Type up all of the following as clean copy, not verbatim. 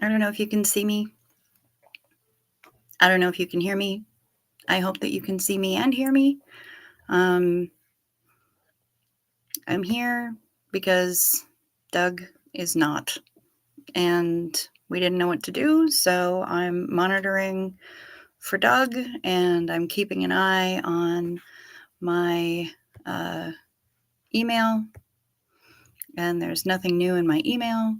I don't know if you can see me. I don't know if you can hear me. I hope that you can see me and hear me. Um, I'm here because Doug is not, and we didn't know what to do, so I'm monitoring for Doug, and I'm keeping an eye on my email, and there's nothing new in my email.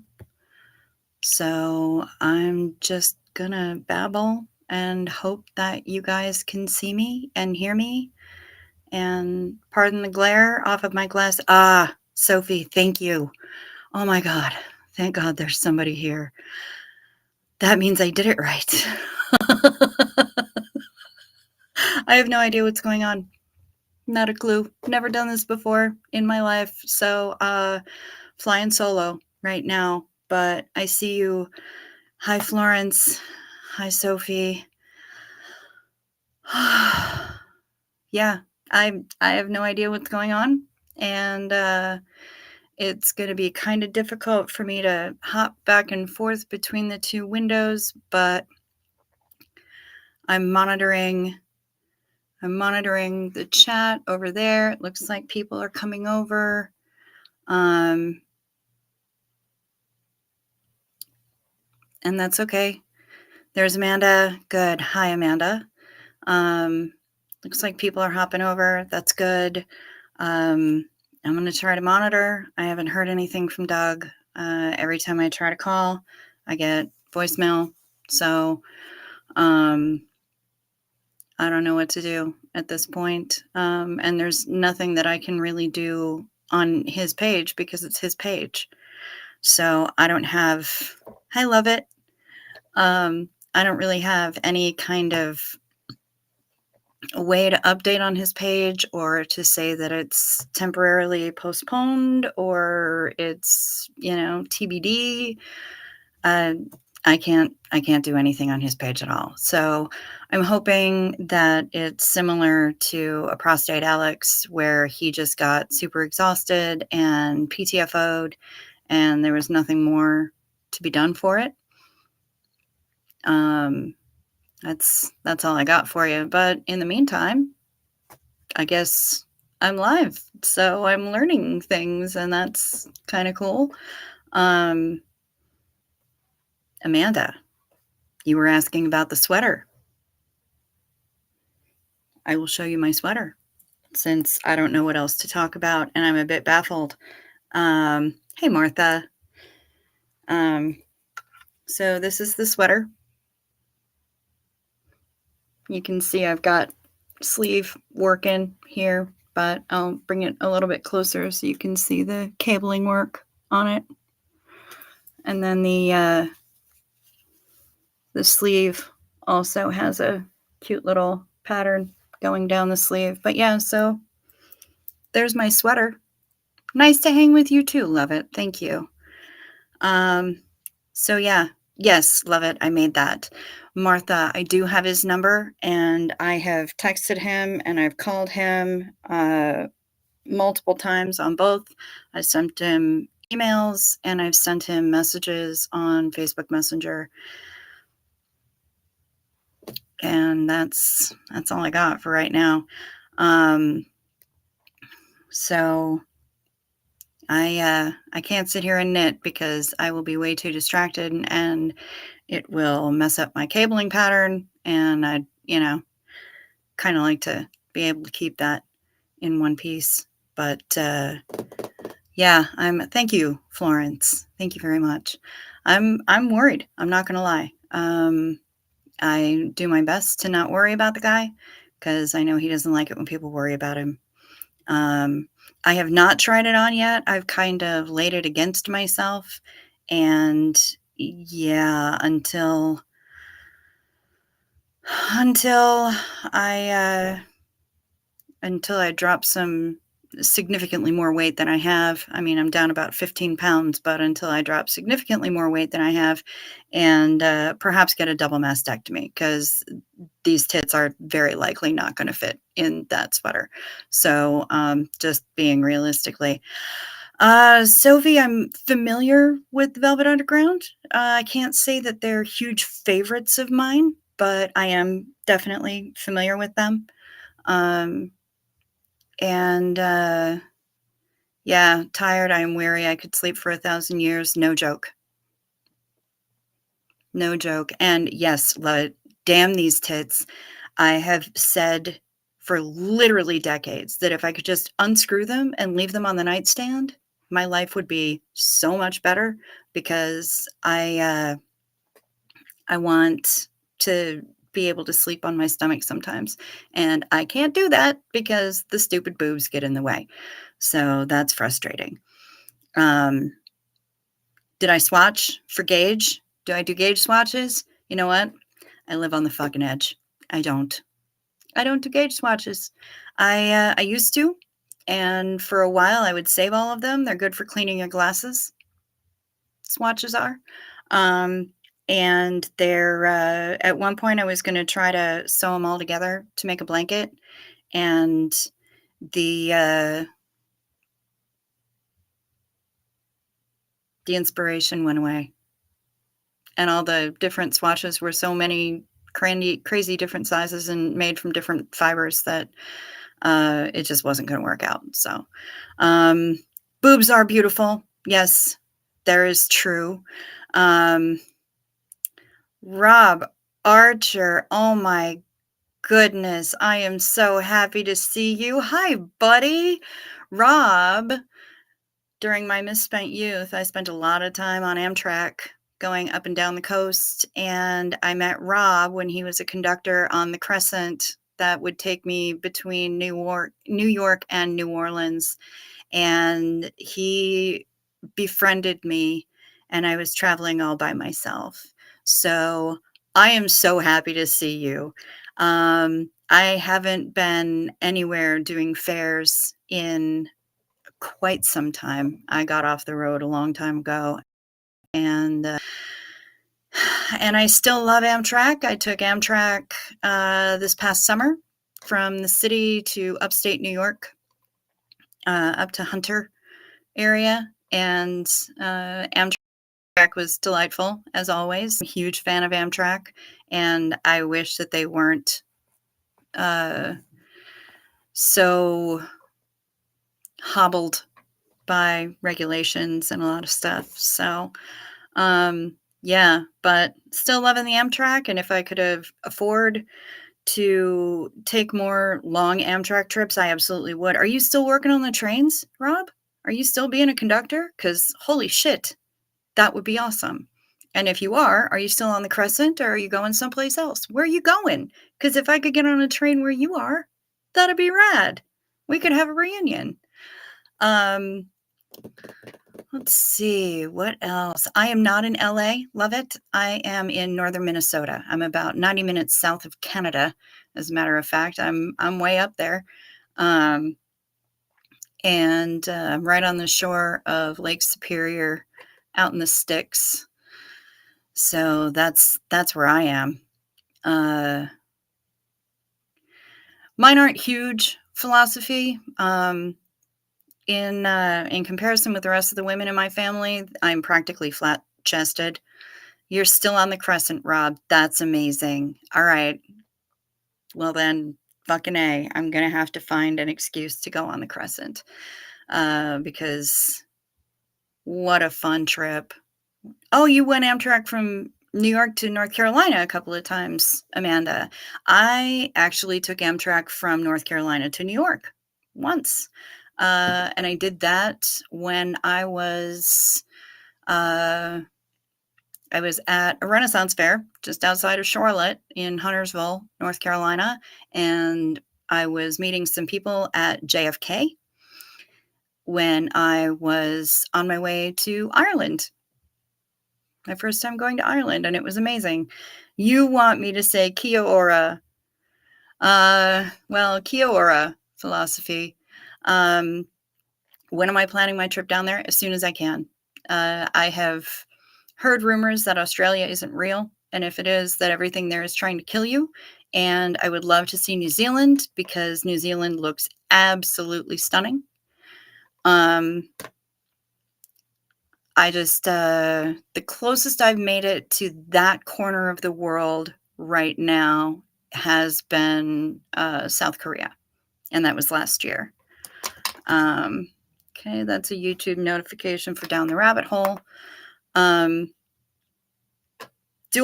So I'm just gonna babble and hope that you guys can see me and hear me. And pardon the glare off of my glass. Ah, Sophie, thank you. Oh my God. Thank God there's somebody here. That means I did it right. I have no idea what's going on. Not a clue. Never done this before in my life. So, flying solo right now. But I see you. Hi, Florence. Hi, Sophie. Yeah, I have no idea what's going on, and it's going to be kind of difficult for me to hop back and forth between the two windows, but I'm monitoring the chat over there. It looks like people are coming over. And that's okay. There's Amanda. Good. Hi, Amanda. Looks like people are hopping over. That's good. I'm going to try to monitor. I haven't heard anything from Doug. Every time I try to call, I get voicemail. So I don't know what to do at this point. And there's nothing that I can really do on his page because it's his page. So I don't have, I love it. I don't really have any kind of a way to update on his page or to say that it's temporarily postponed or it's, TBD. I can't do anything on his page at all. So I'm hoping that it's similar to a prostate Alex where he just got super exhausted and PTFO'd and there was nothing more to be done for it. That's all I got for you. But in the meantime, I guess I'm live. So I'm learning things and that's kind of cool. Amanda, you were asking about the sweater. I will show you my sweater since I don't know what else to talk about and I'm a bit baffled. Hey, Martha. So this is the sweater. You can see I've got sleeve working here, but I'll bring it a little bit closer so you can see the cabling work on it. And then the sleeve also has a cute little pattern going down the sleeve. But yeah, so there's my sweater. Nice to hang with you too. Love it. Thank you. So yeah, yes, love it. I made that. Martha, I do have his number and I have texted him and I've called him multiple times on both. I sent him emails and I've sent him messages on Facebook Messenger. And that's all I got for right now. So I can't sit here and knit because I will be way too distracted and it will mess up my cabling pattern. And I, kind of like to be able to keep that in one piece. But yeah, thank you, Florence. Thank you very much. I'm worried. I'm not gonna lie. I do my best to not worry about the guy because I know he doesn't like it when people worry about him. I have not tried it on yet. I've kind of laid it against myself. And yeah, until I drop some significantly more weight than I have. I mean, I'm down about 15 pounds, but until I drop significantly more weight than I have and perhaps get a double mastectomy because these tits are very likely not going to fit in that sweater. So just being realistically. Sophie, I'm familiar with the Velvet Underground. I can't say that they're huge favorites of mine, but I am definitely familiar with them. Um, and yeah, tired, I am weary, I could sleep for 1,000 years, no joke. No joke. And yes, love it. Damn these tits. I have said for literally decades that if I could just unscrew them and leave them on the nightstand, my life would be so much better because I want to be able to sleep on my stomach sometimes, and I can't do that because the stupid boobs get in the way. So that's frustrating. Um, did I swatch for gauge? Do I do gauge swatches? You know what? I live on the fucking edge. I don't. I don't do gauge swatches. I used to, and for a while I would save all of them. They're good for cleaning your glasses. Swatches are. Um, and they're at one point I was going to try to sew them all together to make a blanket, and the the inspiration went away, and all the different swatches were so many crazy different sizes and made from different fibers that it just wasn't going to work out. So, um, boobs are beautiful. Yes, there is true. Um, Rob Archer, oh my goodness, I am so happy to see you. Hi, buddy. Rob, during my misspent youth, I spent a lot of time on Amtrak going up and down the coast, and I met Rob when he was a conductor on the Crescent that would take me between New York and New Orleans, and he befriended me, and I was traveling all by myself. So I am so happy to see you. I haven't been anywhere doing fairs in quite some time. I got off the road a long time ago, and and I still love Amtrak. I took Amtrak this past summer from the city to upstate New York, up to Hunter area, and Amtrak was delightful as always. I'm a huge fan of Amtrak, and I wish that they weren't uh, so hobbled by regulations and a lot of stuff. So, yeah, but still loving the Amtrak. And if I could have afford to take more long Amtrak trips, I absolutely would. Are you still working on the trains, Rob? Are you still being a conductor? Because holy shit, that would be awesome. And if you are you still on the Crescent or are you going someplace else? Where are you going? Because if I could get on a train where you are, that'd be rad. We could have a reunion. Um, let's see, what else? I am not in LA, love it. I am in northern Minnesota. I'm about 90 minutes south of Canada, as a matter of fact. I'm way up there. Um, and I'm right on the shore of Lake Superior out in the sticks. So that's where I am. Uh, mine aren't huge philosophy. In comparison with the rest of the women in my family, I'm practically flat chested. You're still on the Crescent, Rob. That's amazing. All right. Well then, fucking A. I'm gonna have to find an excuse to go on the Crescent. Because what a fun trip. Oh, you went Amtrak from New York to North Carolina a couple of times, Amanda. I actually took Amtrak from North Carolina to New York once. And I did that when I was at a Renaissance fair just outside of Charlotte in Huntersville, North Carolina, and I was meeting some people at JFK when I was on my way to Ireland. My first time going to Ireland, and it was amazing. You want me to say Kia ora. Well, Kia ora philosophy. When am I planning my trip down there? As soon as I can. I have heard rumors that Australia isn't real, and if it is, that everything there is trying to kill you. And I would love to see New Zealand because New Zealand looks absolutely stunning. Um, I just, the closest I've made it to that corner of the world right now has been, South Korea, and that was last year. Okay, that's a YouTube notification for Down the Rabbit Hole. Do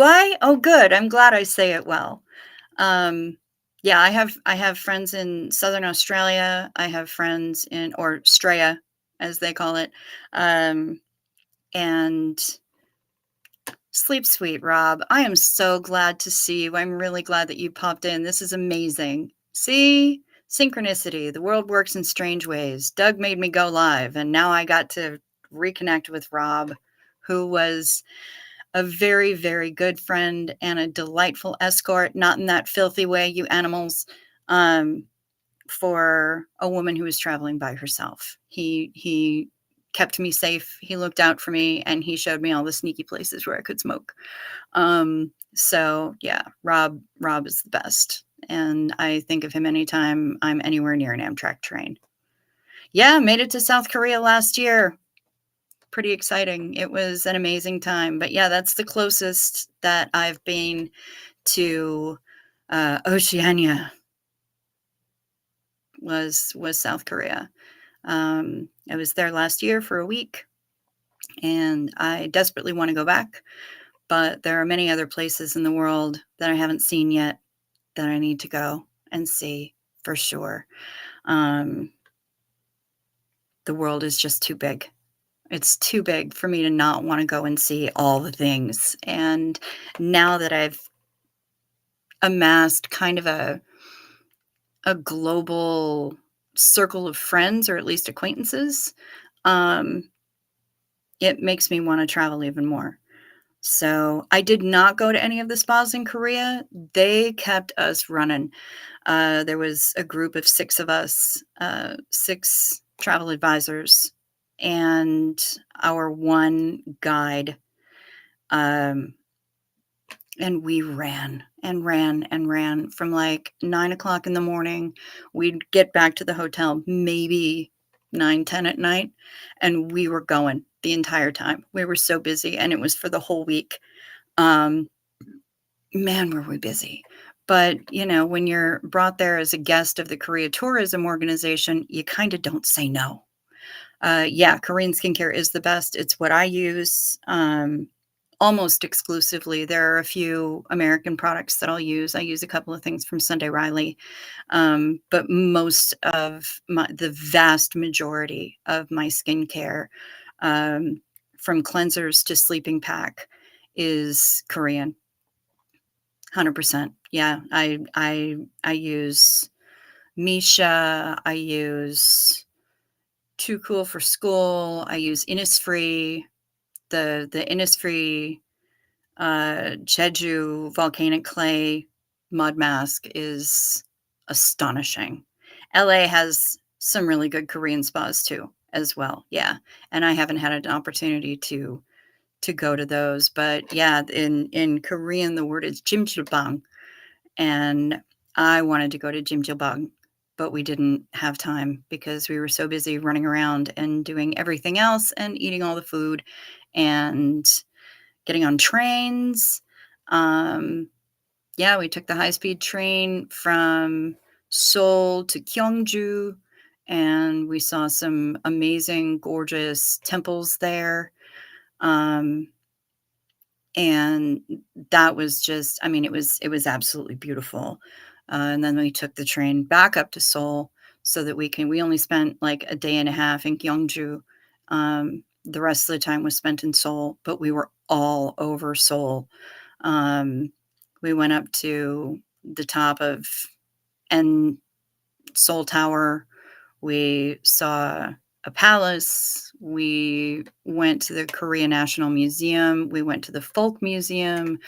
I? Oh, good. I'm glad I say it well. Yeah, I have friends in Southern Australia. I have friends in or Straya, as they call it. And sleep sweet, Rob. I am so glad to see you. I'm really glad that you popped in. This is amazing. See? Synchronicity. The world works in strange ways. Doug made me go live, and now I got to reconnect with Rob, who was a very, very good friend and a delightful escort, not in that filthy way, you animals, for a woman who was traveling by herself. He kept me safe. He looked out for me, and he showed me all the sneaky places where I could smoke. So yeah, Rob is the best. And I think of him anytime I'm anywhere near an Amtrak train. Yeah, made it to South Korea last year. Pretty exciting. It was an amazing time. But yeah, that's the closest that I've been to Oceania was South Korea. I was there last year for a week, and I desperately want to go back. But there are many other places in the world that I haven't seen yet that I need to go and see for sure. The world is just too big. It's too big for me to not want to go and see all the things. And now that I've amassed kind of a global circle of friends, or at least acquaintances, um, it makes me want to travel even more. So I did not go to any of the spas in Korea. They kept us running. There was a group of 6 of us, 6 travel advisors, and our one guide. And we ran and ran and ran from like 9 o'clock in the morning. We'd get back to the hotel maybe 9, 10 at night, and we were going the entire time. We were so busy, and it was for the whole week. Man, were we busy. But, when you're brought there as a guest of the Korea Tourism Organization, you kind of don't say no. Yeah, Korean skincare is the best. It's what I use almost exclusively. There are a few American products that I'll use. I use a couple of things from Sunday Riley. But most of the vast majority of my skincare, from cleansers to sleeping pack, is Korean. 100%. Yeah, I use Misha. I use Too Cool for School. I use Innisfree. The Innisfree Jeju volcanic clay mud mask is astonishing. LA has some really good Korean spas too, as well. Yeah, and I haven't had an opportunity to go to those, but yeah, in Korean the word is jjimjilbang, and I wanted to go to jjimjilbang, but we didn't have time because we were so busy running around and doing everything else and eating all the food and getting on trains. Yeah, we took the high-speed train from Seoul to Gyeongju, and we saw some amazing, gorgeous temples there. And that was just, I mean, it was absolutely beautiful. And then we took the train back up to Seoul so that we only spent like a day and a half in Gyeongju. The rest of the time was spent in Seoul, but we were all over Seoul. We went up to the top of and Seoul Tower. We saw a palace. We went to the Korea National Museum. We went to the Folk Museum.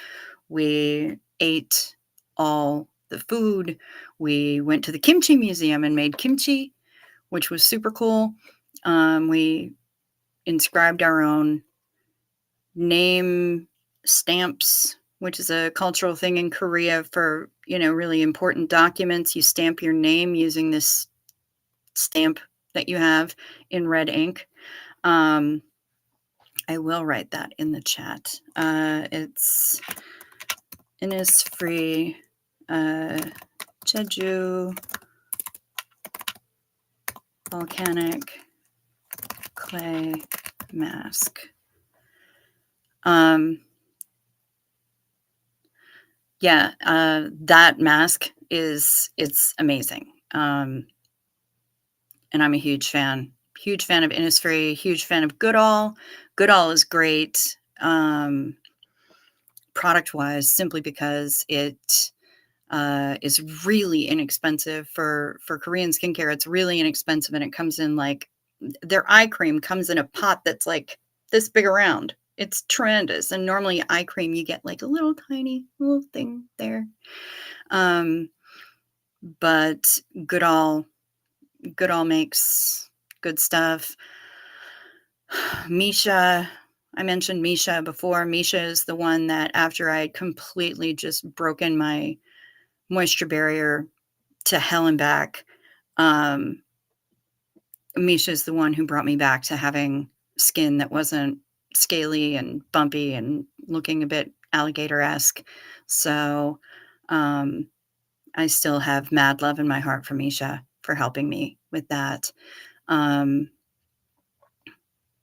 We ate all the food. We went to the Kimchi Museum and made kimchi, which was super cool. We inscribed our own name stamps, which is a cultural thing in Korea for, really important documents. You stamp your name using this stamp that you have in red ink. I will write that in the chat. It's Innisfree Jeju Volcanic Clay Mask. Yeah, that mask it's amazing. And I'm a huge fan of Innisfree, huge fan of Goodall. Goodall is great, product-wise, simply because it is really inexpensive for Korean skincare. It's really inexpensive, and it comes in like their eye cream comes in a pot that's like this big around. It's tremendous, and normally eye cream you get like a little tiny little thing there. But Goodall makes good stuff. Misha, I mentioned Misha before. Misha is the one that after I had completely just broken my moisture barrier to hell and back, Misha is the one who brought me back to having skin that wasn't scaly and bumpy and looking a bit alligator-esque. So, I still have mad love in my heart for Misha for helping me with that.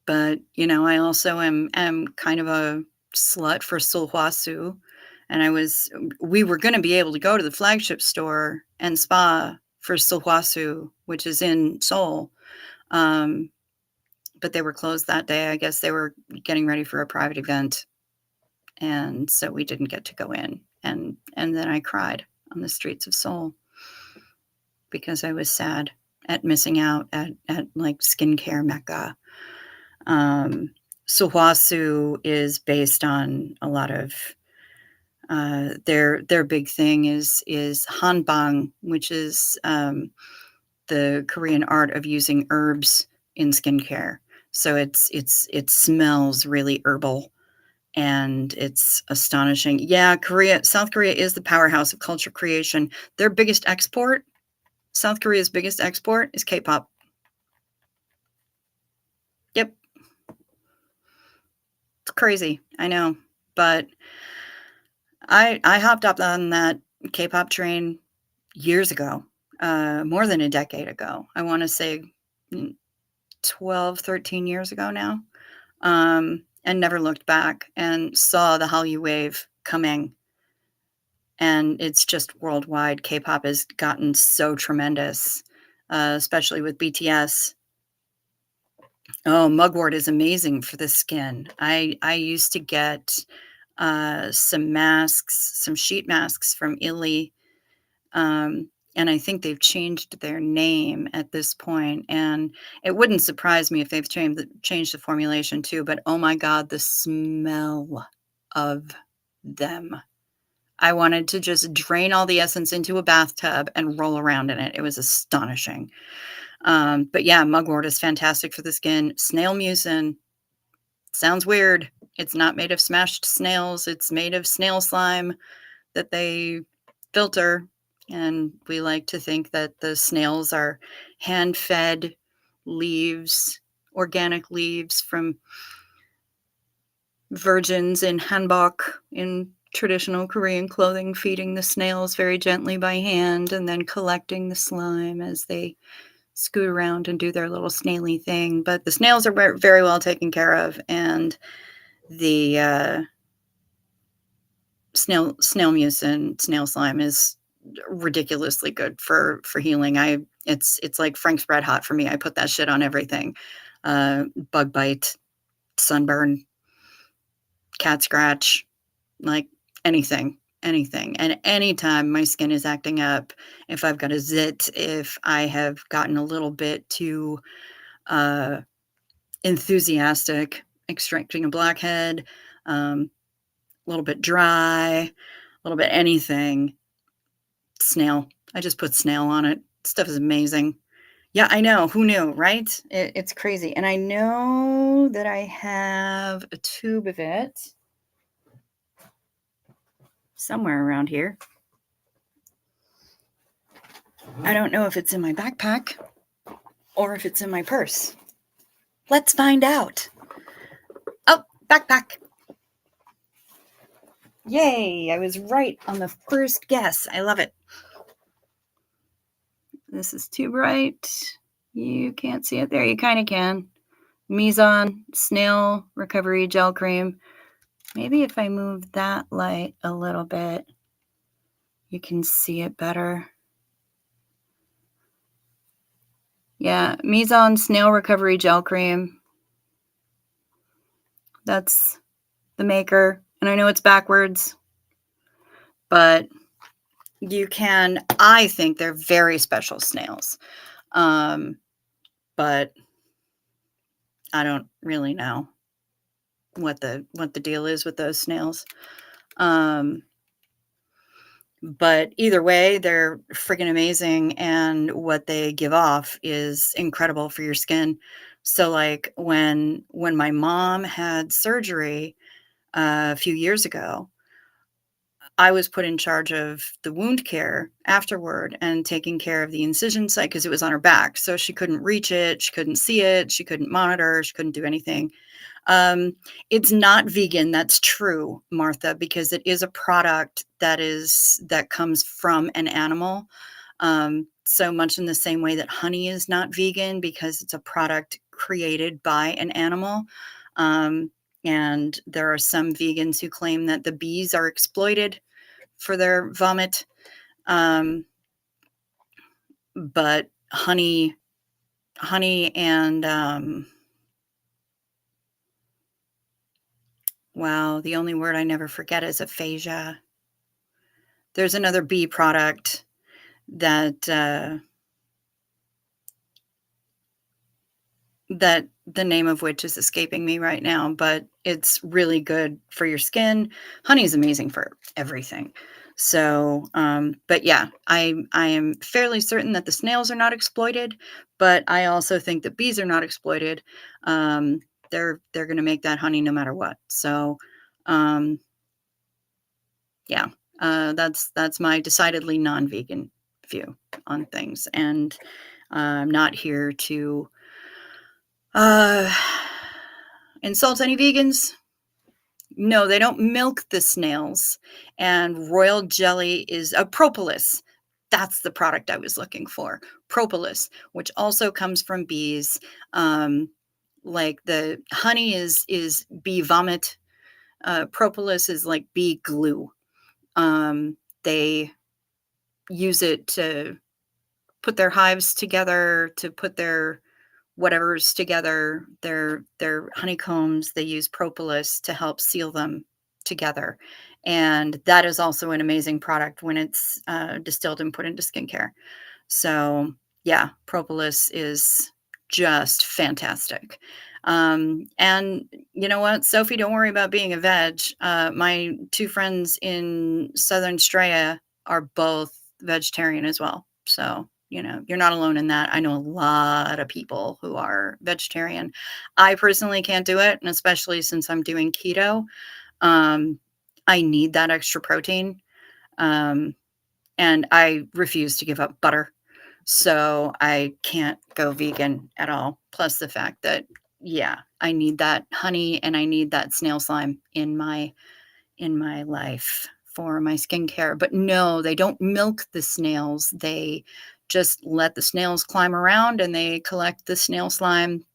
But, you know, I also am kind of a slut for Sulhwasu, and we were gonna be able to go to the flagship store and spa for Sulhwasu, which is in Seoul, but they were closed that day. I guess they were getting ready for a private event, and so we didn't get to go in, and then I cried on the streets of Seoul because I was sad at missing out at, like, skincare mecca. Sulhwasu is based on a lot of their big thing is hanbang, which is the Korean art of using herbs in skincare. So it smells really herbal, and it's astonishing. Yeah, South Korea is the powerhouse of culture creation. Their biggest export, South Korea's biggest export, is K-pop. Yep. It's crazy, I know, but I hopped up on that K-pop train years ago, more than a decade ago. I wanna say 12, 13 years ago now, and never looked back and saw the Hallyu wave coming, and it's just worldwide. K-pop has gotten so tremendous, especially with BTS. Oh, mugwort is amazing for the skin. I used to get, some masks, some sheet masks from Illy, and I think they've changed their name at this point, and it wouldn't surprise me if they've changed the formulation too, but oh my god, the smell of them. I wanted to just drain all the essence into a bathtub and roll around in it. It was astonishing. But yeah, mugwort is fantastic for the skin. Snail mucin sounds weird. It's not made of smashed snails. It's made of snail slime that they filter, and we like to think that the snails are hand-fed leaves, organic leaves from virgins in hanbok in traditional Korean clothing, feeding the snails very gently by hand and then collecting the slime as they scoot around and do their little snaily thing. But the snails are very well taken care of, and the snail mucin, snail slime is ridiculously good for healing. It's like Frank's Red Hot for me. I put that shit on everything. Bug bite, sunburn, cat scratch, like anything. And anytime my skin is acting up, if I've got a zit, if I have gotten a little bit too enthusiastic extracting a blackhead, a little bit dry, a little bit anything, snail. I just put snail on it. Stuff is amazing. Yeah, I know. Who knew, right? It's crazy. And I know that I have a tube of it somewhere around here. I don't know if it's in my backpack or if it's in my purse. Let's find out. Oh, Backpack. Yay, I was right on the first guess. I love it. This is too bright. You can't see it there. You kind of can. Mise-on Snail Recovery Gel Cream. Maybe if I move that light a little bit, you can see it better. Yeah, Mise-on Snail Recovery Gel Cream. That's the maker. And I know it's backwards, but you can, I think they're very special snails. But I don't really know what the deal is with those snails. But either way, they're freaking amazing, and what they give off is incredible for your skin. So like when my mom had surgery a few years ago, I was put in charge of the wound care afterward and taking care of the incision site because it was on her back. So she couldn't reach it, she couldn't see it, she couldn't monitor, she couldn't do anything. It's not vegan. That's true, Martha, because it is a product that comes from an animal. So much in the same way that honey is not vegan because it's a product created by an animal. And there are some vegans who claim that the bees are exploited for their vomit. But honey and wow, the only word I never forget is aphasia. There's another bee product that that the name of which is escaping me right now, but it's really good for your skin. Honey is amazing for everything. So, but yeah, I am fairly certain that the snails are not exploited, but I also think that bees are not exploited. They're going to make that honey no matter what. So, yeah, that's my decidedly non-vegan view on things, and I'm not here to insult any vegans. No, they don't milk the snails. And royal jelly is a propolis. That's the product I was looking for. Propolis, which also comes from bees. Like the honey is bee vomit. Propolis is like bee glue. They use it to put their hives together, to put their whatever's together, their honeycombs. They use propolis to help seal them together. And that is also an amazing product when it's distilled and put into skincare. So yeah, propolis is just fantastic. And you know what, Sophie, don't worry about being a veg. My two friends in Southern Australia are both vegetarian as well. So, you know, you're not alone in that. I know a lot of people who are vegetarian. I personally can't do it, and especially since I'm doing keto, I need that extra protein. And I refuse to give up butter. So I can't go vegan at all. Plus the fact that, yeah, I need that honey and I need that snail slime in my life for my skincare. But no, they don't milk the snails. They just let the snails climb around and they collect the snail slime,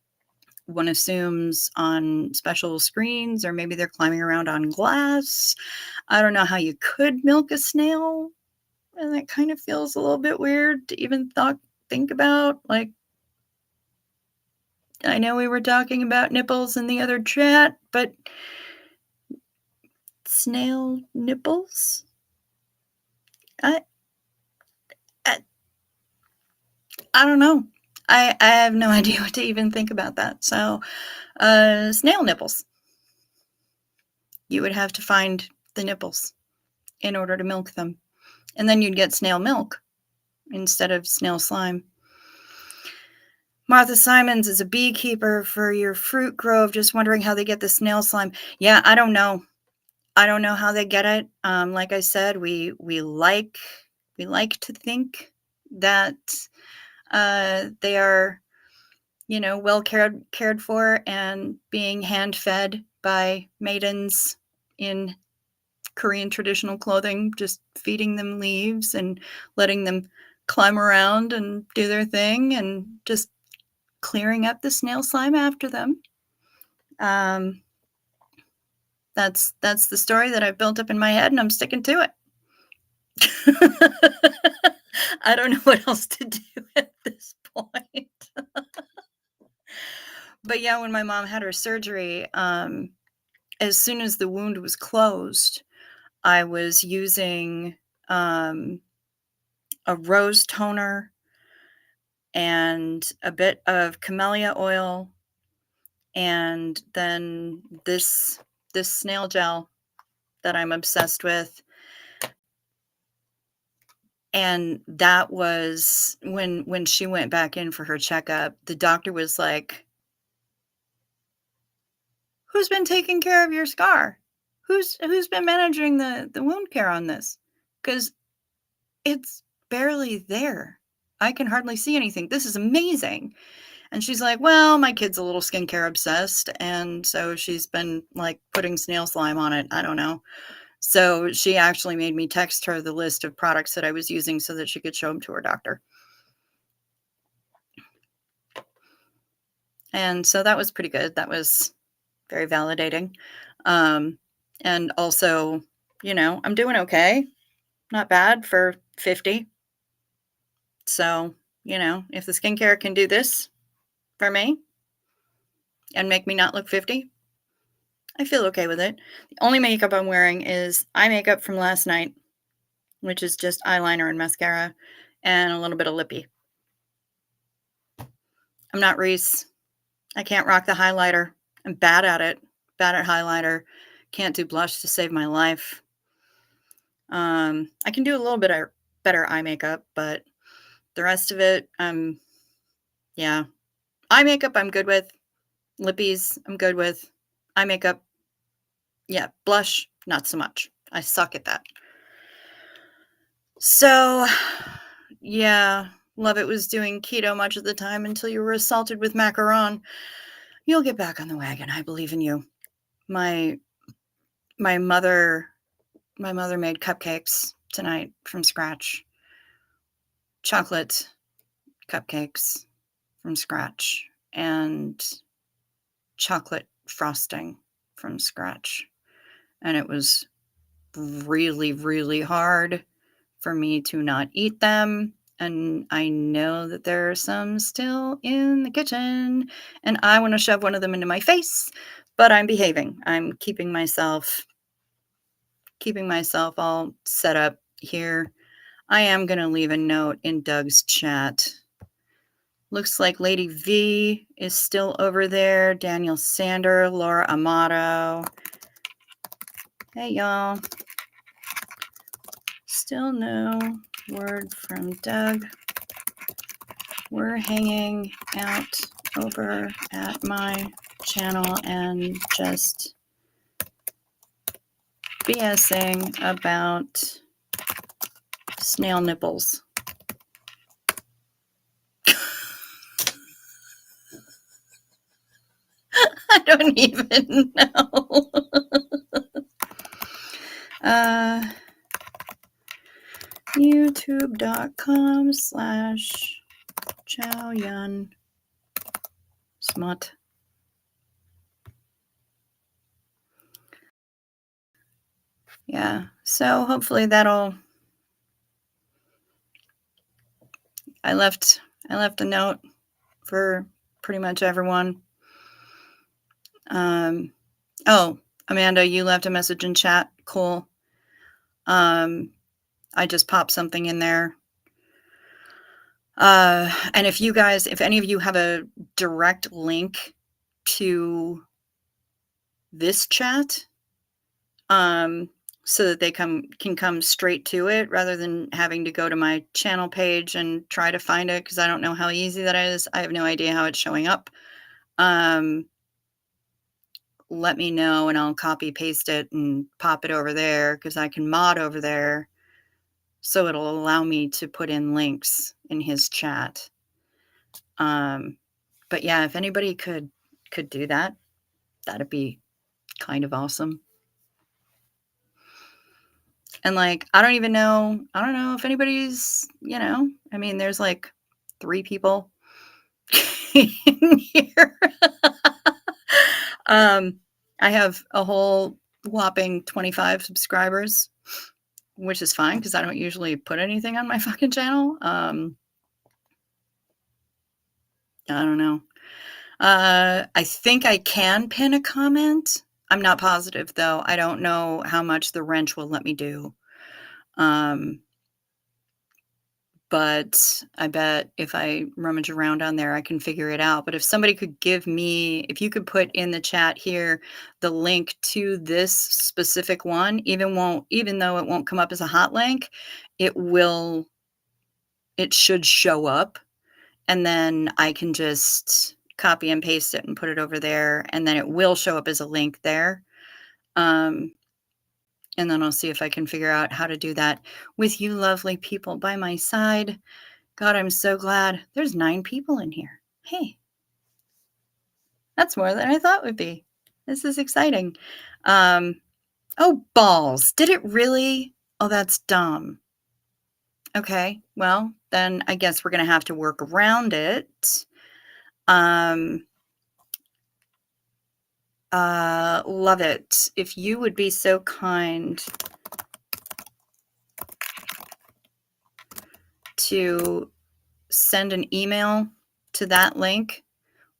one assumes, on special screens, or maybe they're climbing around on glass. I don't know how you could milk a snail. And that kind of feels a little bit weird to even think about. Like, I know we were talking about nipples in the other chat, but snail nipples? I don't know. I have no idea what to even think about that. So, snail nipples. You would have to find the nipples in order to milk them. And then you'd get snail milk instead of snail slime. Martha Simons is a beekeeper for your fruit grove. Just wondering how they get the snail slime. Yeah, I don't know. I don't know how they get it. Like I said, we like to think that they are, you know, well cared for and being hand fed by maidens in Korean traditional clothing, just feeding them leaves and letting them climb around and do their thing and just clearing up the snail slime after them. That's the story that I've built up in my head, and I'm sticking to it. I don't know what else to do at this point. But yeah, when my mom had her surgery, as soon as the wound was closed, I was using a rose toner and a bit of camellia oil, and then this snail gel that I'm obsessed with. And that was when she went back in for her checkup, the doctor was like, "Who's been taking care of your scar? Who's been managing the wound care on this? Because it's barely there. I can hardly see anything. This is amazing." And she's like, "Well, my kid's a little skincare obsessed, and so she's been, like, putting snail slime on it. I don't know." So she actually made me text her the list of products that I was using so that she could show them to her doctor. And so that was pretty good. That was very validating. And also, I'm doing okay. Not bad for 50. So, if the skincare can do this for me and make me not look 50, I feel okay with it. The only makeup I'm wearing is eye makeup from last night, which is just eyeliner and mascara and a little bit of lippy. I'm not Reese. I can't rock the highlighter. I'm bad at it. Bad at highlighter. Can't do blush to save my life. I can do a little bit better eye makeup, but the rest of it, yeah. Eye makeup I'm good with. Lippies I'm good with. Eye makeup, yeah. Blush, not so much. I suck at that. So, yeah. Lovett was doing keto much of the time until you were assaulted with macaron. You'll get back on the wagon. I believe in you. My mother made cupcakes tonight from scratch. Chocolate cupcakes from scratch and chocolate frosting from scratch. And it was really, really hard for me to not eat them. And I know that there are some still in the kitchen, and I want to shove one of them into my face, but I'm behaving. I'm keeping myself all set up here. I am going to leave a note in Doug's chat. Looks like Lady V is still over there. Daniel Sander, Laura Amato. Hey, y'all. Still no word from Doug. We're hanging out over at my channel and just BSing about snail nipples. I don't even know. YouTube.com/Chowyun Smut. Yeah, so hopefully that'll. I left a note for pretty much everyone. Oh, Amanda, you left a message in chat. Cool. I just popped something in there. And if any of you have a direct link to this chat, so that they can come straight to it rather than having to go to my channel page and try to find it, because I don't know how easy that is. I have no idea how it's showing up. Let me know and I'll copy paste it and pop it over there, because I can mod over there, so it'll allow me to put in links in his chat. But yeah, if anybody could do that, that'd be kind of awesome. And like, I don't know if anybody's, I mean, there's like 3 people in here. I have a whole whopping 25 subscribers, which is fine because I don't usually put anything on my fucking channel. I don't know. I think I can pin a comment. I'm not positive though. I don't know how much the wrench will let me do. But I bet if I rummage around on there, I can figure it out. But if somebody could if you could put in the chat here the link to this specific one, even though it won't come up as a hot link, it should show up. And then I can just copy and paste it and put it over there. And then it will show up as a link there. And then I'll see if I can figure out how to do that with you lovely people by my side. God, I'm so glad. There's 9 people in here. Hey, that's more than I thought would be. This is exciting. Oh, balls. Did it really? Oh, that's dumb. Okay, well, then I guess we're going to have to work around it. Love it. If you would be so kind to send an email to that link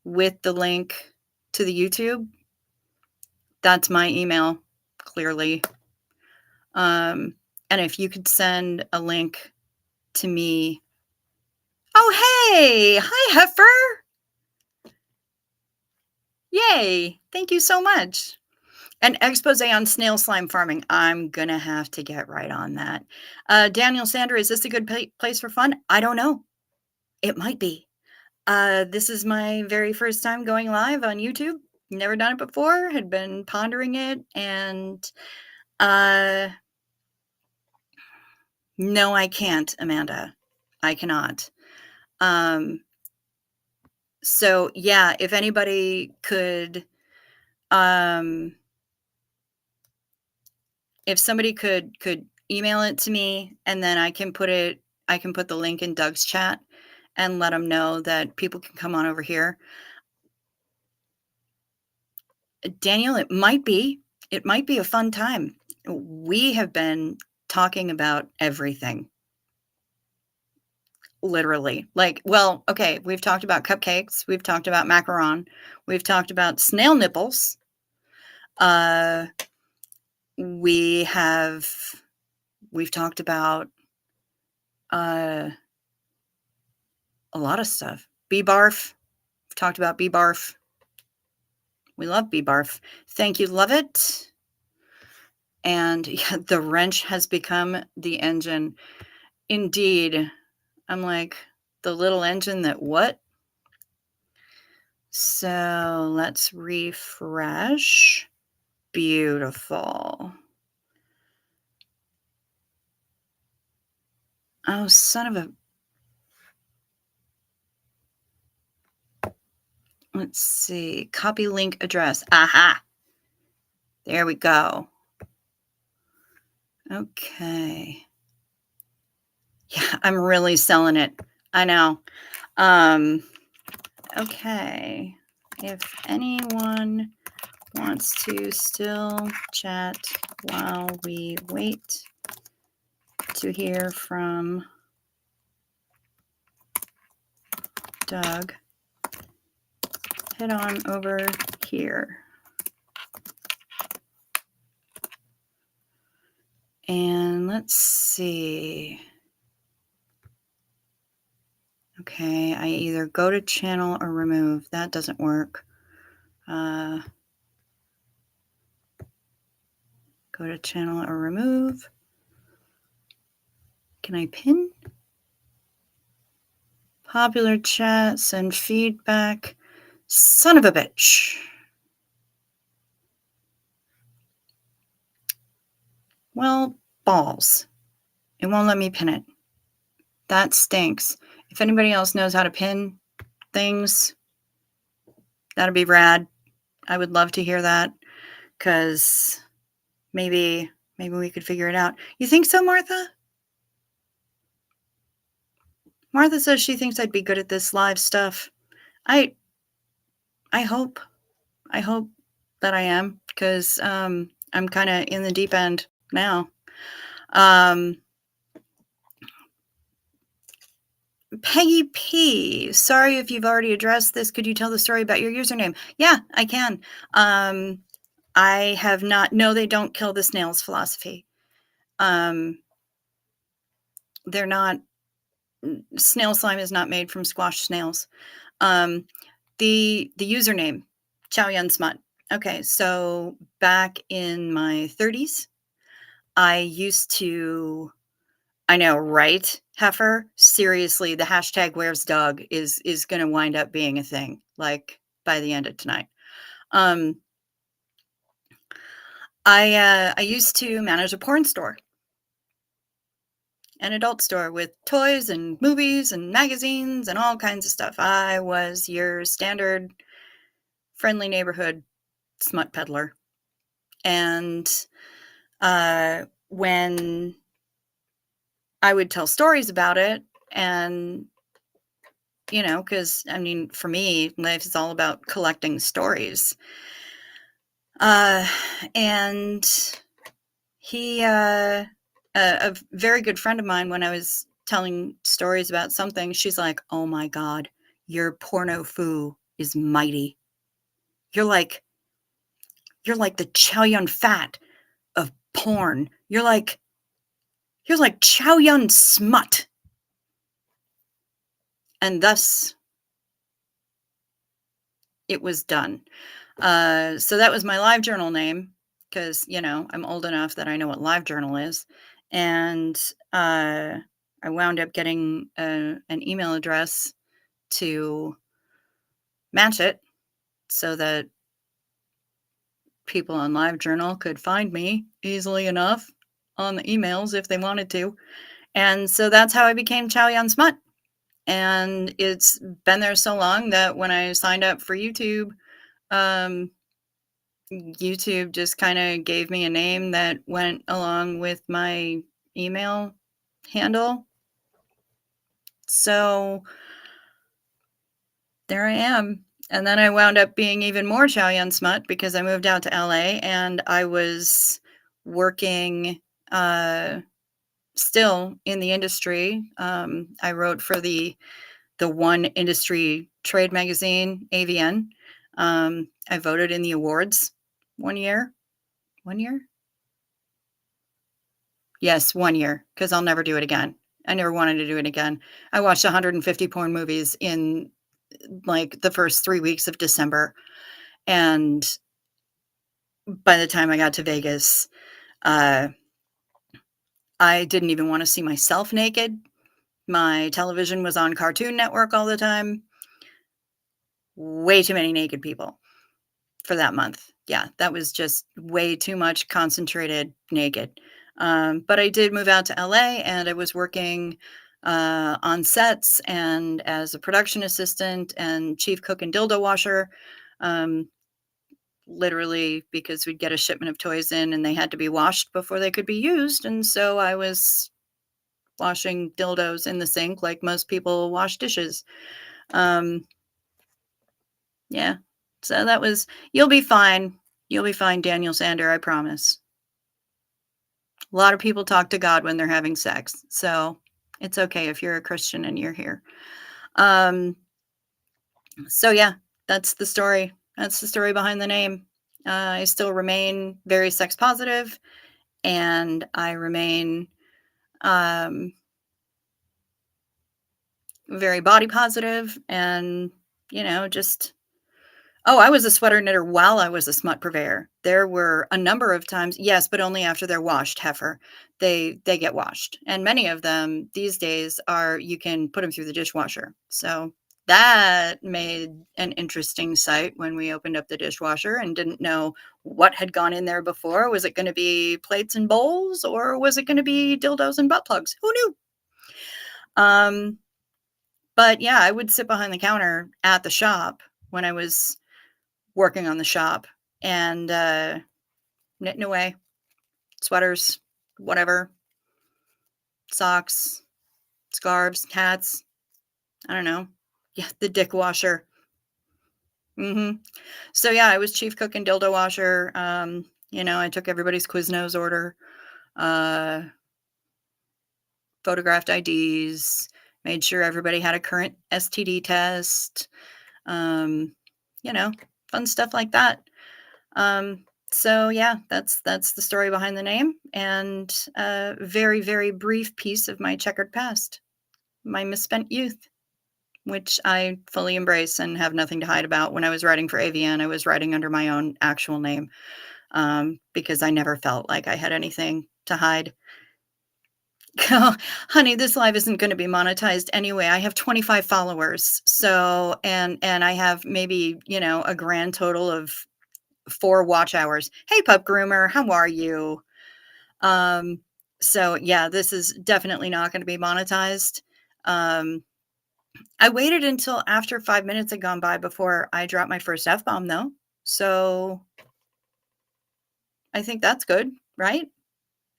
with the link to the YouTube. That's my email, clearly. And if you could send a link to me. Oh, hey! Hi, Heifer! Yay! Thank you so much. An expose on snail slime farming. I'm going to have to get right on that. Daniel Sander, is this a good place for fun? I don't know. It might be. This is my very first time going live on YouTube. Never done it before. Had been pondering it. And no, I can't, Amanda. I cannot. So, yeah, if anybody could... if somebody could email it to me, and then I can put the link in Doug's chat and let them know that people can come on over here. Daniel, it might be a fun time. We have been talking about everything. Literally. Like, well, okay, we've talked about cupcakes, we've talked about macaron, we've talked about snail nipples. We've talked about a lot of stuff. Bee barf. We've talked about bee barf. We love bee barf. Thank you, love it. And yeah, the wrench has become the engine. Indeed. I'm like, the little engine that what? So let's refresh. Beautiful. Oh, son of a... Let's see. Copy link address. Aha. There we go. Okay. Yeah, I'm really selling it. I know. Okay. If anyone wants to still chat while we wait to hear from Doug, head on over here. And let's see. Okay, I either go to channel or remove. That doesn't work. Go to channel or remove. Can I pin? Popular chat, send feedback. Son of a bitch. Well, balls. It won't let me pin it. That stinks. If anybody else knows how to pin things, that'd be rad. I would love to hear that. because maybe we could figure it out. You think so, Martha? Martha says she thinks I'd be good at this live stuff. I hope. I hope that I am, because I'm kind of in the deep end now. Peggy P, sorry if you've already addressed this. Could you tell the story about your username? Yeah, I can. I have not. No, they don't kill the snails philosophy. They're not. Snail slime is not made from squashed snails. The username, Chow Yun Smut. Okay, so back in my 30s, I used to. I know, right, Heifer? Seriously, the hashtag where's dog is going to wind up being a thing, like, by the end of tonight. I used to manage a porn store, an adult store with toys and movies and magazines and all kinds of stuff. I was your standard friendly neighborhood smut peddler. And when I would tell stories about it, and because I mean, for me, life is all about collecting stories. And he, a very good friend of mine, when I was telling stories about something, she's like, "Oh my God, your porno foo is mighty. You're like the Chow Yun Fat of porn. You're like Chow Yun Smut." And thus it was done. So that was my LiveJournal name, because I'm old enough that I know what LiveJournal is. And I wound up getting an email address to match it, so that people on LiveJournal could find me easily enough on the emails if they wanted to. And so that's how I became Chow Yun Smut. And it's been there so long that when I signed up for YouTube, YouTube just kind of gave me a name that went along with my email handle. So there I am. And then I wound up being even more Chow Yun Smut, because I moved out to LA and I was working still in the industry. I wrote for the one industry trade magazine, AVN. I voted in the awards one year. Yes, 1 year, because I'll never do it again. I never wanted to do it again. I watched 150 porn movies in, like, the first 3 weeks of December, and by the time I got to Vegas, I didn't even wanna see myself naked. My television was on Cartoon Network all the time. Way too many naked people for that month. Yeah, that was just way too much concentrated naked. But I did move out to LA, and I was working on sets and as a production assistant and chief cook and dildo washer. Literally, because we'd get a shipment of toys in and they had to be washed before they could be used. And so I was washing dildos in the sink like most people wash dishes. Yeah. So that was, you'll be fine. You'll be fine, Daniel Sander, I promise. A lot of people talk to God when they're having sex, so it's okay if you're a Christian and you're here. So yeah, that's the story. That's the story behind the name. I still remain very sex positive, and I remain very body positive, and just. Oh, I was a sweater knitter while I was a smut purveyor. There were a number of times, yes, but only after they're washed, Heifer. They get washed. And many of them these days are, you can put them through the dishwasher. So that made an interesting sight when we opened up the dishwasher and didn't know what had gone in there before. Was it going to be plates and bowls, or was it going to be dildos and butt plugs? Who knew? But yeah, I would sit behind the counter at the shop when I was working on the shop, and knitting away, sweaters, whatever, socks, scarves, hats. I don't know. Yeah, the dick washer. Mhm. So, yeah, I was chief cook and dildo washer. I took everybody's Quiznos order, uh, photographed IDs, made sure everybody had a current STD test, um, you know, fun stuff like that. So yeah, that's the story behind the name, and a very, very brief piece of my checkered past, my misspent youth, which I fully embrace and have nothing to hide about. When I was writing for AVN, I was writing under my own actual name, because I never felt like I had anything to hide. Oh, honey, this live isn't gonna be monetized anyway. I have 25 followers. So and I have maybe, a grand total of 4 watch hours. Hey, pup groomer, how are you? Um, so yeah, this is definitely not gonna be monetized. Um, I waited until after 5 minutes had gone by before I dropped my first F-bomb though. So I think that's good, right?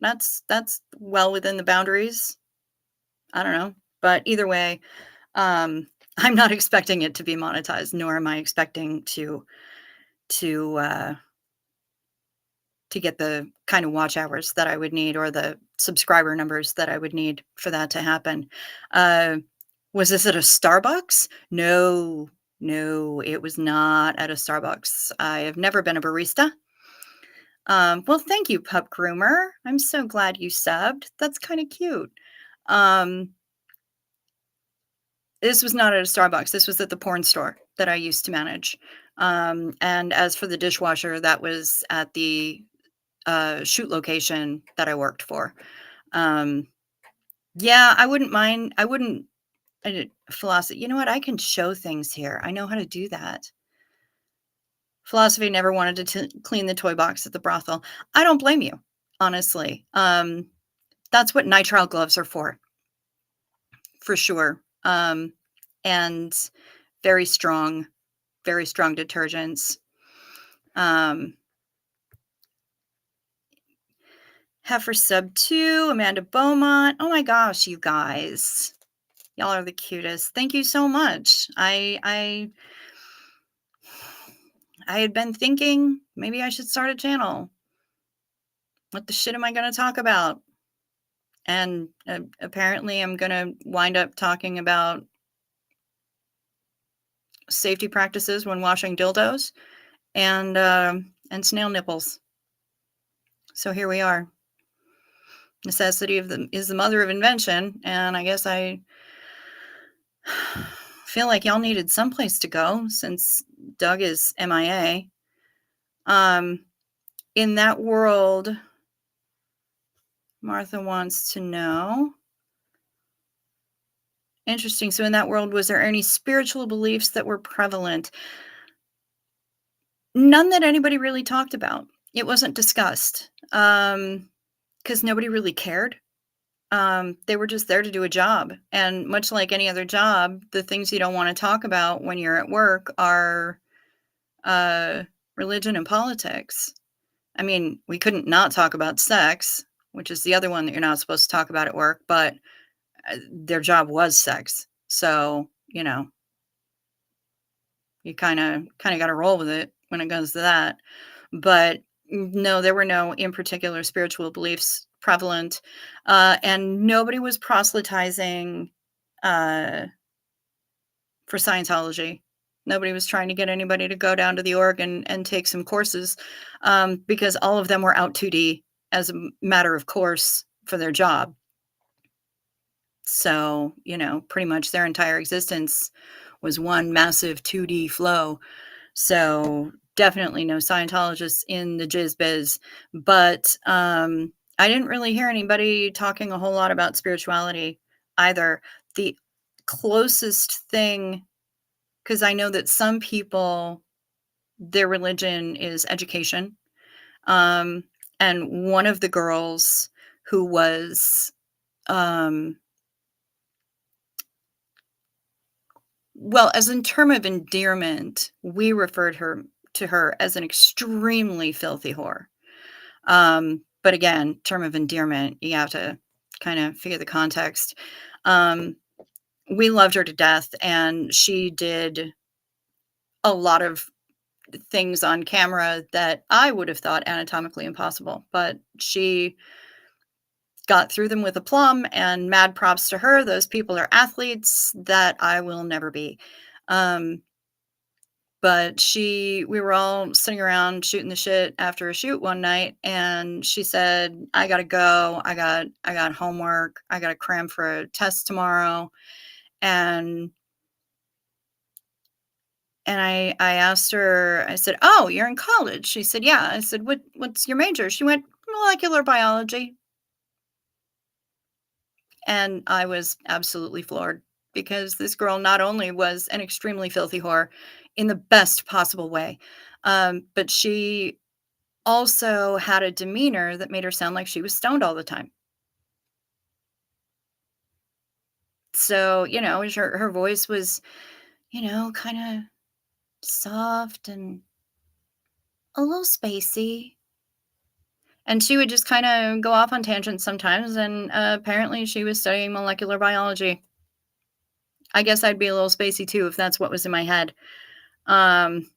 That's well within the boundaries. I don't know. But either way, I'm not expecting it to be monetized, nor am I expecting to to get the kind of watch hours that I would need or the subscriber numbers that I would need for that to happen. Uh, was this at a Starbucks? No, no, it was not at a Starbucks. I have never been a barista. Well, thank you, Pup Groomer. I'm so glad you subbed. That's kind of cute. Um, this was not at a Starbucks. This was at the porn store that I used to manage. And as for the dishwasher, that was at the shoot location that I worked for. Um, yeah, I wouldn't mind. I wouldn't. Philosophy. You know what? I can show things here. I know how to do that. Philosophy never wanted to clean the toy box at the brothel. I don't blame you, honestly. That's what nitrile gloves are for sure. And very strong detergents. Um, Heifer sub 2, Amanda Beaumont. Oh my gosh, you guys. Y'all are the cutest. Thank you so much. I had been thinking maybe I should start a channel. What the shit am I going to talk about? And apparently I'm going to wind up talking about safety practices when washing dildos and snail nipples. So here we are. Necessity is the mother of invention, and I guess I feel like y'all needed someplace to go since Doug is MIA. In that world, Martha wants to know. Interesting. So in that world, was there any spiritual beliefs that were prevalent? None that anybody really talked about. It wasn't discussed because nobody really cared. They were just there to do a job. And much like any other job, the things you don't want to talk about when you're at work are religion and politics. I mean, we couldn't not talk about sex, which is the other one that you're not supposed to talk about at work, but their job was sex. So, you kinda gotta roll with it when it comes to that. But no, there were no in particular spiritual beliefs prevalent, and nobody was proselytizing, uh, for Scientology. Nobody was trying to get anybody to go down to the org and take some courses, because all of them were out 2D as a matter of course for their job. So, pretty much their entire existence was one massive 2D flow. So definitely no Scientologists in the jizz biz. But I didn't really hear anybody talking a whole lot about spirituality either. The closest thing, because I know that some people, their religion is education. And one of the girls who was, well, as in term of endearment, we referred her to her as an extremely filthy whore. But again, term of endearment, you have to kind of figure the context. Um, we loved her to death, and she did a lot of things on camera that I would have thought anatomically impossible, but she got through them with aplomb, and mad props to her. Those people are athletes that I will never be. Um, but we were all sitting around shooting the shit after a shoot one night, and she said, "I gotta go. I got homework. I gotta cram for a test tomorrow." And I asked her, I said, "Oh, you're in college?" She said, "Yeah." I said, What's your major?" She went, "Molecular biology." And I was absolutely floored because this girl not only was an extremely filthy whore in the best possible way, but she also had a demeanor that made her sound like she was stoned all the time. So, her voice was, kind of soft and a little spacey. And she would just kind of go off on tangents sometimes. And apparently, she was studying molecular biology. I guess I'd be a little spacey too if that's what was in my head. Um,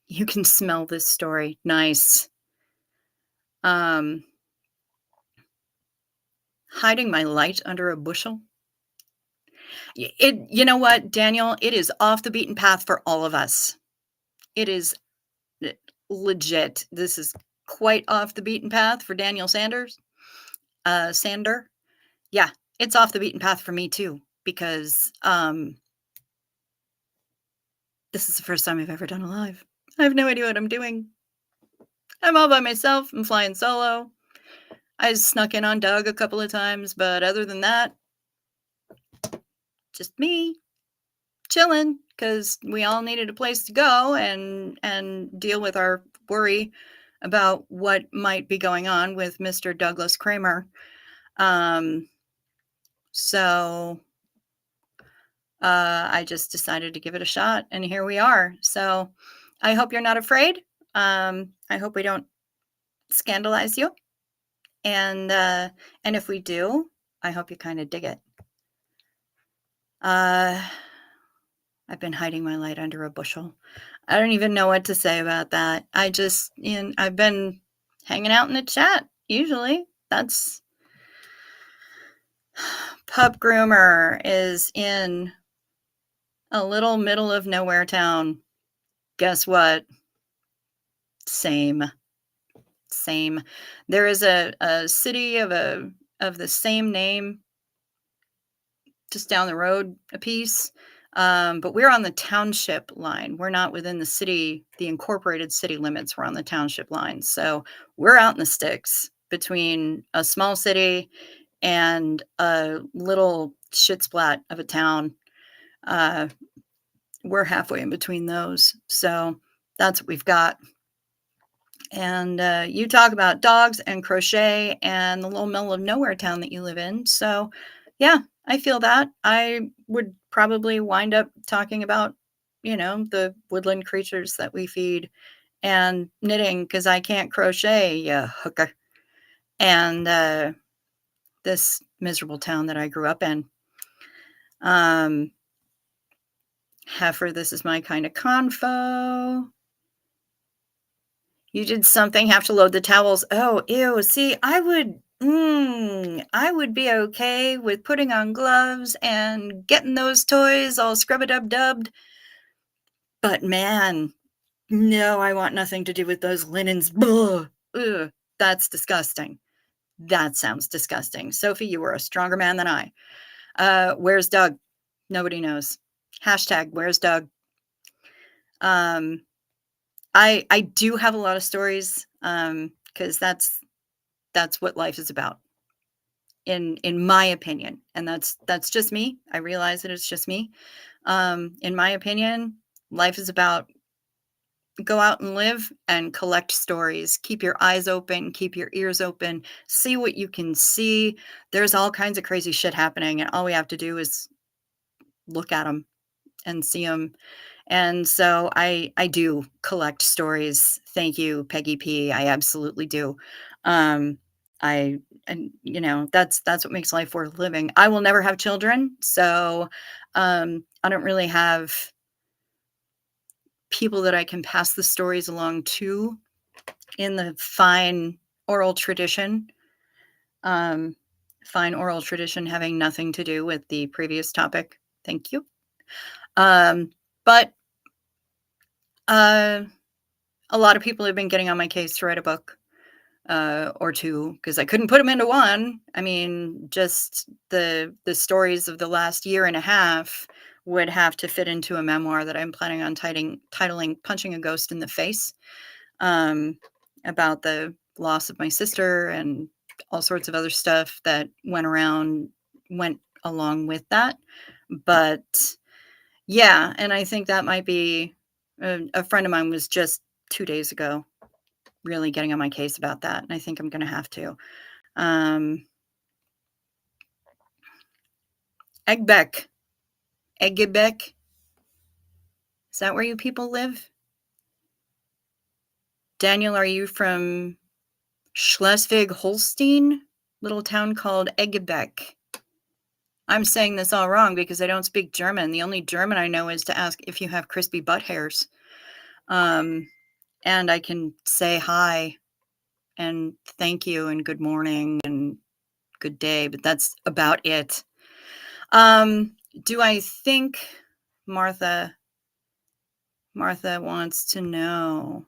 you can smell this story. Nice. Um, hiding my light under a bushel. You know what, Daniel? It is off the beaten path for all of us. It is eh, legit. This is quite off the beaten path for Daniel Sanders. Sander. Yeah, it's off the beaten path for me too because this is the first time I've ever done a live. I have no idea what I'm doing. I'm all by myself. I'm flying solo. I snuck in on Doug a couple of times, but other than that, just me chilling because we all needed a place to go and deal with our worry about what might be going on with Mr. Douglas Kramer. Um, so I just decided to give it a shot, and here we are. So I hope you're not afraid. I hope we don't scandalize you, and if we do, I hope you kind of dig it. Uh, I've been hiding my light under a bushel. I don't even know what to say about that. I've been hanging out in the chat usually. That's Pup Groomer is in a little middle of nowhere town. Guess what? Same. Same. There is a city of the same name just down the road a piece. But we're on the township line. We're not within the incorporated city limits. We're on the township line. So we're out in the sticks between a small city and a little shit splat of a town. Uh, we're halfway in between those. So that's what we've got. And you talk about dogs and crochet and the little middle of nowhere town that you live in. So, yeah, I feel that. I would probably wind up talking about, the woodland creatures that we feed and knitting because I can't crochet, you hooker. And this miserable town that I grew up in. Heifer, this is my kind of confo. You did something, have to load the towels. Oh, ew. See, I would be okay with putting on gloves and getting those toys all scrub-a-dub-dubbed. But man, no, I want nothing to do with those linens. Ugh, that's disgusting. That sounds disgusting. Sophie, you were a stronger man than I. Where's Doug? Nobody knows. Hashtag, where's Doug? I do have a lot of stories, because that's what life is about, in my opinion, and that's just me. I realize that it's just me. In my opinion, life is about go out and live and collect stories. Keep your eyes open, keep your ears open, see what you can see. There's all kinds of crazy shit happening, and all we have to do is look at them and see them. And so I do collect stories. Thank you, Peggy P. I absolutely do. Um, and that's what makes life worth living. I will never have children, so I don't really have people that I can pass the stories along to in the oral tradition. Um, fine oral tradition having nothing to do with the previous topic. Thank you. But uh, a lot of people have been getting on my case to write a book or two because I couldn't put them into one. I mean, just the stories of the last year and a half would have to fit into a memoir that I'm planning on titling "Punching a Ghost in the Face," about the loss of my sister and all sorts of other stuff that went along with that. But yeah, and I think that might be a friend of mine was just 2 days ago really getting on my case about that, and I think I'm gonna have to. Um, Egbeck. Eggebeck? Is that where you people live? Daniel, are you from Schleswig-Holstein? Little town called Eggebeck. I'm saying this all wrong because I don't speak German. The only German I know is to ask if you have crispy butt hairs. And I can say hi and thank you and good morning and good day, but that's about it. Do I think Martha wants to know,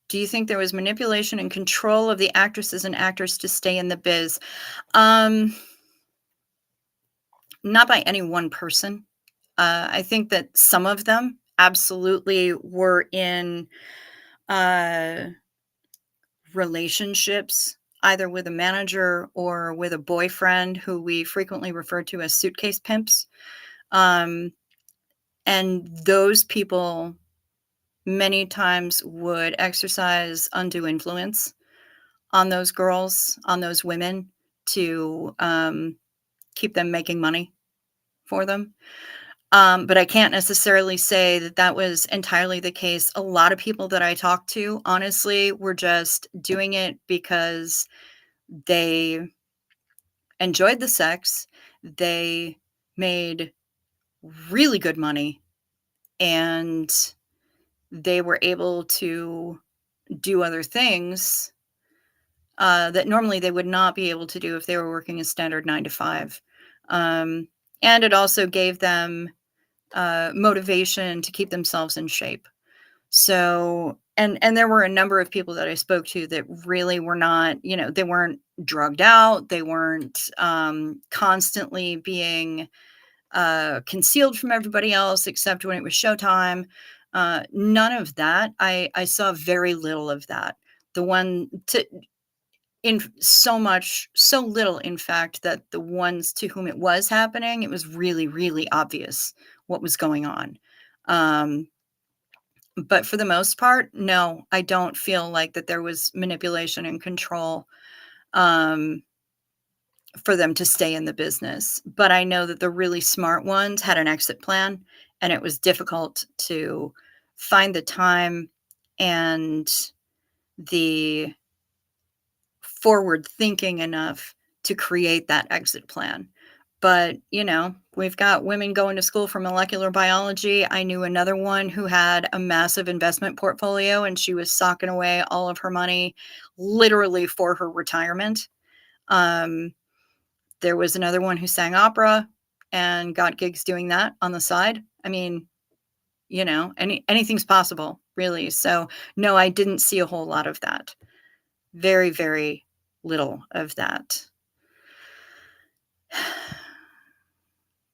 do you think there was manipulation and control of the actresses and actors to stay in the biz? Not by any one person. I think that some of them absolutely were in relationships, either with a manager or with a boyfriend who we frequently refer to as suitcase pimps. And those people many times would exercise undue influence on those girls, on those women to keep them making money for them. But I can't necessarily say that that was entirely the case. A lot of people that I talked to, honestly, were just doing it because they enjoyed the sex. They made really good money and they were able to do other things that normally they would not be able to do if they were working a standard 9 to 5. And it also gave them motivation to keep themselves in shape. So, and there were a number of people that I spoke to that really were not, they weren't drugged out. They weren't constantly being concealed from everybody else except when it was showtime. None of that. I saw very little of that. The one to in so little, in fact, that the ones to whom it was happening, it was really, really obvious what was going on. But for the most part, no, I don't feel like that there was manipulation and control for them to stay in the business. But I know that the really smart ones had an exit plan, and it was difficult to find the time and the forward thinking enough to create that exit plan. But, we've got women going to school for molecular biology. I knew another one who had a massive investment portfolio and she was socking away all of her money literally for her retirement. There was another one who sang opera and got gigs doing that on the side. I mean, anything's possible, really. So, no, I didn't see a whole lot of that. Very, very little of that.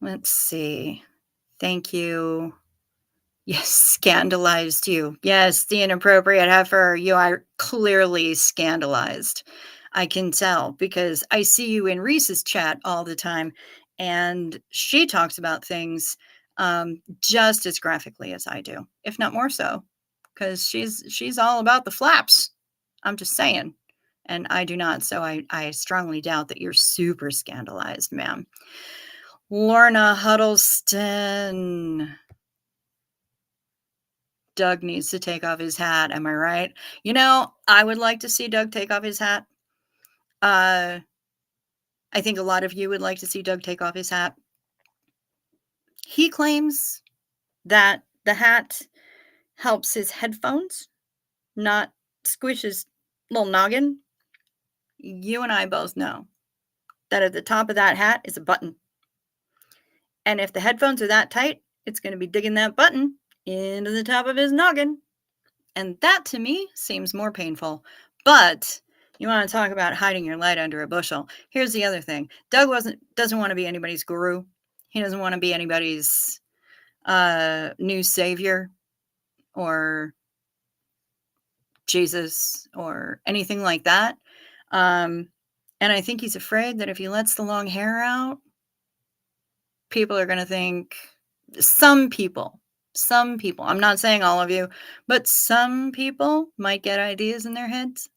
Let's see. Thank you. Yes, scandalized you. Yes, the inappropriate heifer. You are clearly scandalized. I can tell because I see you in Reese's chat all the time, and she talks about things just as graphically as I do, if not more so, because she's all about the flaps. I'm just saying, and I do not. So I strongly doubt that you're super scandalized, ma'am. Lorna Huddleston. Doug needs to take off his hat. Am I right? I would like to see Doug take off his hat. I think a lot of you would like to see Doug take off his hat. He claims that the hat helps his headphones not squish his little noggin. You and I both know that at the top of that hat is a button. And if the headphones are that tight, it's going to be digging that button into the top of his noggin. And that to me seems more painful. But you want to talk about hiding your light under a bushel. Here's the other thing. Doug doesn't want to be anybody's guru. He doesn't want to be anybody's new savior or Jesus or anything like that. And I think he's afraid that if he lets the long hair out, people are going to think, some people, I'm not saying all of you, but some people might get ideas in their heads.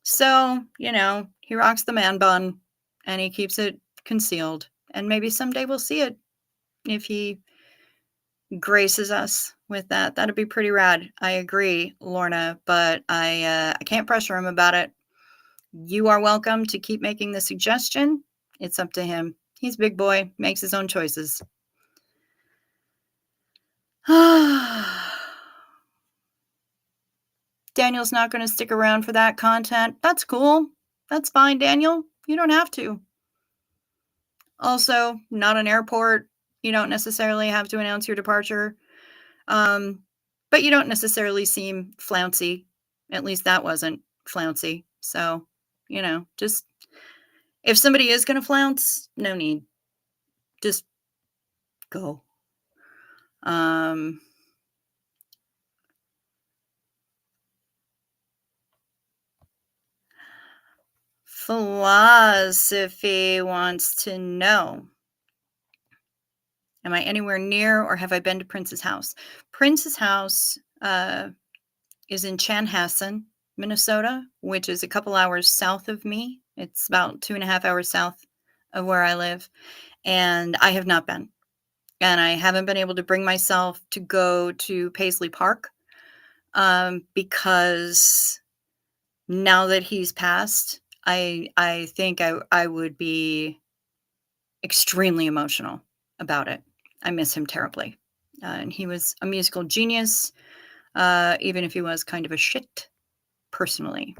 So, he rocks the man bun and he keeps it concealed. And maybe someday we'll see it if he graces us with that. That'd be pretty rad. I agree, Lorna, but I can't pressure him about it. You are welcome to keep making the suggestion. It's up to him. He's a big boy, makes his own choices. Daniel's not going to stick around for that content. That's cool. That's fine, Daniel. You don't have to. Also, not an airport. You don't necessarily have to announce your departure. But you don't necessarily seem flouncy. At least that wasn't flouncy. So, just if somebody is going to flounce, no need. Just go. Philosophy wants to know, am I anywhere near or have I been to Prince's house? Prince's house is in Chanhassen, Minnesota, which is a couple hours south of me. It's about 2.5 hours south of where I live. And I have not been. And I haven't been able to bring myself to go to Paisley Park because now that he's passed, I think I would be extremely emotional about it. I miss him terribly. And he was a musical genius, even if he was kind of a shit personally.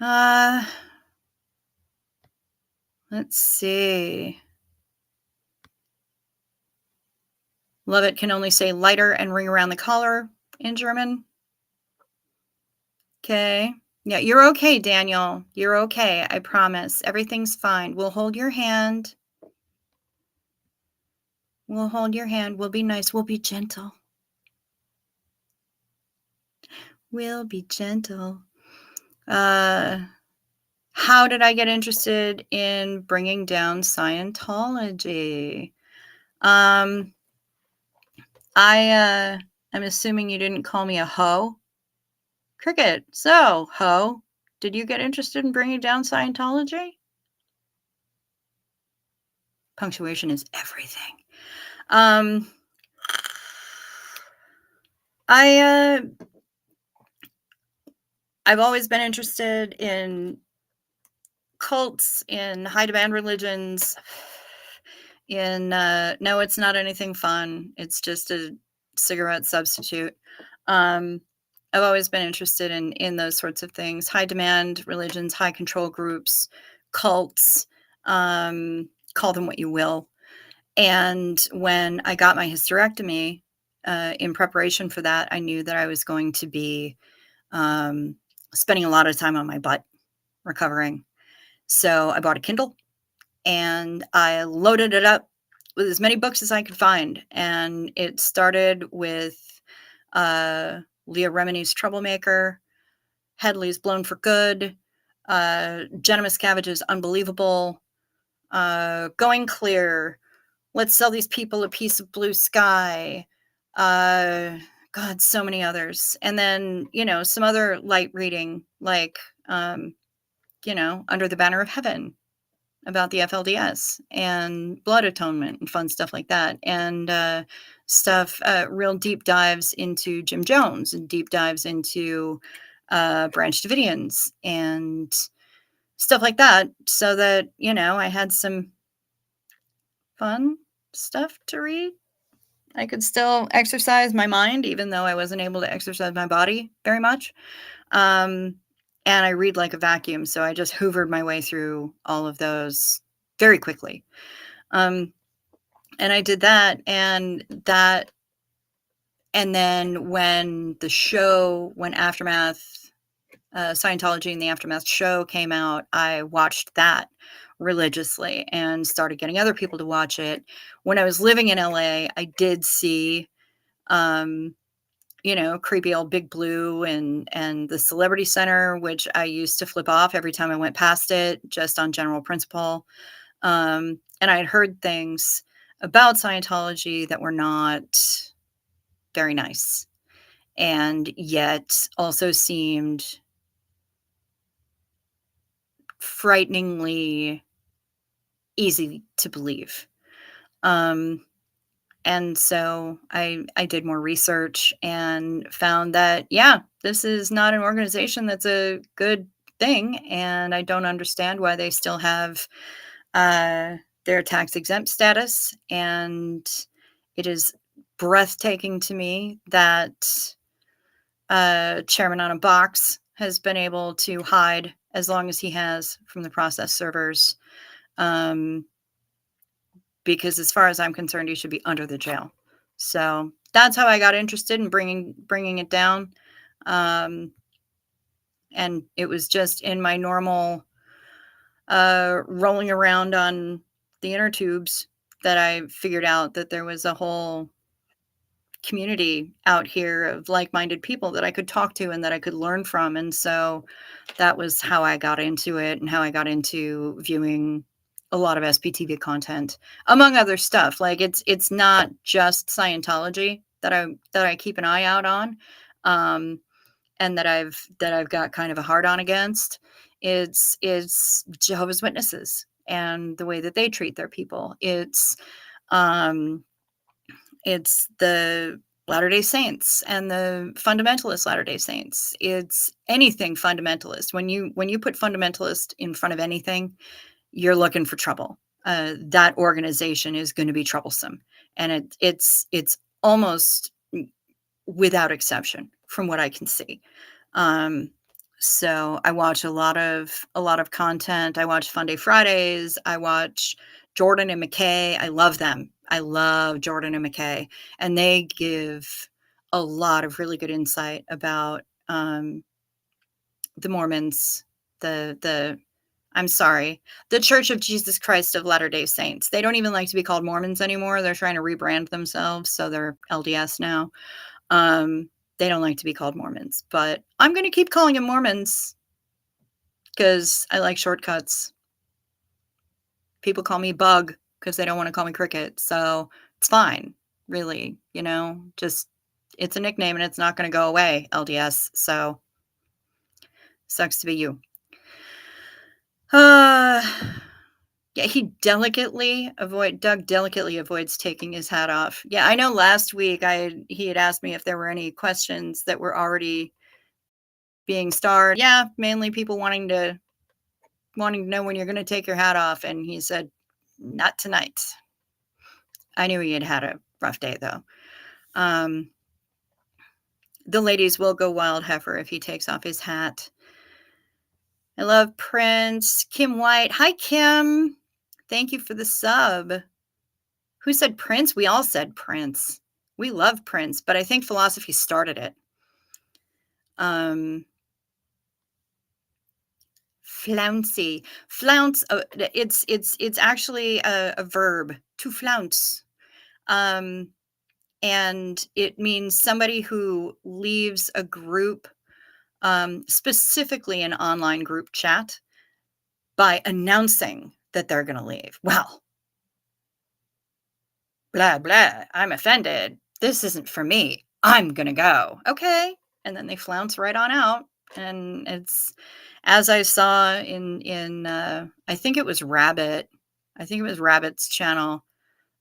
Let's see. Love it can only say lighter and ring around the collar in German. Okay. Yeah, you're okay, Daniel. You're okay. I promise. Everything's fine. We'll hold your hand. We'll hold your hand. We'll be nice. We'll be gentle. We'll be gentle. How did I get interested in bringing down Scientology? I'm assuming you didn't call me a hoe. Cricket. So, hoe, did you get interested in bringing down Scientology? Punctuation is everything. I've always been interested in cults, in high demand religions, in no, it's not anything fun. It's just a cigarette substitute. I've always been interested in those sorts of things. High demand religions, high control groups, cults, call them what you will. And when I got my hysterectomy, in preparation for that, I knew that I was going to be spending a lot of time on my butt recovering. So I bought a Kindle and I loaded it up with as many books as I could find. And it started with Leah Remini's Troublemaker, Headley's Blown for Good, Jenna Miscavige's Unbelievable, Going Clear, Let's Sell These People a Piece of Blue Sky, God, so many others. And then, some other light reading like, Under the Banner of Heaven, about the FLDS and blood atonement and fun stuff like that, and real deep dives into Jim Jones and deep dives into Branch Davidians and stuff like that, so that, I had some fun stuff to read. I could still exercise my mind, even though I wasn't able to exercise my body very much. Um, and I read like a vacuum, so I just hoovered my way through all of those very quickly. Um, and I did that, and then when Aftermath, Scientology and the Aftermath show came out, I watched that religiously and started getting other people to watch it. When I was living in LA, I did see, um, creepy old Big Blue and the Celebrity Center, which I used to flip off every time I went past it, just on general principle. And I had heard things about Scientology that were not very nice, and yet also seemed frighteningly easy to believe. Um, and so I did more research and found that, yeah, this is not an organization that's a good thing, and I don't understand why they still have their tax exempt status. And it is breathtaking to me that Chairman on a Box has been able to hide as long as he has from the process servers. Um, because as far as I'm concerned, he should be under the jail. So that's how I got interested in bringing it down. Um, and it was just in my normal rolling around on the inner tubes that I figured out that there was a whole community out here of like-minded people that I could talk to and that I could learn from. And so that was how I got into it, and how I got into viewing a lot of SPTV content, among other stuff. Like, it's not just Scientology that I keep an eye out on, and that I've got kind of a hard on against. It's Jehovah's Witnesses and the way that they treat their people. Um it's the Latter-day Saints and the fundamentalist Latter-day Saints. It's anything fundamentalist. When you put fundamentalist in front of anything, you're looking for trouble. That organization is going to be troublesome, and it's almost without exception from what I can see. Um, so I watch a lot of content. I watch Fun Day Fridays. I watch Jordan and McKay. I love them. I love Jordan and McKay, and they give a lot of really good insight about the Mormons, the I'm sorry, the Church of Jesus Christ of Latter-day Saints. They don't even like to be called Mormons anymore. They're trying to rebrand themselves, so they're LDS now. They don't like to be called Mormons, but I'm going to keep calling them Mormons because I like shortcuts. People call me Bug because they don't want to call me Cricket, so it's fine, really. Just it's a nickname and it's not going to go away, LDS. So sucks to be you. Uh, yeah, Doug delicately avoids taking his hat off. Yeah, I know last week he had asked me if there were any questions that were already being starred. Yeah, mainly people wanting to know when you're going to take your hat off, and he said, "Not tonight." I knew he had a rough day, though. The ladies will go wild heifer if he takes off his hat. I love Prince. Kim White. Hi, Kim. Thank you for the sub. Who said Prince? We all said Prince. We love Prince, but I think philosophy started it. Flouncy. Flounce. It's actually a verb, to flounce. And it means somebody who leaves a group, specifically an online group chat, by announcing that they're going to leave. Well, blah, blah, I'm offended. This isn't for me. I'm going to go. Okay. And then they flounce right on out. And it's as I saw in I think it was Rabbit. I think it was Rabbit's channel.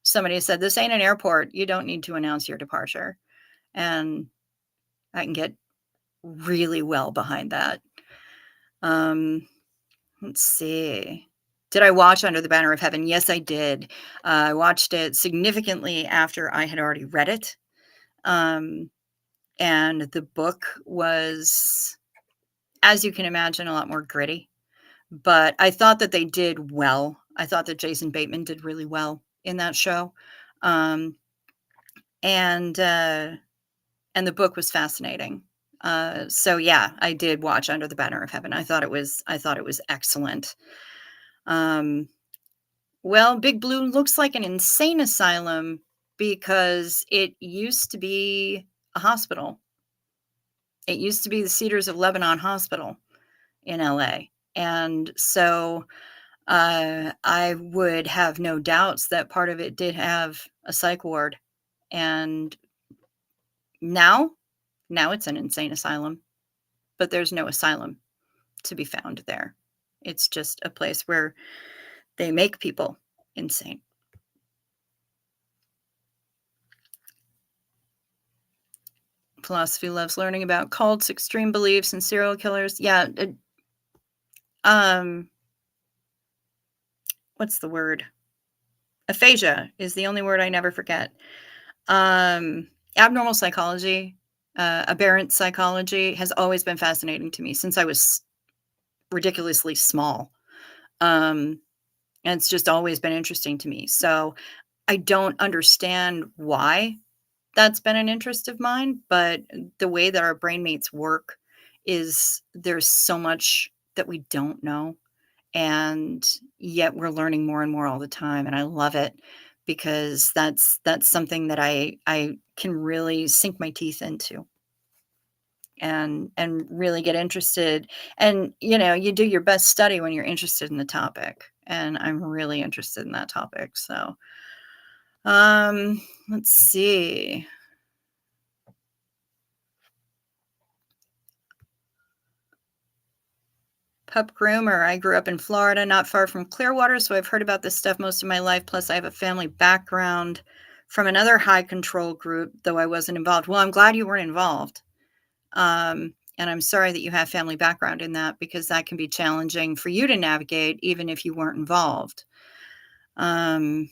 Somebody said, "This ain't an airport. You don't need to announce your departure." And I can get really well behind that. Um, let's see. Did I watch Under the Banner of Heaven? Yes, I did. I watched it significantly after I had already read it. And the book was, as you can imagine, a lot more gritty. But I thought that they did well. I thought that Jason Bateman did really well in that show. Um, and the book was fascinating. So yeah, I did watch Under the Banner of Heaven. I thought it was excellent. Well, Big Blue looks like an insane asylum because it used to be a hospital. It used to be the Cedars of Lebanon Hospital in LA. And so I would have no doubts that part of it did have a psych ward. And now it's an insane asylum, but there's no asylum to be found there. It's just a place where they make people insane. Philosophy loves learning about cults, extreme beliefs, and serial killers. Yeah. What's the word? Aphasia is the only word I never forget. Abnormal psychology, aberrant psychology has always been fascinating to me since I was ridiculously small. And it's just always been interesting to me. So I don't understand why that's been an interest of mine, but the way that our brain mates work is there's so much that we don't know, and yet we're learning more and more all the time, and I love it because that's something that I can really sink my teeth into and really get interested. And you do your best study when you're interested in the topic, and I'm really interested in that topic. So let's see. Pup groomer. I grew up in Florida, not far from Clearwater, so I've heard about this stuff most of my life. Plus, I have a family background from another high control group, though I wasn't involved. Well, I'm glad you weren't involved. And I'm sorry that you have family background in that, because that can be challenging for you to navigate, even if you weren't involved. Oh,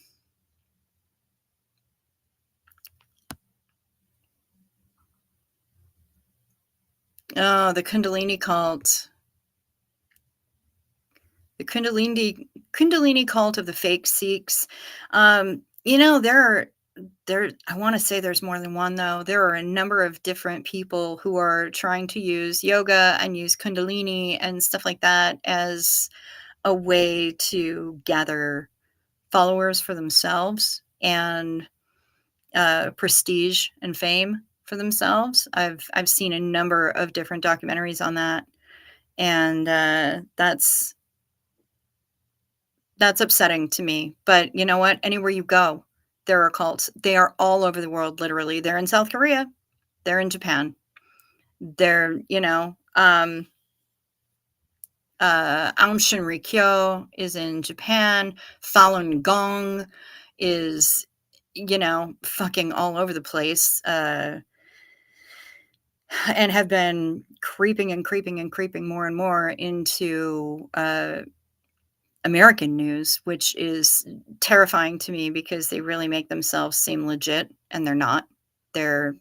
the Kundalini cult. The Kundalini cult of the fake Sikhs. There I want to say there's more than one, though. There are a number of different people who are trying to use yoga and use Kundalini and stuff like that as a way to gather followers for themselves and prestige and fame for themselves. I've seen a number of different documentaries on that, and that's upsetting to me. But you know what? Anywhere you go, there are cults. They are all over the world, literally. They're in South Korea. They're in Japan. They're, Aum Shinrikyo is in Japan. Falun Gong is, fucking all over the place. And have been creeping and creeping and creeping more and more into American news, which is terrifying to me because they really make themselves seem legit, and they're not. They're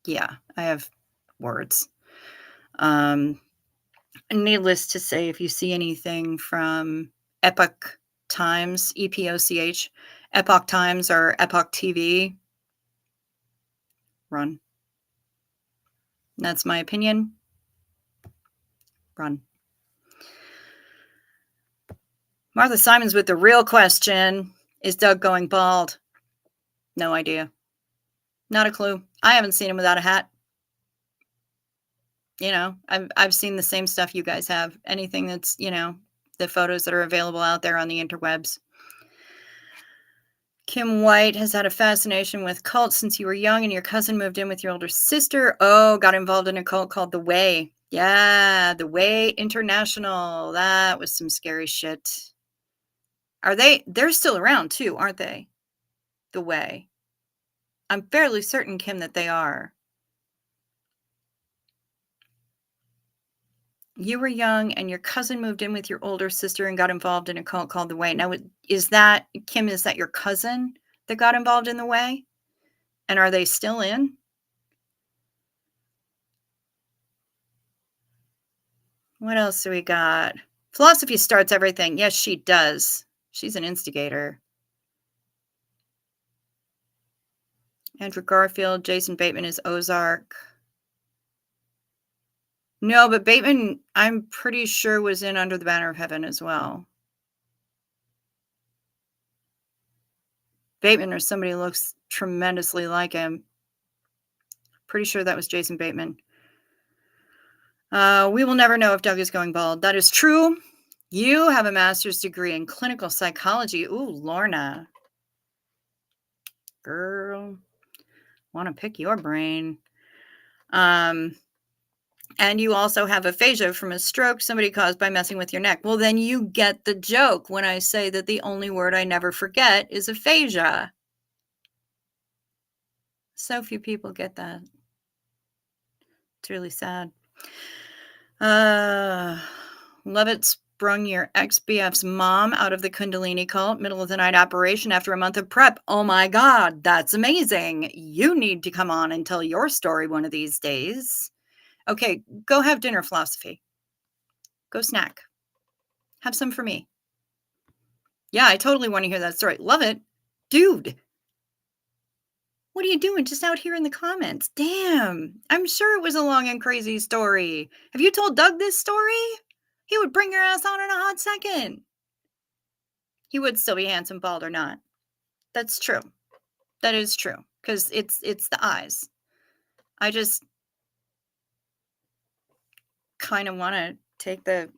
yeah, I have words. Needless to say, if you see anything from Epoch Times, EPOCH, Epoch Times or Epoch TV, run. That's my opinion. Run. Martha Simons with the real question. Is Doug going bald? No idea. Not a clue. I haven't seen him without a hat. I've seen the same stuff you guys have. Anything that's, the photos that are available out there on the interwebs. Kim White has had a fascination with cults since you were young and your cousin moved in with your older sister. Oh, got involved in a cult called The Way. Yeah, The Way International. That was some scary shit. They're still around too, aren't they? The Way. I'm fairly certain, Kim, that they are. You were young and your cousin moved in with your older sister and got involved in a cult called The Way. Now, is that, Kim, is that your cousin that got involved in The Way? And are they still in? What else do we got? Philosophy starts everything. Yes, she does. She's an instigator. Andrew Garfield, Jason Bateman is Ozark. No, but Bateman, I'm pretty sure, was in Under the Banner of Heaven as well. Bateman or somebody looks tremendously like him. Pretty sure that was Jason Bateman. We will never know if Doug is going bald. That is true. You have a master's degree in clinical psychology. Ooh, Lorna. Girl, want to pick your brain. And you also have aphasia from a stroke somebody caused by messing with your neck. Well, then you get the joke when I say that the only word I never forget is aphasia. So few people get that. It's really sad. Levitt sprung your ex-BF's mom out of the Kundalini cult, middle of the night operation after a month of prep. Oh my God, that's amazing. You need to come on and tell your story one of these days. Okay, go have dinner, Philosophy. Go snack. Have some for me. Yeah, I totally want to hear that story. Love it. Dude, what are you doing just out here in the comments? Damn, I'm sure it was a long and crazy story. Have you told Doug this story? He would bring your ass on in a hot second. He would still be handsome, bald or not. That's true. That is true. Because it's the eyes. I just kind of want to take the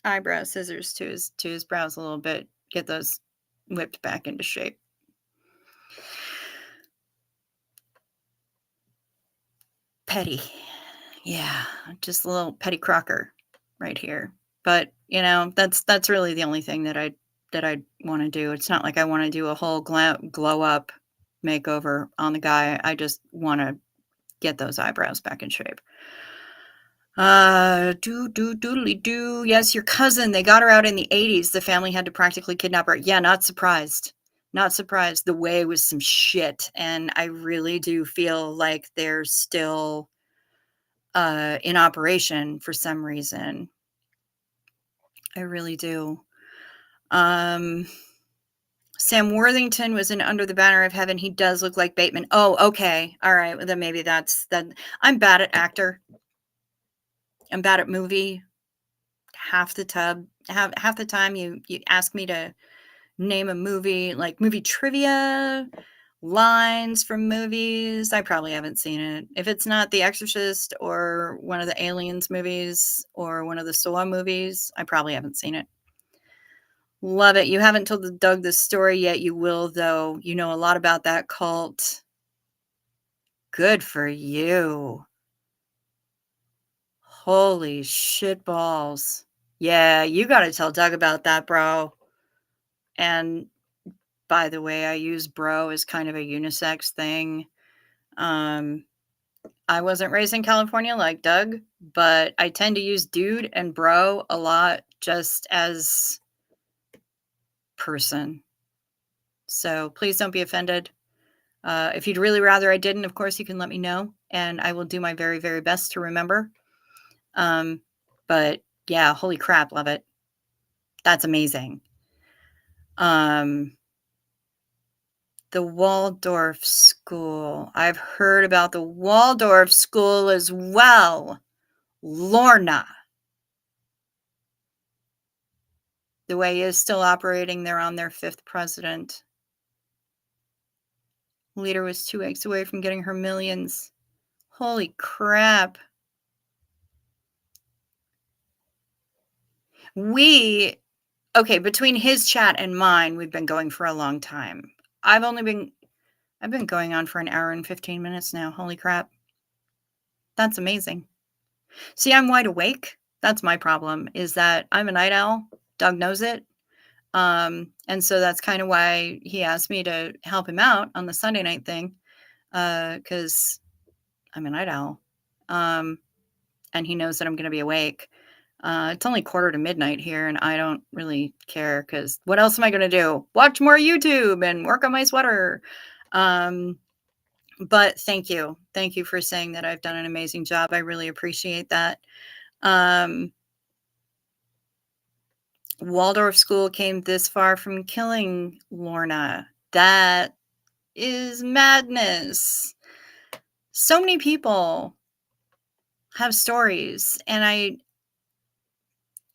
eyebrow scissors to his brows a little bit, get those whipped back into shape. Petty. Yeah, just a little Petty Crocker right here. But, you know, that's really the only thing that I want to do. It's not like I want to do a whole glow up makeover on the guy. I just want to get those eyebrows back in shape. Doodly doo. Yes, your cousin. They got her out in the 80s. The family had to practically kidnap her. Yeah, not surprised. Not surprised. The Way was some shit. And I really do feel like they're still in operation for some reason. I really do. Sam Worthington was in Under the Banner of Heaven. He does look like Bateman. Oh, okay. All right. Well, then maybe that's that. I'm bad at actor. I'm bad at movie. Half the time you ask me to name a movie, like movie trivia, lines from movies. I probably haven't seen it. If it's not The Exorcist or one of the Aliens movies or one of the Saw movies, I probably haven't seen it. Love it. You haven't told Doug this story yet. You will, though. You know a lot about that cult. Good for you. Holy shit balls. Yeah, you got to tell Doug about that, bro. And by the way, I use bro as kind of a unisex thing. I wasn't raised in California like Doug, but I tend to use dude and bro a lot just as person. So please don't be offended. If you'd really rather I didn't, of course, you can let me know, and I will do my very, very best to remember. But yeah, holy crap, love it. That's amazing. The Waldorf School. I've heard about the Waldorf School as well. Lorna. The Way is still operating. They're on their 5th president. Leader was 2 weeks away from getting her millions. Holy crap. Okay, between his chat and mine, we've been going for a long time. I've only been I've been going on for an hour and 15 minutes now. Holy crap. That's amazing. See, I'm wide awake. That's my problem, is that I'm a night owl. Doug knows it. And so that's kind of why he asked me to help him out on the Sunday night thing, because I'm a night owl. Um, and he knows that I'm going to be awake. It's only quarter to midnight here, and I don't really care because what else am I going to do? Watch more YouTube and work on my sweater. Um, but thank you. Thank you for saying that I've done an amazing job. I really appreciate that. Waldorf school came this far from killing Lorna. That is madness. So many people have stories, and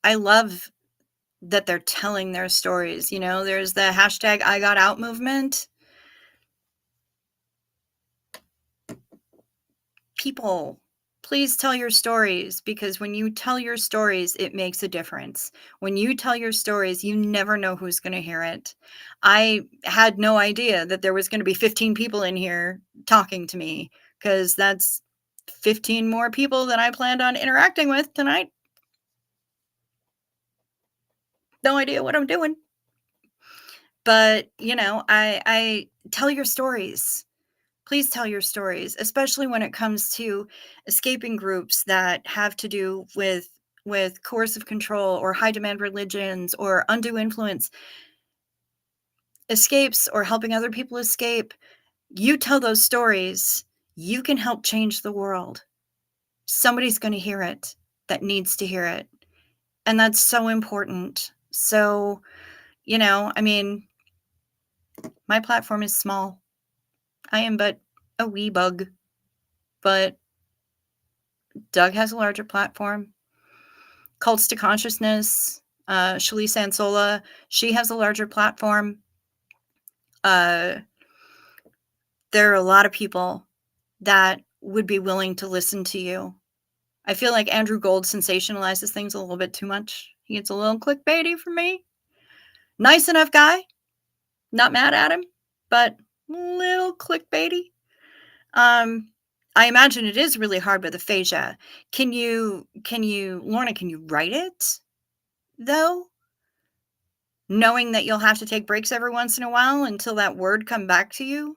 I love that they're telling their stories. You know, there's the hashtag I got out movement. People, please tell your stories, because when you tell your stories, it makes a difference. When you tell your stories, you never know who's going to hear it. I had no idea that there was going to be 15 people in here talking to me, because that's 15 more people than I planned on interacting with tonight. No idea what I'm doing. But, you know, I tell your stories. Please tell your stories, especially when it comes to escaping groups that have to do with coercive control or high demand religions or undue influence. Escapes or helping other people escape. You tell those stories, you can help change the world. Somebody's going to hear it that needs to hear it. And that's so important. So, you know, I mean, my platform is small. I am but a wee bug, but Doug has a larger platform. Cults to Consciousness, Shalise Ansola, she has a larger platform. There are a lot of people that would be willing to listen to you. I feel like Andrew Gold sensationalizes things a little bit too much. He gets a little clickbaity for me. Nice enough guy. Not mad at him, but little clickbaity. I imagine it is really hard with aphasia. Lorna, can you write it though? Knowing that you'll have to take breaks every once in a while until that word come back to you,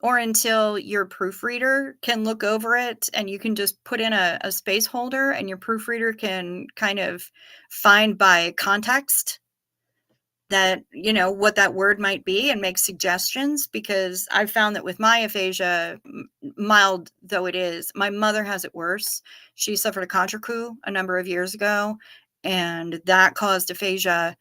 or until your proofreader can look over it and you can just put in a space holder and your proofreader can kind of find by context that, you know, what that word might be and make suggestions. Because I've found that with my aphasia, mild though it is, my mother has it worse. She suffered a contra coup a number of years ago, and that caused aphasia.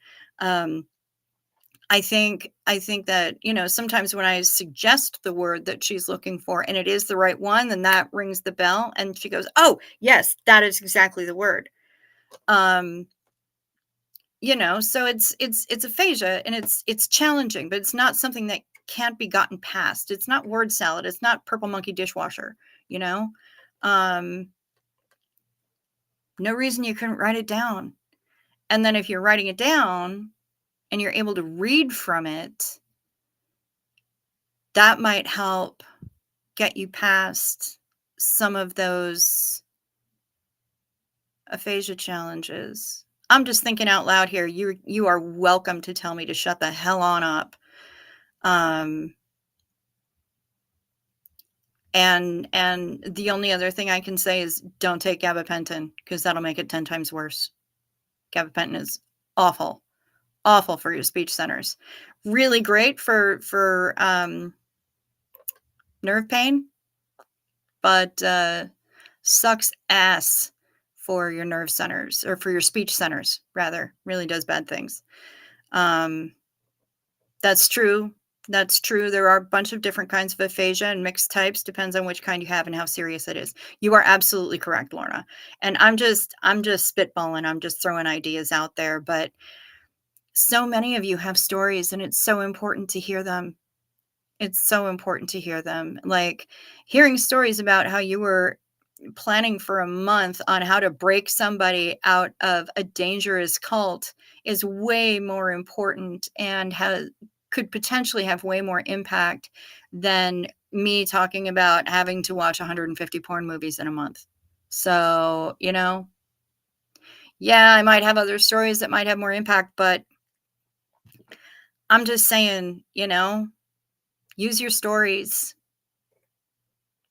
I think that, you know, sometimes when I suggest the word that she's looking for and it is the right one, then that rings the bell and she goes, "Oh, yes, that is exactly the word." You know, so it's aphasia, and it's challenging, but it's not something that can't be gotten past. It's not word salad. It's not purple monkey dishwasher, you know? Um, no reason you couldn't write it down. And then if you're writing it down and you're able to read from it, that might help get you past some of those aphasia challenges. I'm just thinking out loud here. You are welcome to tell me to shut the hell on up. And the only other thing I can say is don't take gabapentin, because that'll make it 10 times worse. Gabapentin is awful, awful for your speech centers. Really great for nerve pain, but sucks ass for your nerve centers, or for your speech centers, rather. Really does bad things. That's true. That's true. There are a bunch of different kinds of aphasia and mixed types. Depends on which kind you have and how serious it is. You are absolutely correct, Lorna. And I'm just spitballing. I'm just throwing ideas out there. But so many of you have stories, and it's so important to hear them. It's so important to hear them. Like hearing stories about how you were planning for a month on how to break somebody out of a dangerous cult is way more important, and could potentially have way more impact than me talking about having to watch 150 porn movies in a month. So, yeah, I might have other stories that might have more impact, but I'm just saying, use your stories,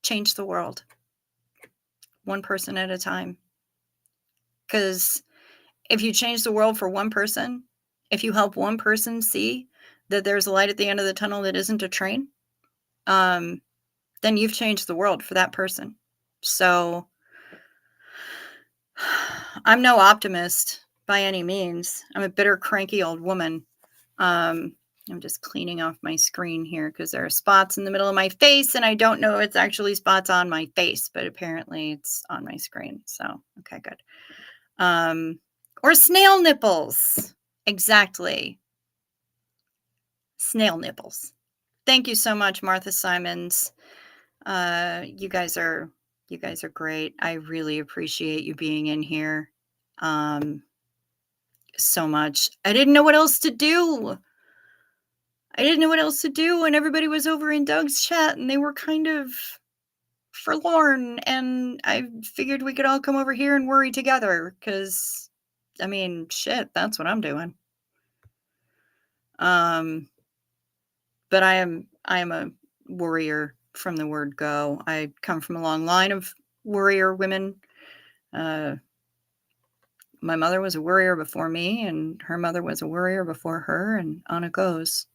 change the world one person at a time. Because if you change the world for one person, if you help one person see that there's a light at the end of the tunnel that isn't a train, then you've changed the world for that person. So I'm no optimist by any means. I'm a bitter, cranky old woman. I'm just cleaning off my screen here because there are spots in the middle of my face, and I don't know if it's actually spots on my face, but apparently it's on my screen. So, okay, good. Or snail nipples. Exactly. Snail nipples. Thank you so much, Martha Simons. You guys are great. I really appreciate you being in here so much. I didn't know what else to do. And everybody was over in Doug's chat, and they were kind of forlorn, and I figured we could all come over here and worry together, because, I mean, shit, that's what I'm doing. But I am a warrior from the word go. I come from a long line of warrior women. My mother was a warrior before me, and her mother was a warrior before her, and on it goes.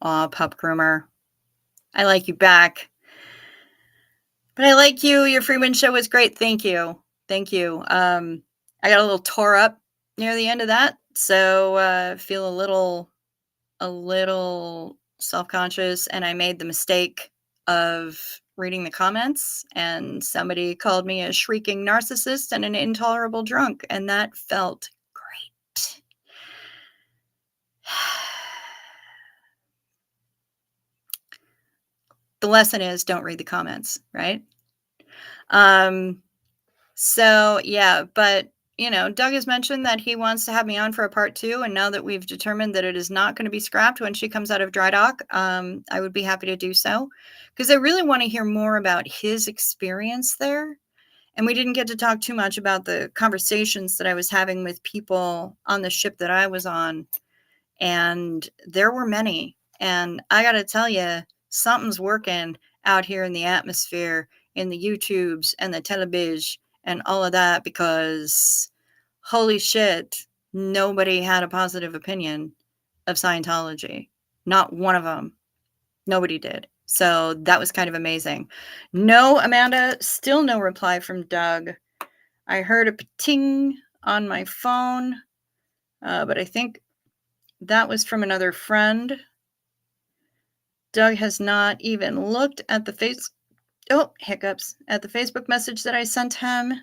Aw, pup groomer. I like you back. But I like you. Your Freeman show was great. Thank you. Thank you. I got a little tore up near the end of that, so feel a little self-conscious, and I made the mistake of reading the comments, and somebody called me a shrieking narcissist and an intolerable drunk, and that felt great. The lesson is don't read the comments, right? So yeah, but Doug has mentioned that he wants to have me on for a part 2, and now that we've determined that it is not going to be scrapped when she comes out of dry dock, I would be happy to do so, because I really want to hear more about his experience there. And we didn't get to talk too much about the conversations that I was having with people on the ship that I was on, and there were many. And I got to tell you, something's working out here in the atmosphere, in the YouTubes and the television and all of that, because holy shit, nobody had a positive opinion of Scientology. Not one of them. Nobody did. So that was kind of amazing. No, Amanda, still no reply from Doug. I heard a ting on my phone, but I think that was from another friend. Doug has not even looked at the hiccups, at the Facebook message that I sent him.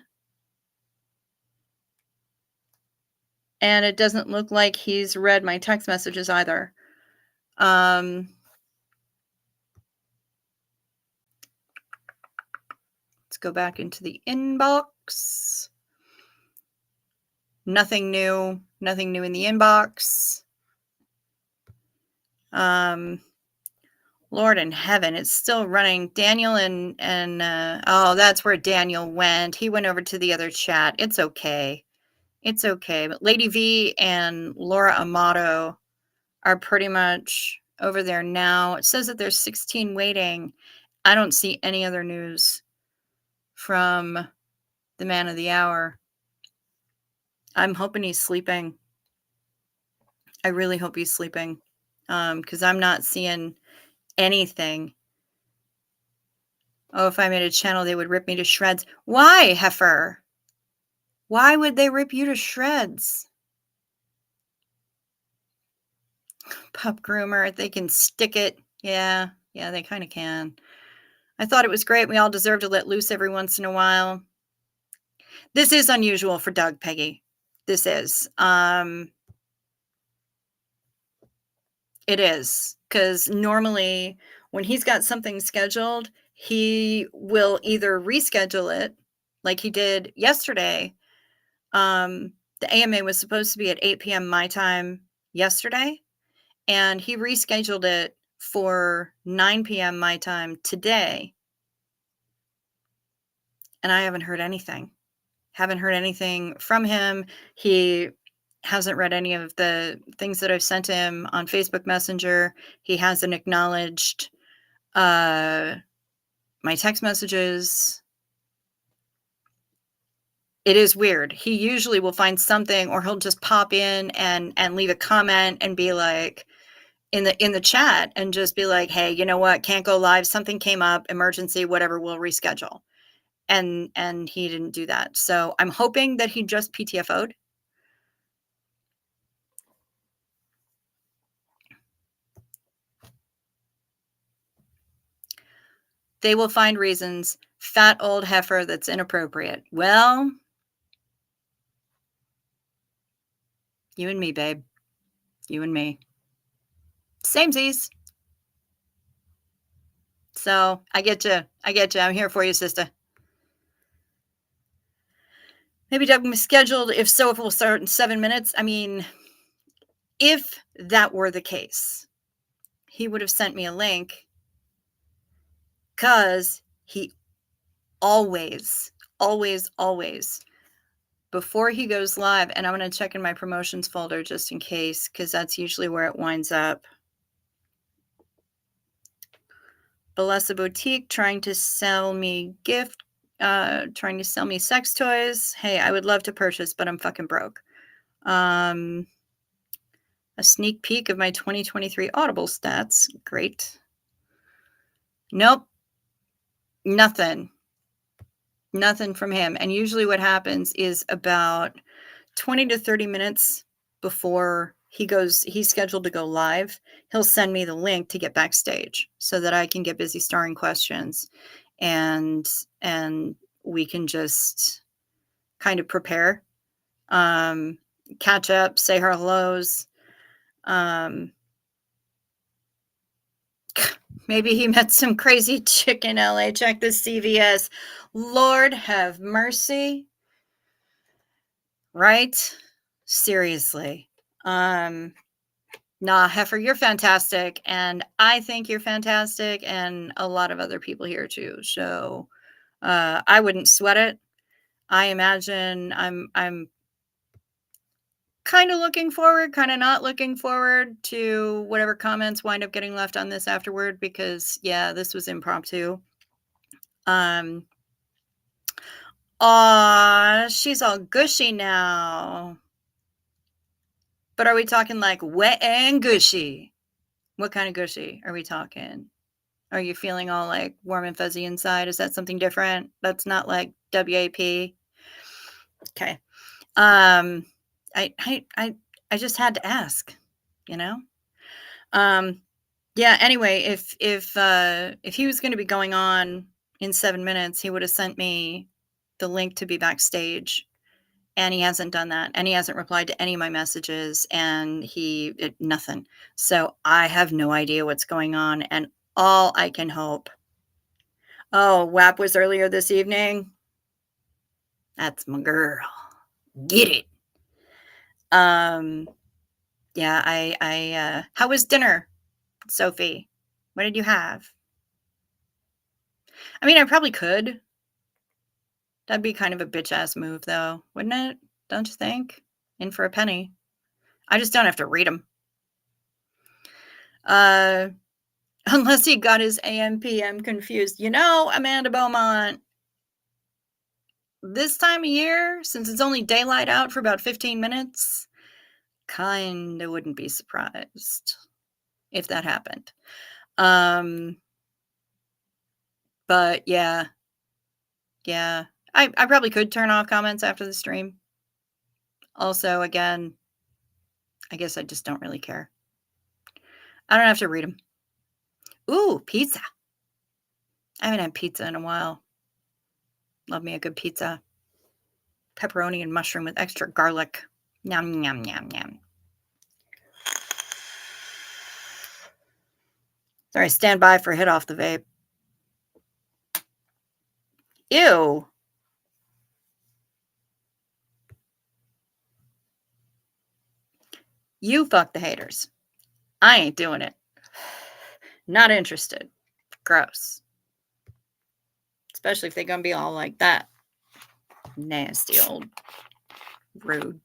And it doesn't look like he's read my text messages either. Let's go back into the inbox. Nothing new in the inbox. Lord in heaven, it's still running. Daniel and oh, that's where Daniel went. He went over to the other chat. It's okay. It's okay. But Lady V and Laura Amato are pretty much over there now. It says that there's 16 waiting. I don't see any other news from the man of the hour. I'm hoping he's sleeping. I really hope he's sleeping, because I'm not seeing anything. Oh, if I made a channel, they would rip me to shreds. Why, heifer? Why would they rip you to shreds? Pup groomer, they can stick it. Yeah, they kind of can. I thought it was great. We all deserve to let loose every once in a while. This is unusual for Doug, Peggy. This is. It is, because normally when he's got something scheduled, he will either reschedule it, like he did yesterday, The AMA was supposed to be at 8 p.m. my time yesterday, and he rescheduled it for 9 p.m. my time today, and I haven't heard anything. Haven't heard anything from him. He hasn't read any of the things that I've sent him on Facebook Messenger. He hasn't acknowledged my text messages. It is weird. He usually will find something, or he'll just pop in and leave a comment and be like, in the chat, and just be like, hey, you know what, can't go live, something came up, emergency, whatever, we'll reschedule. And he didn't do that. So I'm hoping that he just PTFO'd. They will find reasons. Fat old heifer that's inappropriate. Well, you and me, babe. You and me. Samesies. So I get you. I get you. I'm here for you, sister. Maybe Doug scheduled. If so, if we'll start in 7 minutes. I mean, if that were the case, he would have sent me a link, because he always, before he goes live, and I'm going to check in my promotions folder just in case, because that's usually where it winds up. Balesa Boutique trying to sell me trying to sell me sex toys. Hey, I would love to purchase, but I'm fucking broke. A sneak peek of my 2023 Audible stats. Great. Nope. Nothing from him. And usually what happens is about 20 to 30 minutes before he's scheduled to go live, he'll send me the link to get backstage so that I can get busy starring questions, and we can just kind of prepare, catch up, say our hellos. Maybe he met some crazy chick in LA. Check the CVS. Lord have mercy. Right? Seriously. Nah, heifer, you're fantastic, and I think you're fantastic, and a lot of other people here too. So I wouldn't sweat it. I imagine I'm kind of looking forward, kind of not looking forward to whatever comments wind up getting left on this afterward, because yeah, this was impromptu. She's all gushy now. But are we talking like wet and gushy? What kind of gushy are we talking? Are you feeling all like warm and fuzzy inside? Is that something different? That's not like WAP. Okay. I just had to ask, you know? Yeah, anyway, if he was going to be going on in 7 minutes, he would have sent me the link to be backstage, and he hasn't done that, and he hasn't replied to any of my messages, and nothing. So I have no idea what's going on, and all I can hope. Oh, WAP was earlier this evening. That's my girl. Get it. Yeah, how was dinner, Sophie? What did you have? I mean, I probably could. That'd be kind of a bitch ass move, though, wouldn't it? Don't you think? In for a penny. I just don't have to read them. Unless he got his AM PM confused. You know, Amanda Beaumont, this time of year, since it's only daylight out for about 15 minutes, kind of wouldn't be surprised if that happened. But yeah. I probably could turn off comments after the stream. Also, again, I guess I just don't really care. I don't have to read them. Ooh, pizza. I haven't had pizza in a while. Love me a good pizza. Pepperoni and mushroom with extra garlic. Yum, yum, yum, yum. Sorry, stand by for hit off the vape. Ew. You fuck the haters. I ain't doing it. Not interested. Gross. Especially if they're going to be all like that. Nasty old rude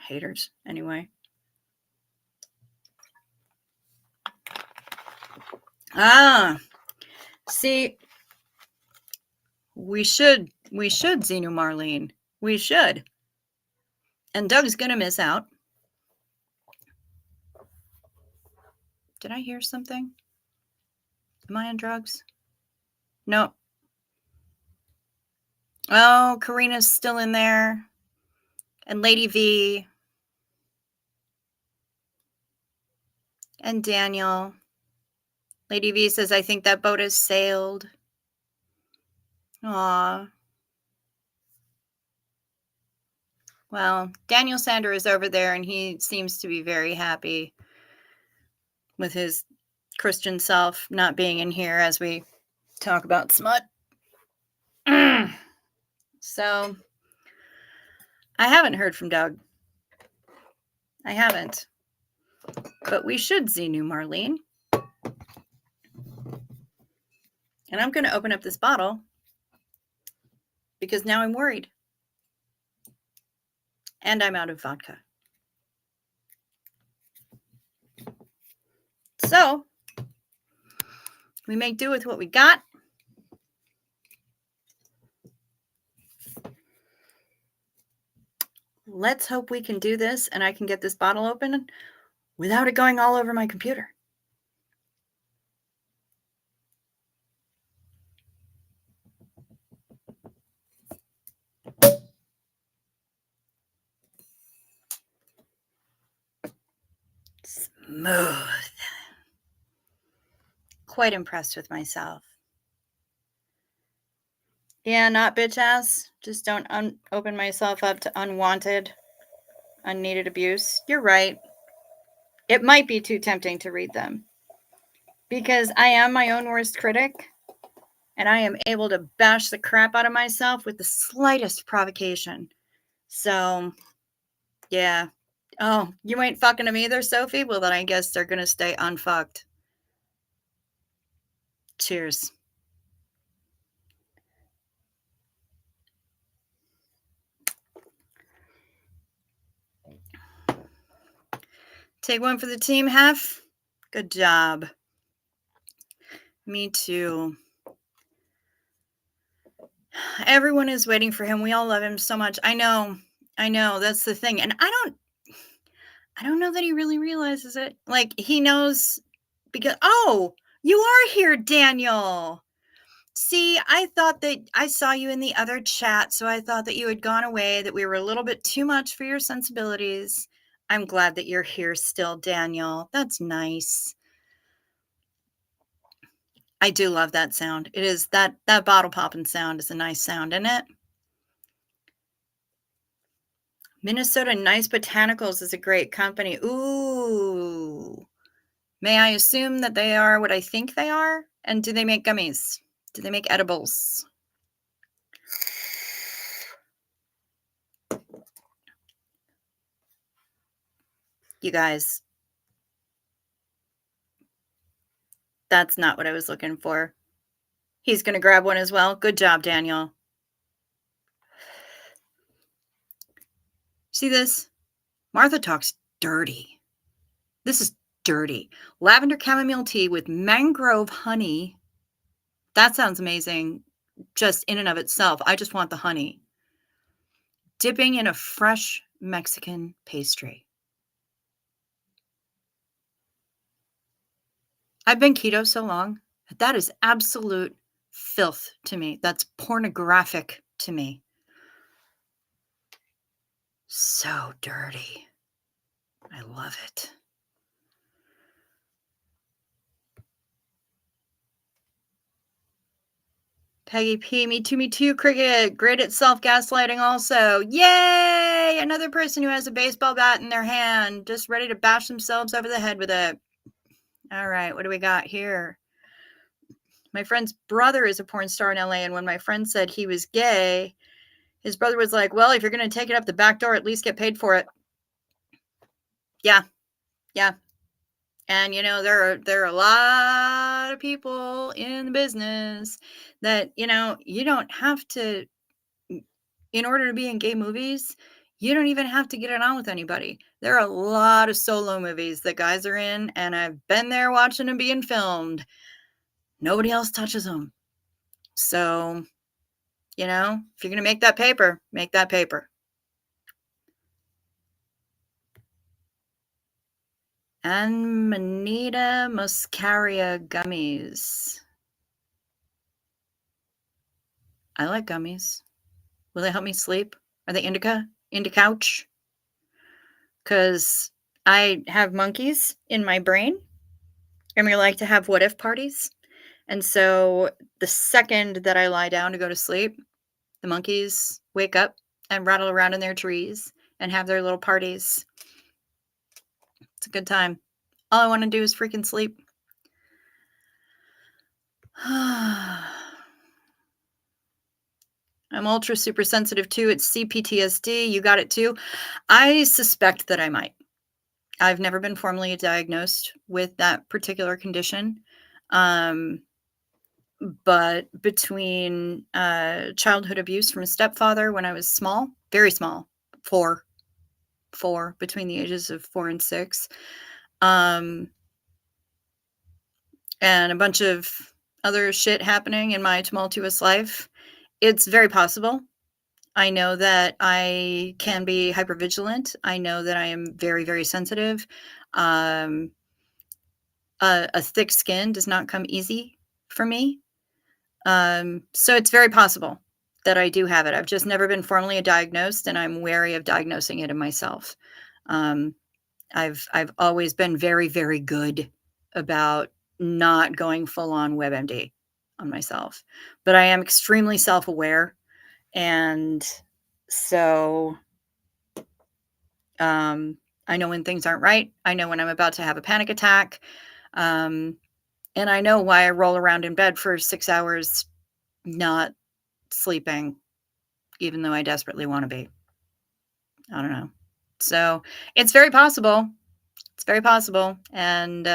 haters. Anyway. See, we should Xenu Marlene. We should. And Doug's going to miss out. Did I hear something? Am I on drugs? No. Oh, Karina's still in there. And Lady V. And Daniel. Lady V says, I think that boat has sailed. Aw. Well, Daniel Sander is over there, and he seems to be very happy with his Christian self not being in here as we talk about smut. So, I haven't heard from Doug. I haven't. But we should Xenu Marlene. And I'm going to open up this bottle because now I'm worried. And I'm out of vodka. So, we make do with what we got. Let's hope we can do this and I can get this bottle open without it going all over my computer. Smooth. Quite impressed with myself. Yeah, not bitch ass. Just don't open myself up to unwanted, unneeded abuse. You're right. It might be too tempting to read them because I am my own worst critic and I am able to bash the crap out of myself with the slightest provocation. So, yeah. Oh, you ain't fucking them either, Sophie? Well, then I guess they're going to stay unfucked. Cheers. Take one for the team, Hef. Good job. Me too. Everyone is waiting for him. We all love him so much. I know. That's the thing. And I don't know that he really realizes it. Like, he knows because, oh, you are here, Daniel. See, I thought that I saw you in the other chat, so I thought that you had gone away, that we were a little bit too much for your sensibilities. I'm glad that you're here still, Daniel. That's nice. I do love that sound. It is that bottle popping sound is a nice sound, isn't it? Minnesota Nice Botanicals is a great company. Ooh. May I assume that they are what I think they are? And do they make gummies? Do they make edibles? You guys, that's not what I was looking for. He's going to grab one as well. Good job, Daniel. See this? Martha talks dirty. This is dirty. Lavender chamomile tea with mangrove honey. That sounds amazing just in and of itself. I just want the honey. Dipping in a fresh Mexican pastry. I've been keto so long. That is absolute filth to me. That's pornographic to me. So dirty. I love it. Peggy P, me too, Cricket. Great at self-gaslighting also. Yay! Another person who has a baseball bat in their hand, just ready to bash themselves over the head with it. All right, what do we got here? My friend's brother is a porn star in LA, and when my friend said he was gay, his brother was like, well, if you're going to take it up the back door, at least get paid for it. Yeah, Yeah. And there are a lot of people in the business that, you don't have to, in order to be in gay movies, you don't even have to get it on with anybody. There are a lot of solo movies that guys are in, and I've been there watching them being filmed. Nobody else touches them. So, if you're going to make that paper, make that paper. Amanita muscaria gummies. I like gummies. Will they help me sleep? Are they indica? Couch? Because I have monkeys in my brain, and we like to have what if parties. And so the second that I lie down to go to sleep, the monkeys wake up and rattle around in their trees and have their little parties. It's a good time. All I want to do is freaking sleep. I'm ultra super sensitive too. It's CPTSD. You got it too. I suspect that I might. I've never been formally diagnosed with that particular condition. But between childhood abuse from a stepfather when I was small, very small, four, between the ages of 4 and 6, and a bunch of other shit happening in my tumultuous life, it's very possible. I know that I can be hypervigilant. I know that I am very, very sensitive. A thick skin does not come easy for me. So it's very possible that I do have it. I've just never been formally diagnosed, and I'm wary of diagnosing it in myself. I've always been very, very good about not going full on WebMD on myself, but I am extremely self-aware, and so I know when things aren't right. I know when I'm about to have a panic attack, and I know why I roll around in bed for 6 hours not sleeping, even though I desperately want to be. I don't know. So it's very possible. It's very possible. And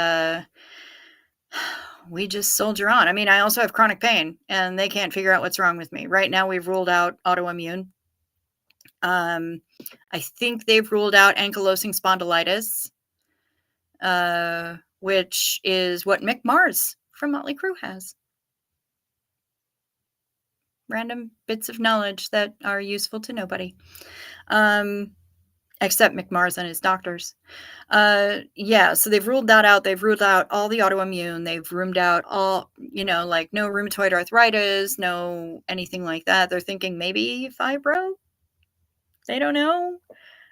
we just soldier on. I mean, I also have chronic pain, and they can't figure out what's wrong with me. Right now, we've ruled out autoimmune. I think they've ruled out ankylosing spondylitis, which is what Mick Mars from Motley Crue has. Random bits of knowledge that are useful to nobody. Except Mick Mars and his doctors. Yeah, so they've ruled that out. They've ruled out all the autoimmune. They've ruled out all, like no rheumatoid arthritis, no anything like that. They're thinking maybe fibro. They don't know.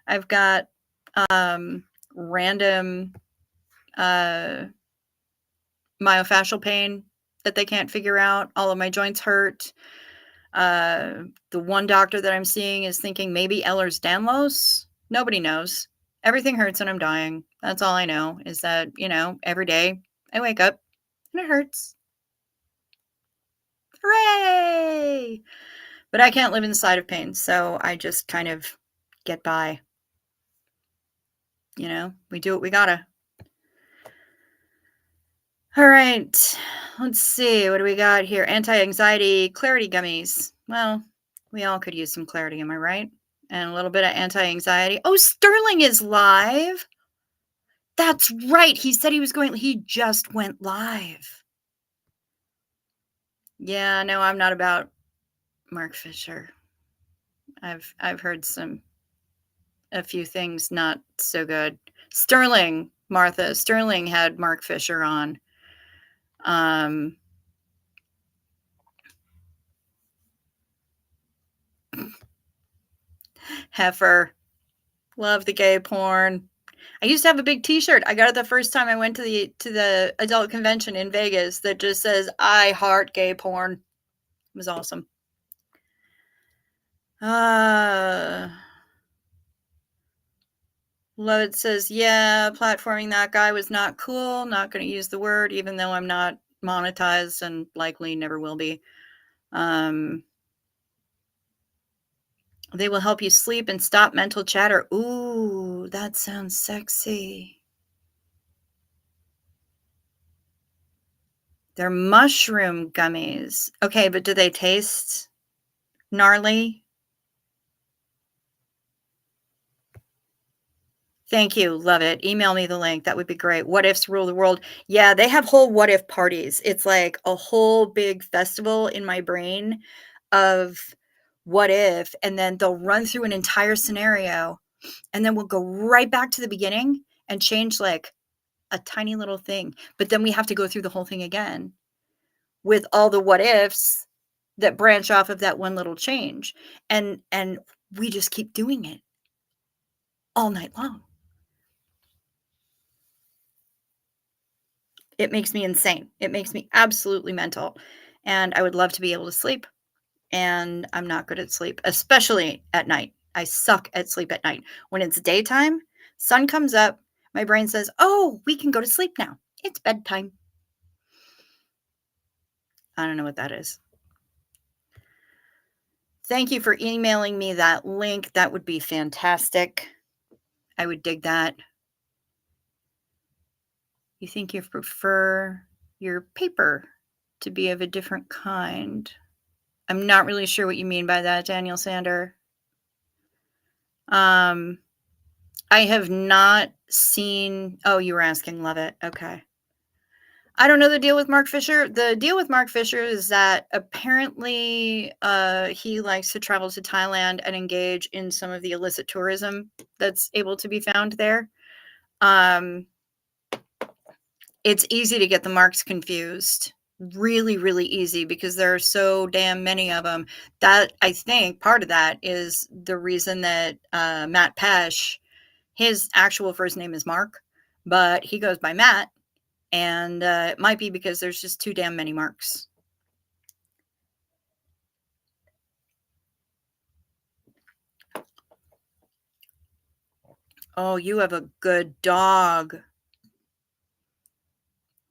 I've got random myofascial pain that they can't figure out. All of my joints hurt. The one doctor that I'm seeing is thinking maybe Ehlers-Danlos. Nobody knows. Everything hurts and I'm dying. That's all I know is that, every day I wake up and it hurts. Hooray! But I can't live inside of pain, so I just kind of get by. We do what we gotta. All right. Let's see. What do we got here? Anti-anxiety clarity gummies. Well, we all could use some clarity, am I right? And a little bit of anti-anxiety. Oh, Sterling is live. That's right. He said he just went live. Yeah, no, I'm not about Mark Fisher. I've heard a few things not so good. Sterling had Mark Fisher on. Heifer. Love the gay porn. I used to have a big T-shirt. I got it the first time I went to the adult convention in Vegas that just says "I heart gay porn." It was awesome. Load says, "Yeah, platforming that guy was not cool. Not going to use the word, even though I'm not monetized and likely never will be." They will help you sleep and stop mental chatter. Ooh, that sounds sexy. They're mushroom gummies. Okay, but do they taste gnarly? Thank you. Love it. Email me the link. That would be great. What ifs rule the world. Yeah, they have whole what if parties. It's like a whole big festival in my brain of what if, and then they'll run through an entire scenario, and then we'll go right back to the beginning and change like a tiny little thing. But then we have to go through the whole thing again with all the what ifs that branch off of that one little change. And we just keep doing it all night long. It makes me insane. It makes me absolutely mental. And I would love to be able to sleep. And I'm not good at sleep, especially at night. I suck at sleep at night. When it's daytime, sun comes up, my brain says, oh, we can go to sleep now. It's bedtime. I don't know what that is. Thank you for emailing me that link. That would be fantastic. I would dig that. You think you prefer your paper to be of a different kind? I'm not really sure what you mean by that, Daniel Sander. I have not seen. Oh, you were asking, love it. Okay. I don't know the deal with Mark Fisher. The deal with Mark Fisher is that apparently he likes to travel to Thailand and engage in some of the illicit tourism that's able to be found there. It's easy to get the marks confused. Really, really easy because there are so damn many of them. That, I think, part of that is the reason that Matt Pesh, his actual first name is Mark, but he goes by Matt, and it might be because there's just too damn many Marks. Oh, you have a good dog.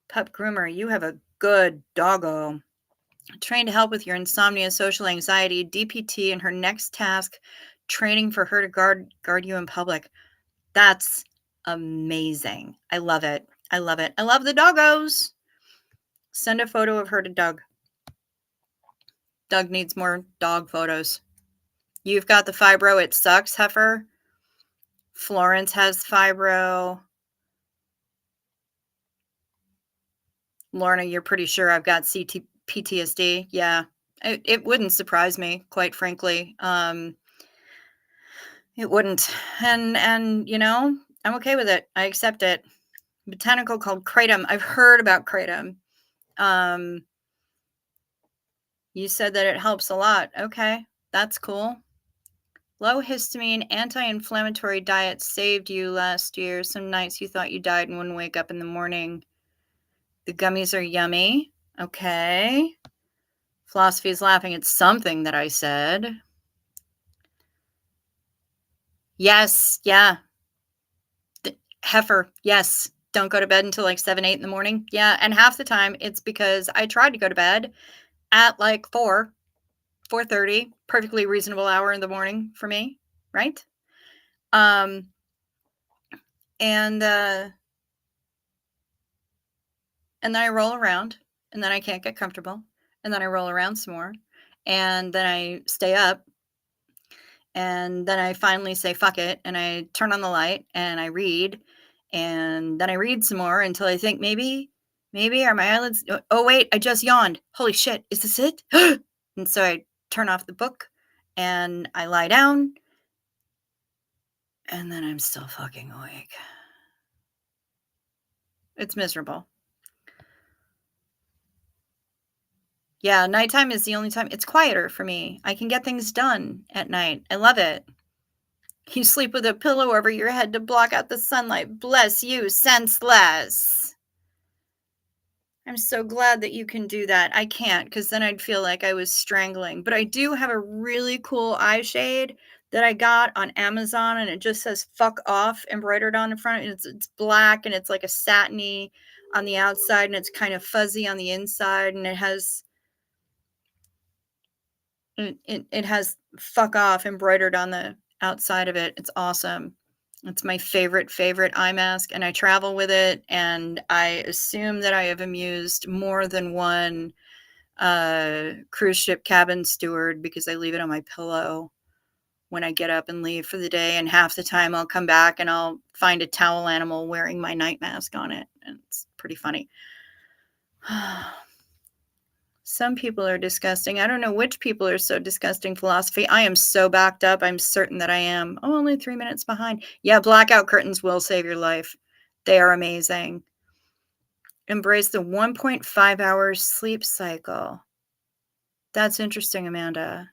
Pup groomer, you have a good doggo. Trained to help with your insomnia, social anxiety, DPT, and her next task, training for her to guard you in public. That's amazing. I love it. I love it. I love the doggos. Send a photo of her to Doug. Doug needs more dog photos. You've got the fibro. It sucks, Heifer. Florence has fibro. Lorna, you're pretty sure I've got PTSD. Yeah, it wouldn't surprise me, quite frankly. It wouldn't. And you know, I'm okay with it. I accept it. Botanical called kratom. I've heard about kratom. You said that it helps a lot. Okay, that's cool. Low histamine, anti-inflammatory diet saved you last year. Some nights you thought you died and wouldn't wake up in the morning. The gummies are yummy. Okay. Philosophy is laughing at something that I said. Yes, yeah. Heifer, yes. Don't go to bed until like 7, 8 in the morning. Yeah, and half the time it's because I tried to go to bed at like 4:30, perfectly reasonable hour in the morning for me, right? And then I roll around, and then I can't get comfortable, and then I roll around some more, and then I stay up, and then I finally say fuck it, and I turn on the light and I read, and then I read some more until I think maybe are my eyelids, oh wait, I just yawned, holy shit, is this it? And so I turn off the book and I lie down, and then I'm still fucking awake. It's miserable. Yeah, nighttime is the only time it's quieter for me. I can get things done at night. I love it. You sleep with a pillow over your head to block out the sunlight. Bless you, senseless. I'm so glad that you can do that. I can't, because then I'd feel like I was strangling. But I do have a really cool eye shade that I got on Amazon, and it just says fuck off embroidered on the front. It's black, and it's like a satiny on the outside, and it's kind of fuzzy on the inside, and it has fuck off embroidered on the outside of it. It's awesome. It's my favorite eye mask, and I travel with it, and I assume that I have amused more than one cruise ship cabin steward because I leave it on my pillow when I get up and leave for the day, and half the time I'll come back and I'll find a towel animal wearing my night mask on it, and it's pretty funny. Some people are disgusting. I don't know which people are so disgusting. Philosophy. I am so backed up. I'm certain that I am. Oh, only 3 minutes behind. Yeah, blackout curtains will save your life. They are amazing. Embrace the 1.5 hours sleep cycle. That's interesting, Amanda.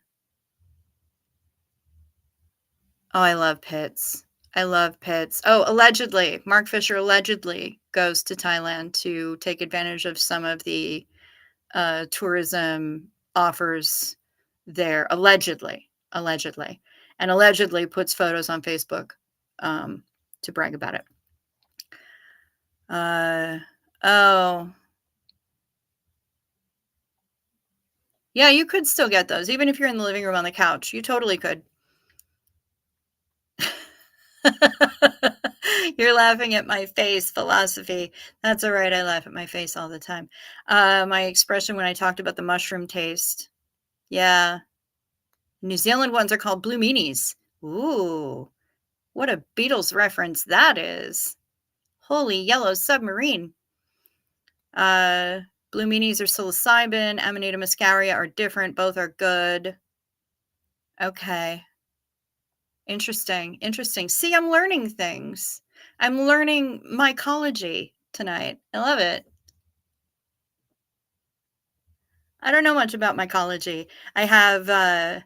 Oh, I love pits. I love pits. Oh, allegedly, Mark Fisher allegedly goes to Thailand to take advantage of some of the tourism offers there, allegedly, and allegedly puts photos on Facebook to brag about it. Oh, yeah, you could still get those, even if you're in the living room on the couch. You totally could. You're laughing at my face, philosophy. That's all right. I laugh at my face all the time. My expression when I talked about the mushroom taste. Yeah. New Zealand ones are called blue meanies. Ooh, what a Beatles reference that is. Holy yellow submarine. Blue meanies are psilocybin. Amanita muscaria are different. Both are good. Okay. Interesting. See, I'm learning things. I'm learning mycology tonight. I love it. I don't know much about mycology. I have a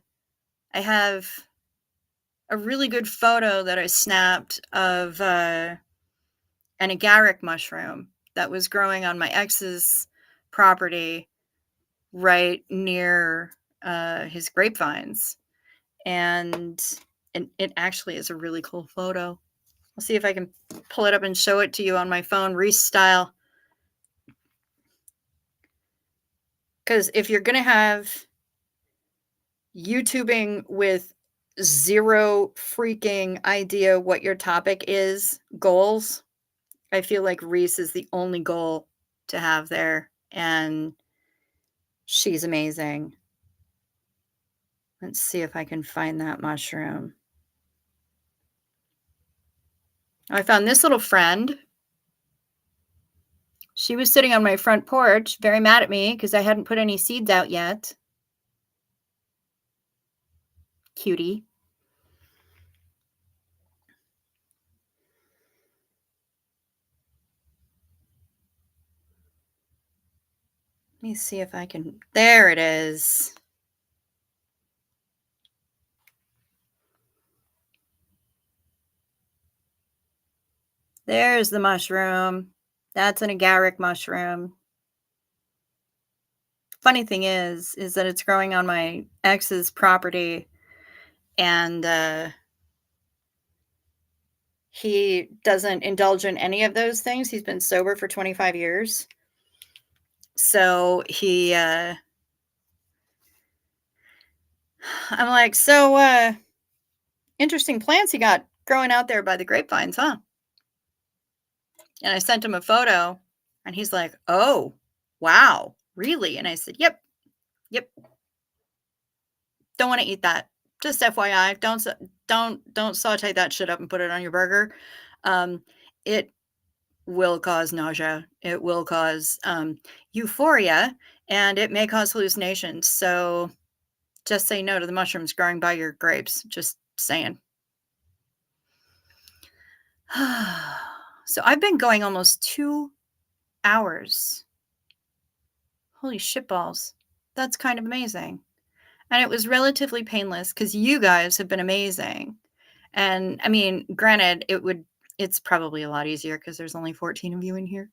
really good photo that I snapped of an agaric mushroom that was growing on my ex's property right near his grapevines. And it actually is a really cool photo. I'll see if I can pull it up and show it to you on my phone, Reese style. Because if you're going to have YouTubing with zero freaking idea what your topic is, goals, I feel like Reese is the only goal to have there. And she's amazing. Let's see if I can find that mushroom. I found this little friend. She was sitting on my front porch, very mad at me because I hadn't put any seeds out yet. Cutie. Let me see if I can. There it is. There's the mushroom. That's an agaric mushroom. Funny thing is that it's growing on my ex's property, and he doesn't indulge in any of those things. He's been sober for 25 years. So I'm like, so interesting plants you got growing out there by the grapevines, huh? And I sent him a photo, and he's like, oh, wow, really? And I said, yep. Don't want to eat that. Just FYI, don't saute that shit up and put it on your burger. It will cause nausea. It will cause euphoria, and it may cause hallucinations. So just say no to the mushrooms growing by your grapes. Just saying. So I've been going almost 2 hours. Holy shitballs. That's kind of amazing. And it was relatively painless because you guys have been amazing. And I mean, granted, it's probably a lot easier because there's only 14 of you in here.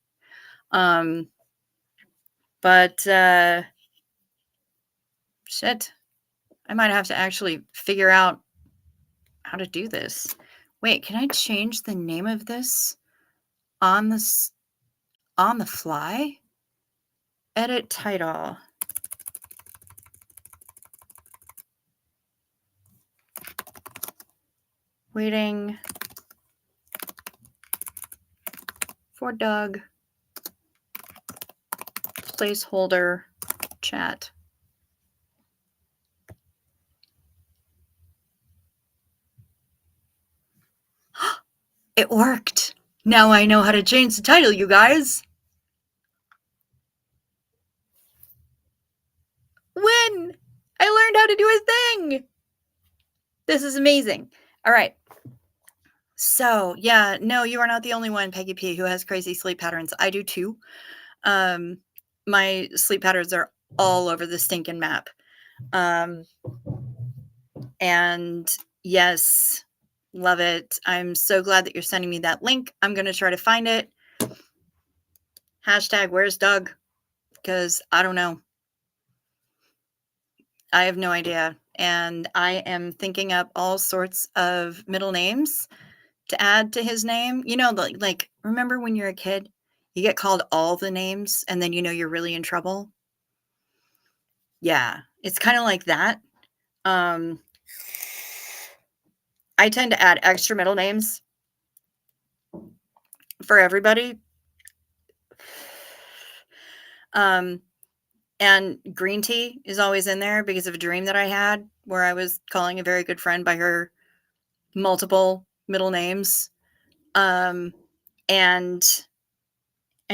But shit, I might have to actually figure out how to do this. Wait, can I change the name of this on the fly? Edit title. Waiting For Doug. Placeholder chat. It worked. Now I know how to change the title, you guys. When I learned how to do a thing. This is amazing. All right. So, yeah, no, you are not the only one, Peggy P, who has crazy sleep patterns. I do too. My sleep patterns are all over the stinking map. And yes, love it. I'm so glad that you're sending me that link. I'm going to try to find it. Hashtag where's Doug? Because I don't know. I have no idea. And I am thinking up all sorts of middle names to add to his name. You know, like remember when you're a kid, you get called all the names and then you know you're really in trouble? Yeah, it's kind of like that. I tend to add extra middle names for everybody. And green tea is always in there because of a dream that I had where I was calling a very good friend by her multiple middle names. And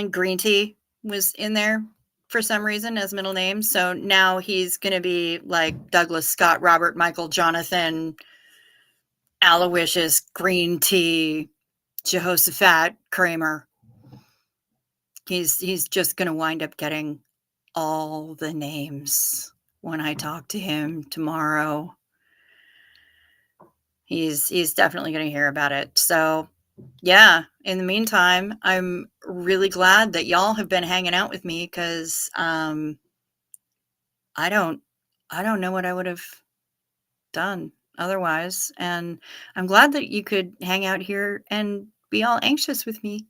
green tea was in there for some reason as middle names. So now he's going to be like Douglas, Scott, Robert, Michael, Jonathan, Aloysius, Green Tea, Jehoshaphat, Kramer. He's just going to wind up getting all the names when I talk to him tomorrow. He's definitely going to hear about it. So, yeah, in the meantime, I'm really glad that y'all have been hanging out with me cuz I don't know what I would have done otherwise, and I'm glad that you could hang out here and be all anxious with me.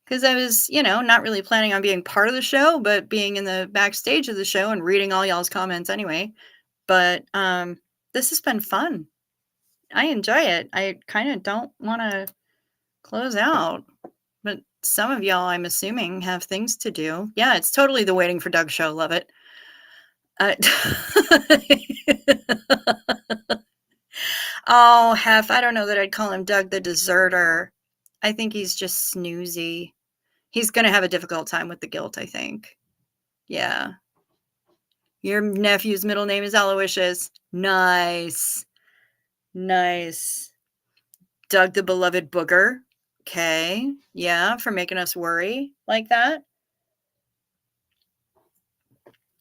Because I was, not really planning on being part of the show, but being in the backstage of the show and reading all y'all's comments anyway. But this has been fun. I enjoy it. I kind of don't want to close out, but some of y'all, I'm assuming, have things to do. Yeah, it's totally the Waiting for Doug show. Love it. Oh, Hef, I don't know that I'd call him Doug the deserter. I think he's just snoozy. He's going to have a difficult time with the guilt, I think. Yeah. Your nephew's middle name is Aloysius. Nice. Nice. Doug the beloved booger. Okay. Yeah, for making us worry like that.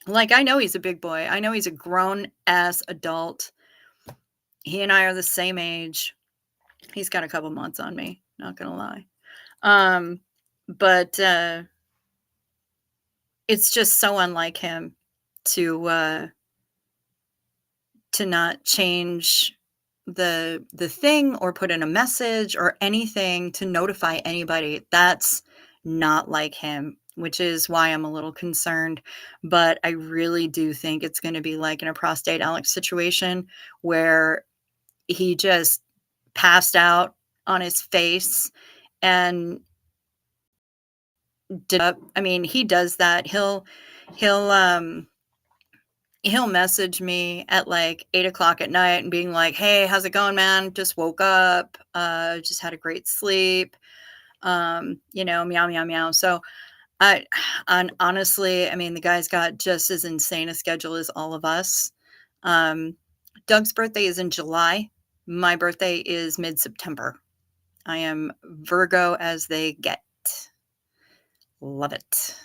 Like, I know he's a big boy. I know he's a grown-ass adult. He and I are the same age. He's got a couple months on me, not gonna lie. But it's just so unlike him to not change the thing or put in a message or anything to notify anybody. That's not like him, which is why I'm a little concerned. But I really do think it's going to be like in a prostate Alex situation where he just passed out on his face and I mean, he does that. He'll message me at like 8:00 at night and being like, "Hey, how's it going, man? Just woke up. Just had a great sleep. Meow, meow, meow." So honestly, I mean, the guy's got just as insane a schedule as all of us. Doug's birthday is in July. My birthday is mid-September. I am Virgo as they get. Love it.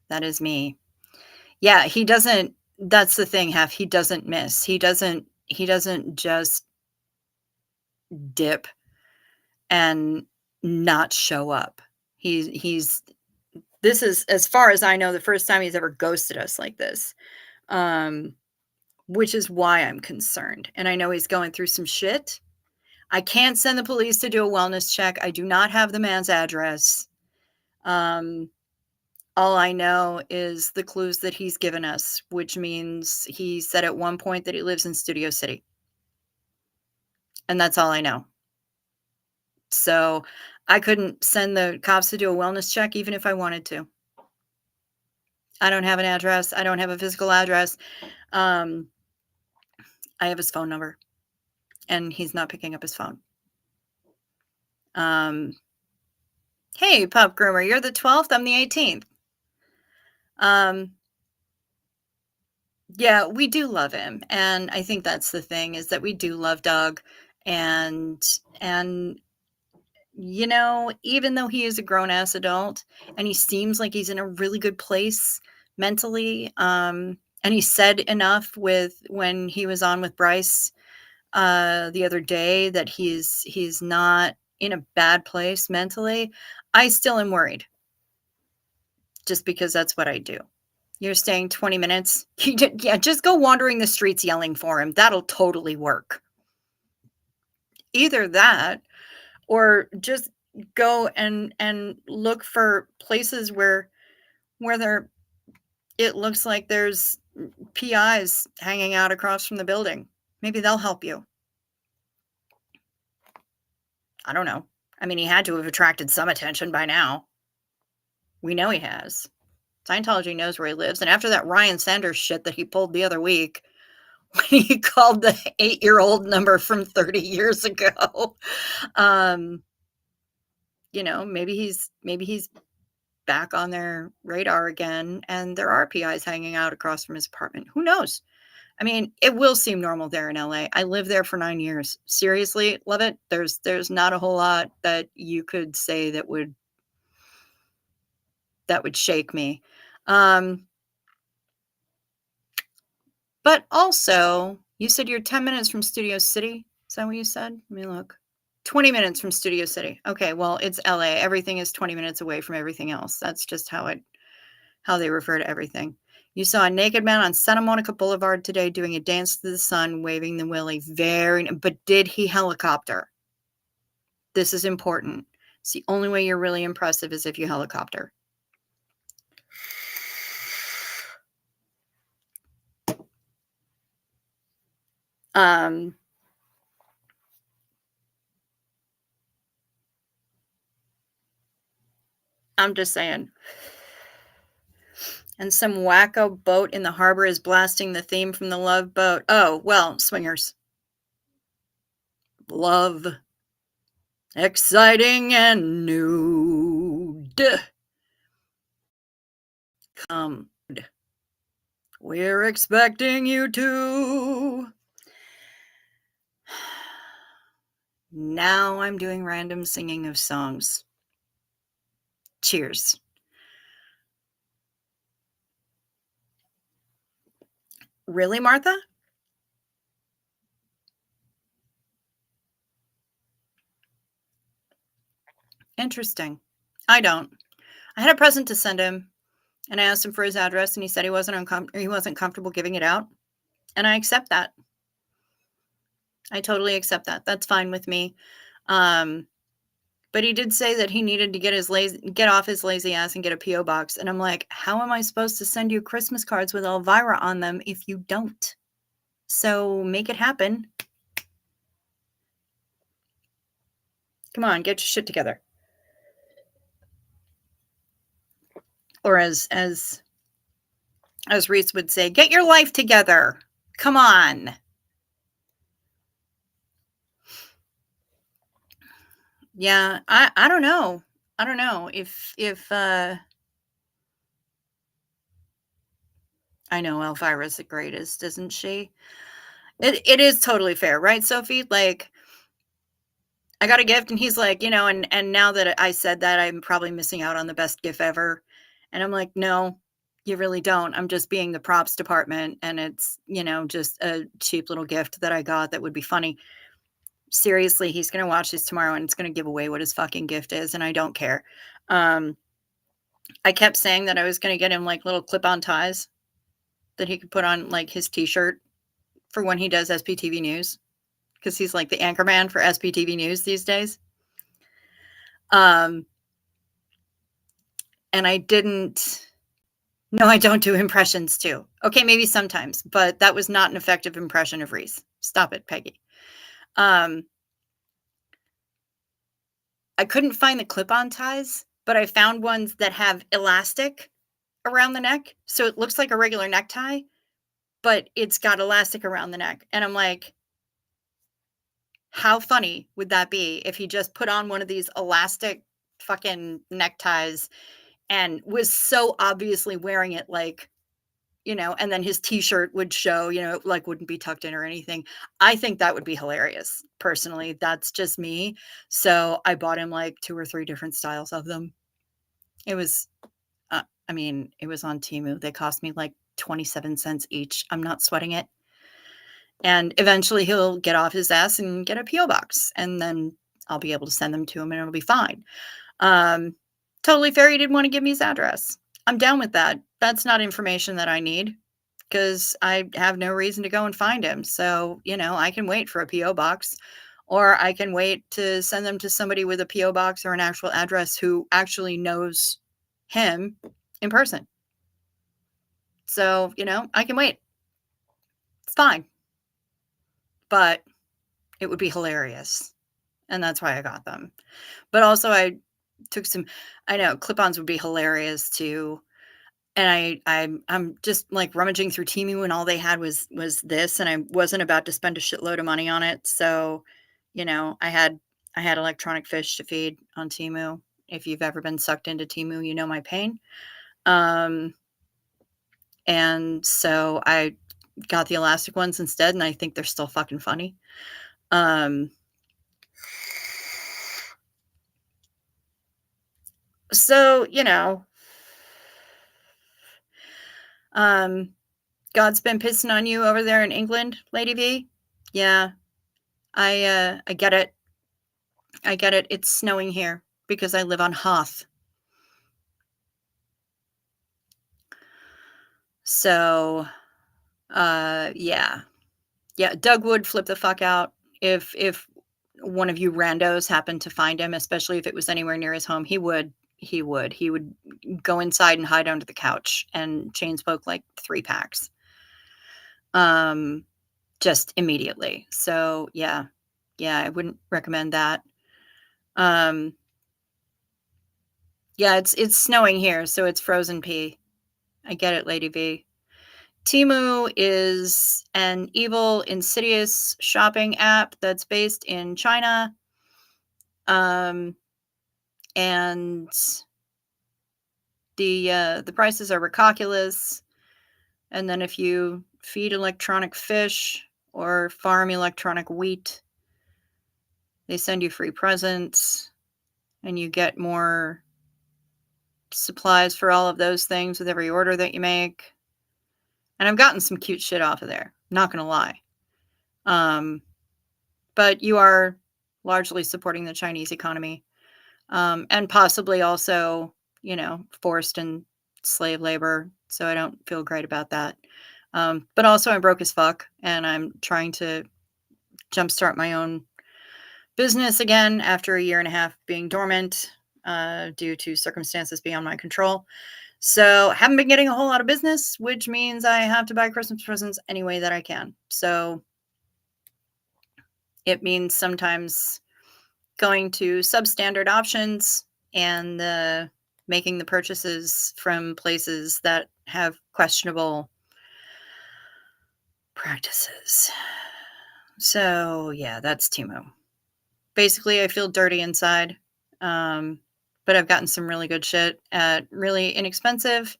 That is me. Yeah, he doesn't. That's the thing, Hef. He doesn't miss. He doesn't just dip and not show up. He's this is, as far as I know, the first time he's ever ghosted us like this. Which is why I'm concerned. And I know he's going through some shit. I can't send the police to do a wellness check. I do not have the man's address. All I know is the clues that he's given us, which means he said at one point that he lives in Studio City. And that's all I know. So I couldn't send the cops to do a wellness check even if I wanted to. I don't have an address. I don't have a physical address. Um, I have his phone number, and he's not picking up his phone. Hey, Pup Groomer, you're the 12th. I'm the 18th. Yeah, we do love him, and I think that's the thing, is that we do love Doug, and you know, even though he is a grown ass adult and he seems like he's in a really good place mentally, and he said enough with when he was on with Bryce the other day that he's not in a bad place mentally. I still am worried, just because that's what I do. You're staying 20 minutes. Yeah, just go wandering the streets yelling for him. That'll totally work. Either that, or just go and look for places where there it looks like there's PIs hanging out across from the building. Maybe they'll help you. I don't know. I mean, he had to have attracted some attention by now. We know he has. Scientology knows where he lives. And after that Ryan Sanders shit that he pulled the other week, when he called the 8-year-old number from 30 years ago, you know, maybe he's back on their radar again, and there are PIs hanging out across from his apartment. Who knows? I mean, it will seem normal there in LA. I lived there for 9 years. Seriously, love it. There's not a whole lot that you could say that would shake me. But also, you said you're 10 minutes from Studio City. Is that what you said? Let me look. 20 minutes from Studio City. Okay, well, it's LA. Everything is 20 minutes away from everything else. That's just how they refer to everything. You saw a naked man on Santa Monica Boulevard today doing a dance to the sun, waving the willy. But did he helicopter? This is important. It's the only way you're really impressive is if you helicopter. I'm just saying. And some wacko boat in the harbor is blasting the theme from the Love Boat. Oh, well, swingers. Love. Exciting and nude. Come. We're expecting you to. Now I'm doing random singing of songs. Cheers. Really, Martha? Interesting. I don't. I had a present to send him, and I asked him for his address, and he said he wasn't comfortable giving it out, and I accept that. I totally accept that. That's fine with me. But he did say that he needed to get off his lazy ass and get a P.O. box. And I'm like, how am I supposed to send you Christmas cards with Elvira on them if you don't? So make it happen. Come on, get your shit together. Or as Reese would say, get your life together. Come on. Yeah, I don't know. I don't know if I know Elvira's the greatest, isn't she? It is totally fair, right, Sophie? Like, I got a gift, and he's like, you know, and now that I said that, I'm probably missing out on the best gift ever. And I'm like, no, you really don't. I'm just being the props department, and it's, you know, just a cheap little gift that I got that would be funny. Seriously, he's going to watch this tomorrow, and it's going to give away what his fucking gift is, and I don't care. I kept saying that I was going to get him like little clip-on ties that he could put on like his t-shirt for when he does SPTV News, because he's like the anchorman for SPTV News these days. And I didn't. No, I don't do impressions too. Okay, maybe sometimes, but that was not an effective impression of Reese. Stop it, Peggy. I couldn't find the clip-on ties, but I found ones that have elastic around the neck, so it looks like a regular necktie, but it's got elastic around the neck, and I'm like, how funny would that be if he just put on one of these elastic fucking neckties and was so obviously wearing it, like, and then his t-shirt would show, like, wouldn't be tucked in or anything. I think that would be hilarious. Personally, that's just me. So I bought him like 2 or 3 different styles of them. It was, I mean, it was on Temu. They cost me like 27 cents each. I'm not sweating it. And eventually he'll get off his ass and get a PO box, and then I'll be able to send them to him and it'll be fine. Um, Totally fair. He didn't want to give me his address. I'm down with that. That's not information that I need because I have no reason to go and find him. So, I can wait for a PO box, or I can wait to send them to somebody with a PO box or an actual address who actually knows him in person. So, I can wait. It's fine. But it would be hilarious. And that's why I got them. But also I took some, I know clip-ons would be hilarious too. And I'm just like rummaging through Temu, and all they had was this, and I wasn't about to spend a shitload of money on it. So, I had electronic fish to feed on Temu. If you've ever been sucked into Temu, you know my pain. And so I got the elastic ones instead, and I think they're still fucking funny. So, God's been pissing on you over there in England, Lady V. Yeah, I get it. I get it. It's snowing here because I live on Hoth. So, yeah. Yeah, Doug would flip the fuck out if one of you randos happened to find him, especially if it was anywhere near his home. He would go inside and hide under the couch and chain smoke like 3 packs. Just immediately. So, yeah. Yeah, I wouldn't recommend that. Yeah, it's snowing here, so it's frozen pea. I get it, Lady V. Temu is an evil, insidious shopping app that's based in China. And the prices are ridiculous. And then if you feed electronic fish or farm electronic wheat, they send you free presents, and you get more supplies for all of those things with every order that you make. And I've gotten some cute shit off of there, not gonna lie. But you are largely supporting the Chinese economy, and possibly also, forced and slave labor. So I don't feel great about that. But also I'm broke as fuck, and I'm trying to jumpstart my own business again after a year and a half being dormant due to circumstances beyond my control. So haven't been getting a whole lot of business, which means I have to buy Christmas presents any way that I can. So it means sometimes going to substandard options and making the purchases from places that have questionable practices. So yeah, that's Temu. Basically, I feel dirty inside, but I've gotten some really good shit at really inexpensive.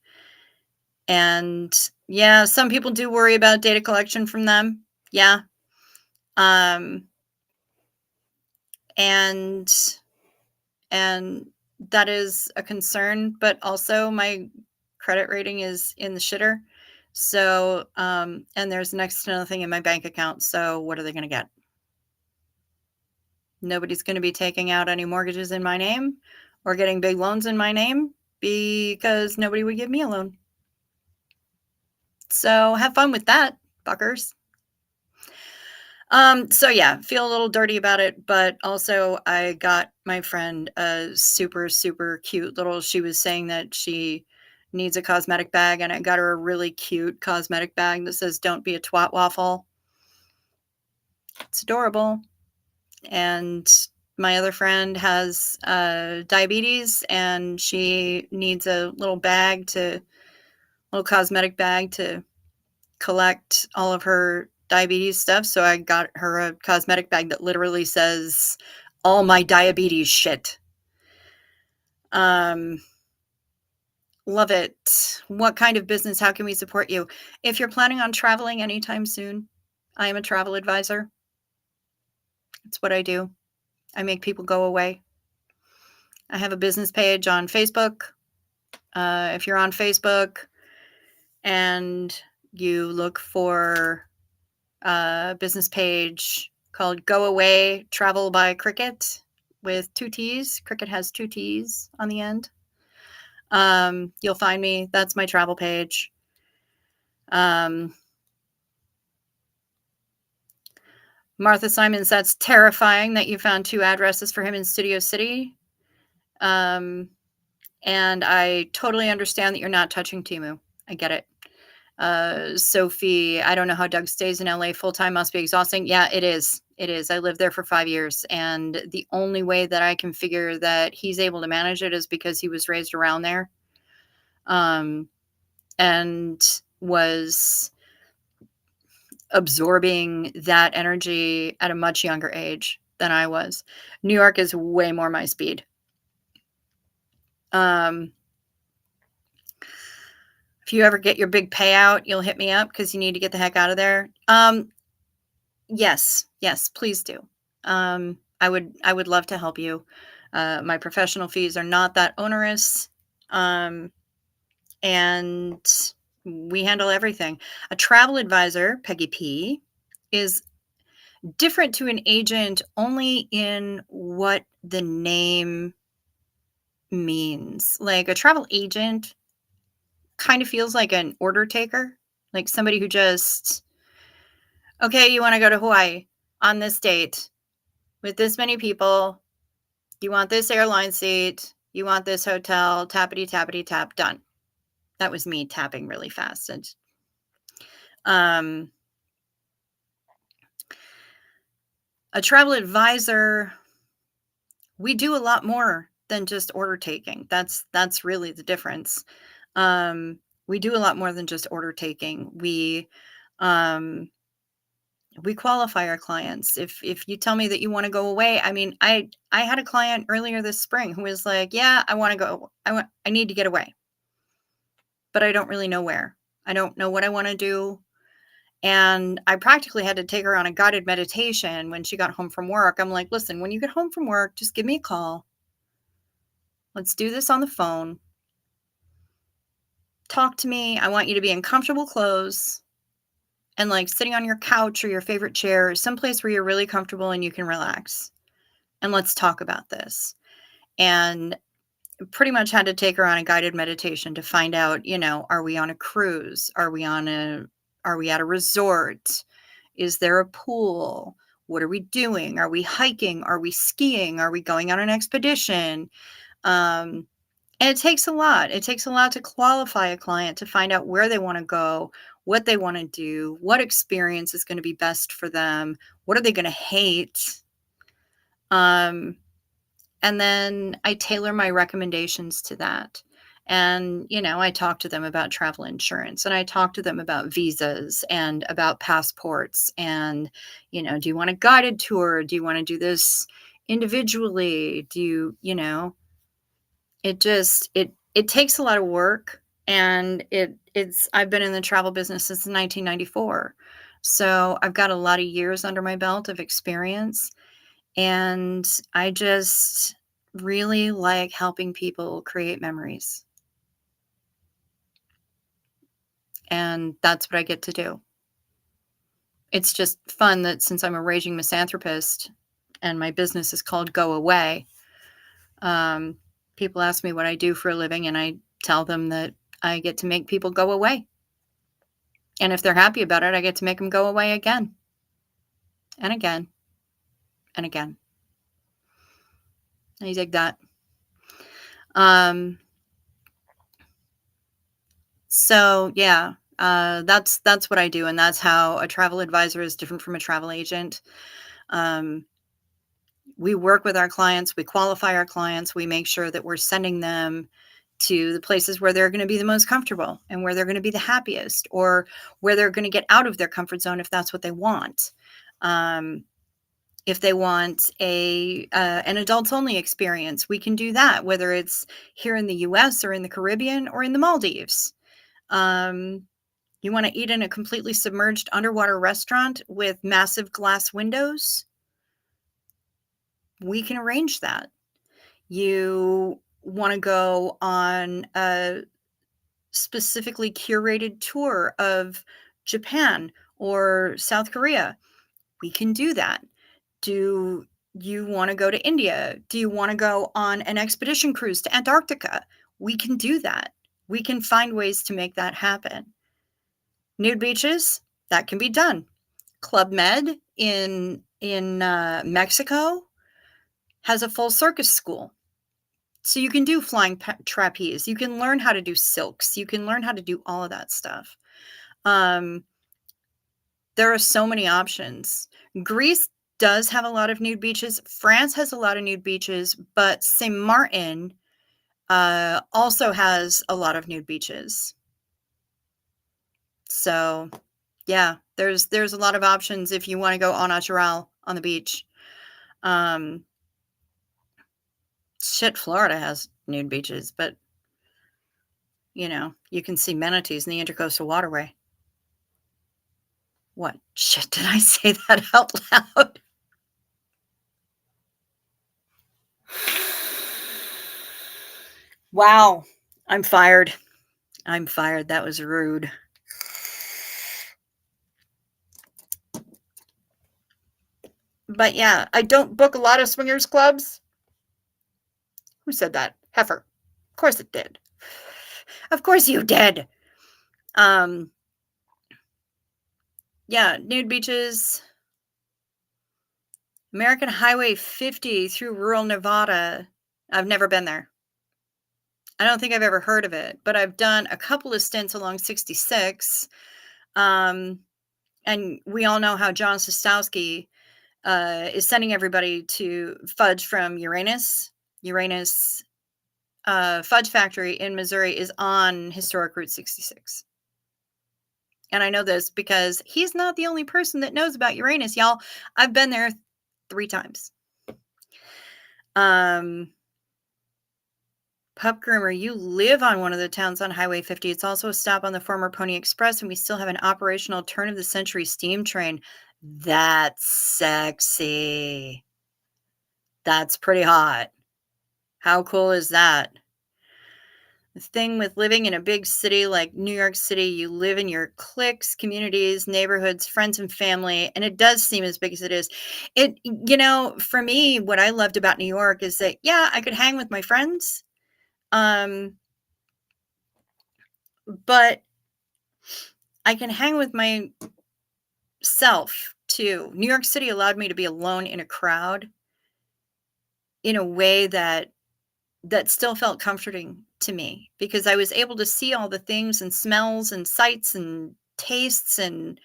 And yeah, some people do worry about data collection from them. Yeah. And that is a concern, but also my credit rating is in the shitter. So, and there's next to nothing in my bank account. So what are they going to get? Nobody's going to be taking out any mortgages in my name or getting big loans in my name because nobody would give me a loan. So have fun with that, fuckers. So yeah, feel a little dirty about it, but also I got my friend a super, super cute little, she was saying that she needs a cosmetic bag, and I got her a really cute cosmetic bag that says, "Don't be a twat waffle." It's adorable. And My other friend has diabetes, and she needs a little cosmetic bag to collect all of her diabetes stuff. So I got her a cosmetic bag that literally says all my diabetes shit. Love it. What kind of business? How can we support you? If you're planning on traveling anytime soon, I am a travel advisor. It's what I do. I make people go away. I have a business page on Facebook. If you're on Facebook and you look for a business page called Go Away Travel by Cricket with 2 T's. Cricket has 2 T's on the end. You'll find me. That's my travel page. Martha Simons, that's terrifying that you found 2 addresses for him in Studio City. And I totally understand that you're not touching Temu. I get it. Sophie, I don't know how Doug stays in LA full-time. Must be exhausting. Yeah, it is. It is. I lived there for 5 years. And the only way that I can figure that he's able to manage it is because he was raised around there. And was absorbing that energy at a much younger age than I was. New York is way more my speed. If you ever get your big payout, you'll hit me up because you need to get the heck out of there. Yes, please do. I would love to help you. My professional fees are not that onerous. And we handle everything. A travel advisor, Peggy P, is different to an agent only in what the name means. Like a travel agent kind of feels like an order taker, like somebody who just, okay, you want to go to Hawaii on this date with this many people. You want this airline seat. You want this hotel, tappity, tappity, tap, done. That was me tapping really fast. And a travel advisor, we do a lot more than just order taking. That's really the difference. We do a lot more than just order taking. We qualify our clients. If you tell me that you want to go away, I mean, I had a client earlier this spring who was like, yeah, I want to go. I need to get away, but I don't really know where. I don't know what I want to do. And I practically had to take her on a guided meditation when she got home from work. I'm like, listen, when you get home from work, just give me a call. Let's do this on the phone. Talk to me. I want you to be in comfortable clothes and like sitting on your couch or your favorite chair, someplace where you're really comfortable and you can relax. And let's talk about this. And pretty much had to take her on a guided meditation to find out, are we on a cruise? Are we at a resort? Is there a pool? What are we doing? Are we hiking? Are we skiing? Are we going on an expedition? And it takes a lot. It takes a lot to qualify a client, to find out where they want to go, what they want to do, what experience is going to be best for them, what are they going to hate. And then I tailor my recommendations to that. And, I talk to them about travel insurance, and I talk to them about visas and about passports. And, do you want a guided tour? Do you want to do this individually? It takes a lot of work, and I've been in the travel business since 1994. So I've got a lot of years under my belt of experience. And I just really like helping people create memories. And that's what I get to do. It's just fun that since I'm a raging misanthropist and my business is called Go Away, people ask me what I do for a living, and I tell them that I get to make people go away. And if they're happy about it, I get to make them go away again and again and again. I dig that. So yeah, that's what I do. And that's how a travel advisor is different from a travel agent. we work with our clients, we qualify our clients, we make sure that we're sending them to the places where they're going to be the most comfortable and where they're going to be the happiest, or where they're going to get out of their comfort zone if that's what they want. If they want an adults only experience, we can do that, whether it's here in the US or in the Caribbean or in the Maldives. You want to eat in a completely submerged underwater restaurant with massive glass windows? We can arrange that. You want to go on a specifically curated tour of Japan or South Korea? We can do that. Do you want to go to India? Do you want to go on an expedition cruise to Antarctica? We can do that. We can find ways to make that happen. Nude beaches, that can be done. Club Med in Mexico has a full circus school. So you can do flying trapeze. You can learn how to do silks. You can learn how to do all of that stuff. There are so many options. Greece does have a lot of nude beaches. France has a lot of nude beaches, but Saint Martin also has a lot of nude beaches. So, yeah, there's a lot of options if you want to go au naturel on the beach. Florida has nude beaches, but you can see manatees in the Intercoastal Waterway. What? Shit, did I say that out loud? Wow, I'm fired. That was rude. But yeah, I don't book a lot of swingers clubs. Who said that? Heifer. Of course it did. Of course you did. Yeah, nude beaches. American Highway 50 through rural Nevada. I've never been there. I don't think I've ever heard of it, but I've done a couple of stints along 66. And we all know how John Sostowski is sending everybody to fudge from Uranus. Uranus Fudge Factory in Missouri is on historic Route 66. And I know this because he's not the only person that knows about Uranus, y'all. I've been there 3 times. Pup Groomer, you live on one of the towns on Highway 50. It's also a stop on the former Pony Express, and we still have an operational turn-of-the-century steam train. That's sexy. That's pretty hot. How cool is that? The thing with living in a big city like New York City, you live in your cliques, communities, neighborhoods, friends, and family, and it does seem as big as it is. For me, what I loved about New York is that, yeah, I could hang with my friends, but I can hang with myself too. New York City allowed me to be alone in a crowd in a way that still felt comforting to me, because I was able to see all the things and smells and sights and tastes and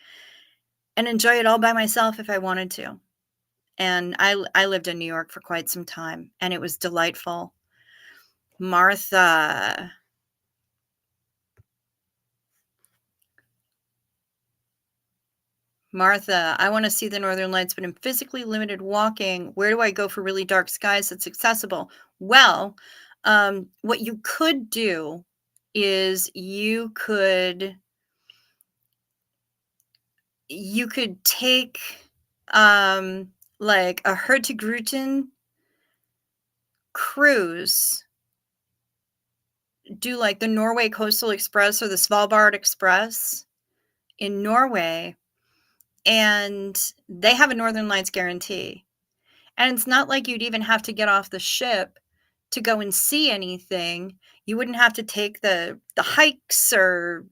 enjoy it all by myself if I wanted to. And I lived in New York for quite some time, and it was delightful. Martha. Martha, I want to see the Northern Lights, but I'm physically limited walking. Where do I go for really dark skies that's accessible? Well, what you could do is you could take like a Hurtigruten cruise, do like the Norway Coastal Express or the Svalbard Express in Norway, and they have a Northern Lights guarantee. And it's not like you'd even have to get off the ship to go and see anything. You wouldn't have to take the hikes or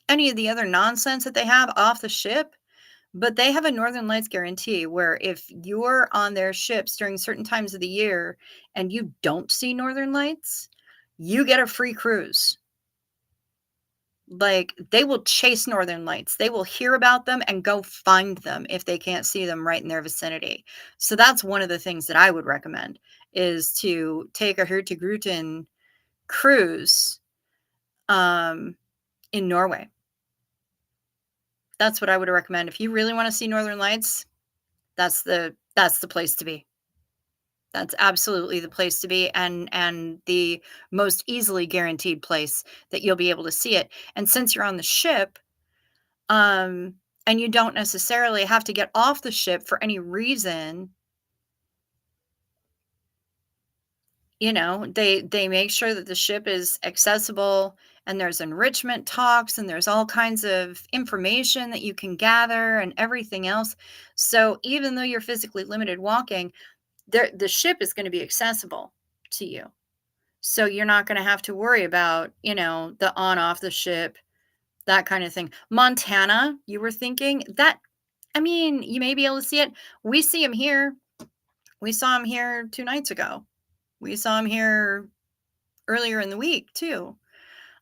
any of the other nonsense that they have off the ship. But they have a Northern Lights guarantee where if you're on their ships during certain times of the year and you don't see Northern Lights, you get a free cruise. Like, they will chase northern lights. They will hear about them and go find them if they can't see them right in their vicinity. So that's one of the things that I would recommend, is to take a Hurtigruten cruise in Norway. That's what I would recommend. If you really want to see northern lights, that's the place to be. That's absolutely the place to be, and the most easily guaranteed place that you'll be able to see it. And since you're on the ship, and you don't necessarily have to get off the ship for any reason, they make sure that the ship is accessible, and there's enrichment talks, and there's all kinds of information that you can gather and everything else. So even though you're physically limited walking, the ship is going to be accessible to you. So you're not going to have to worry about, the on off the ship, that kind of thing. Montana, you were thinking that, I mean, you may be able to see it. We see him here. We saw him here 2 nights ago. We saw him here earlier in the week too.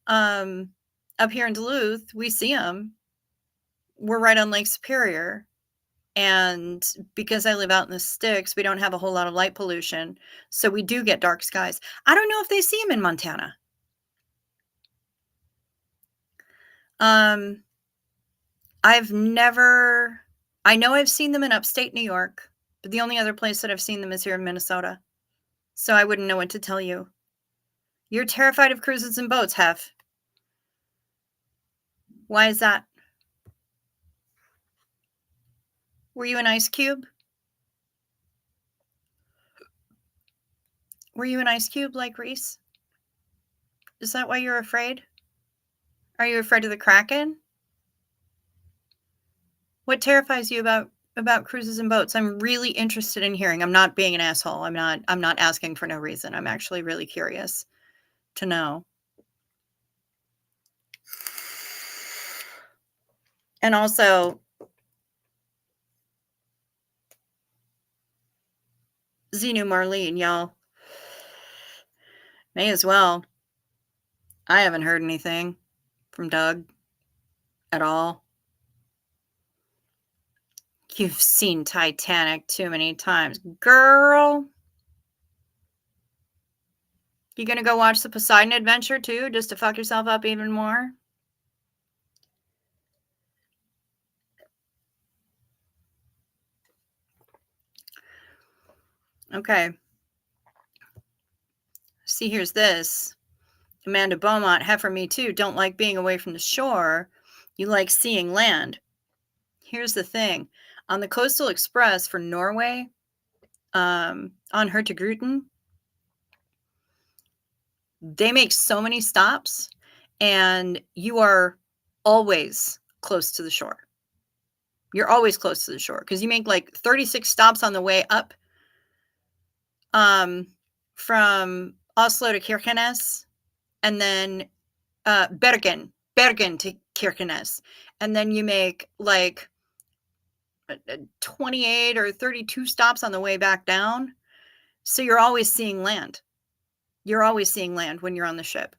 Up here in Duluth, we see him. We're right on Lake Superior. And because I live out in the sticks, we don't have a whole lot of light pollution. So we do get dark skies. I don't know if they see him in Montana. I know I've seen them in upstate New York, but the only other place that I've seen them is here in Minnesota. So I wouldn't know what to tell you. You're terrified of cruises and boats, Hef. Why is that? Were you an ice cube? Were you an ice cube like Reese? Is that why you're afraid? Are you afraid of the Kraken? What terrifies you about cruises and boats? I'm really interested in hearing. I'm not being an asshole. I'm not asking for no reason. I'm actually really curious to know. And also, Xenu Marlene, y'all. May as well. I haven't heard anything from Doug at all. You've seen Titanic too many times. Girl. You gonna go watch the Poseidon Adventure too, just to fuck yourself up even more? Okay. See, here's this. Amanda Beaumont, Heifer, me too, don't like being away from the shore. You like seeing land. Here's the thing. On the Coastal Express for Norway, on Hurtigruten, they make so many stops, and you are always close to the shore. You're always close to the shore because you make like 36 stops on the way up from Oslo to Kirkenes, and then Bergen to Kirkenes. And then you make like 28 or 32 stops on the way back down. So you're always seeing land. You're always seeing land when you're on the ship.